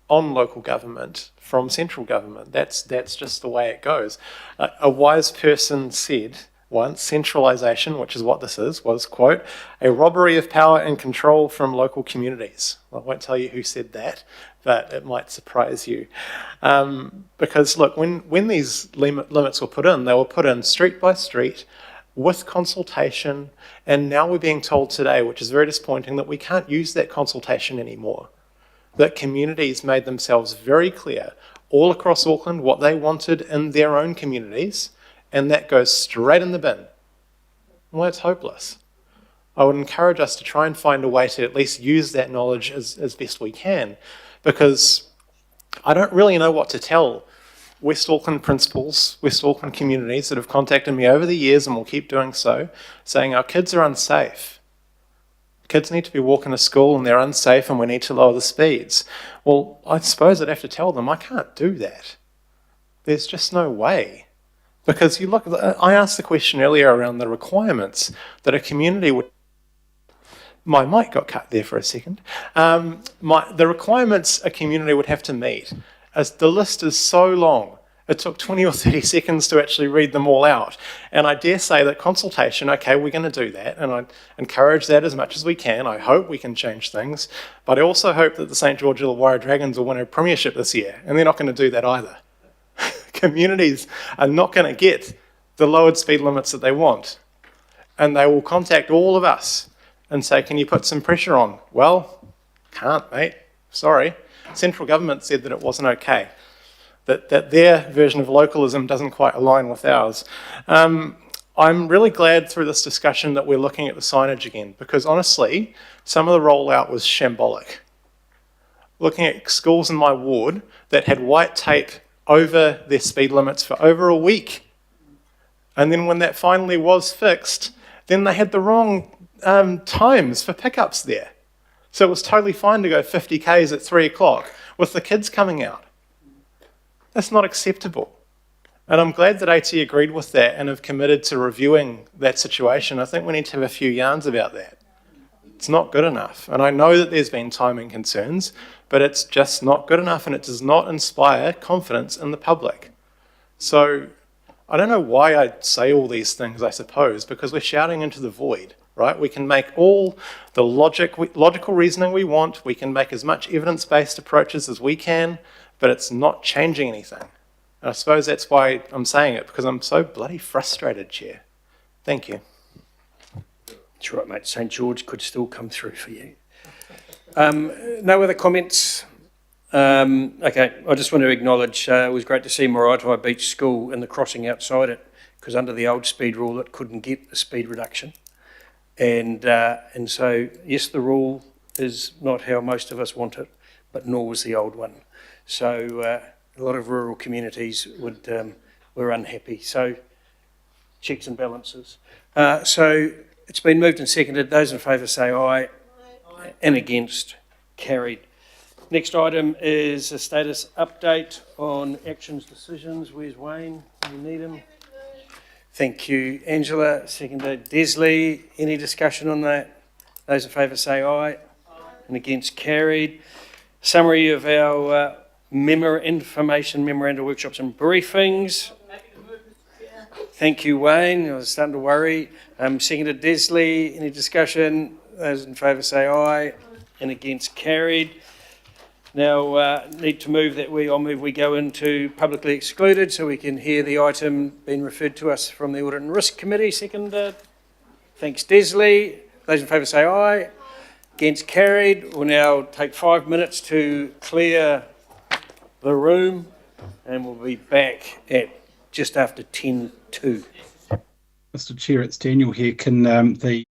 on local government, from central government. That's just the way it goes. A wise person said once, centralisation, which is what this is, was, quote, a robbery of power and control from local communities. I won't tell you who said that, but it might surprise you. Because, look, when these limits were put in, they were put in street by street, with consultation, and now we're being told today, which is very disappointing, that we can't use that consultation anymore. That communities made themselves very clear all across Auckland what they wanted in their own communities, and that goes straight in the bin. Well, it's hopeless. I would encourage us to try and find a way to at least use that knowledge as best we can, because I don't really know what to tell West Auckland principals, West Auckland communities that have contacted me over the years and will keep doing so, saying our kids are unsafe. Kids need to be walking to school and they're unsafe and we need to lower the speeds. Well, I suppose I'd have to tell them I can't do that. There's just no way. Because you look, I asked the question earlier around the requirements that a community would. My mic got cut there for a second. The requirements a community would have to meet, as the list is so long, it took 20 or 30 seconds to actually read them all out. And I dare say that consultation, okay, we're going to do that, and I encourage that as much as we can. I hope we can change things, but I also hope that the St George Illawarra Dragons will win a premiership this year, and they're not going to do that either. Communities are not going to get the lowered speed limits that they want, and they will contact all of us and say, can you put some pressure on? Well, can't, mate. Sorry. Central government said that it wasn't okay, that their version of localism doesn't quite align with ours. I'm really glad through this discussion that we're looking at the signage again, because honestly, some of the rollout was shambolic. Looking at schools in my ward that had white tape over their speed limits for over a week. And then when that finally was fixed, then they had the wrong times for pickups there. So it was totally fine to go 50 k's at 3 o'clock with the kids coming out. That's not acceptable. And I'm glad that AT agreed with that and have committed to reviewing that situation. I think we need to have a few yarns about that. It's not good enough. And I know that there's been timing concerns, but it's just not good enough and it does not inspire confidence in the public. So I don't know why I say all these things, I suppose, because we're shouting into the void. Right? We can make all the logical reasoning we want, we can make as much evidence-based approaches as we can, but it's not changing anything. And I suppose that's why I'm saying it, because I'm so bloody frustrated, Chair. Thank you. That's right, mate. St George could still come through for you. No other comments? Okay, I just want to acknowledge it was great to see Maraetai Beach School and the crossing outside it, because under the old speed rule it couldn't get the speed reduction. And so, yes, the rule is not how most of us want it, but nor was the old one. So a lot of rural communities were unhappy. So checks and balances. So it's been moved and seconded. Those in favour say aye. Aye. And against, carried. Next item is a status update on actions decisions. Where's Wayne? Do you need him? Thank you, Angela. Seconded, Desley. Any discussion on that? Those in favour say aye. Aye. And against, carried. Summary of our information memoranda workshops and briefings. Thank you, Wayne. I was starting to worry. Seconded, Desley. Any discussion? Those in favour say aye. And against, carried. Now, need to move that I'll move we go into publicly excluded so we can hear the item being referred to us from the Audit and Risk Committee. Seconded. Thanks, Desley. Those in favour say aye. Against, carried. We'll now take 5 minutes to clear the room and we'll be back at just after 10:02. Mr. Chair, it's Daniel here. Can the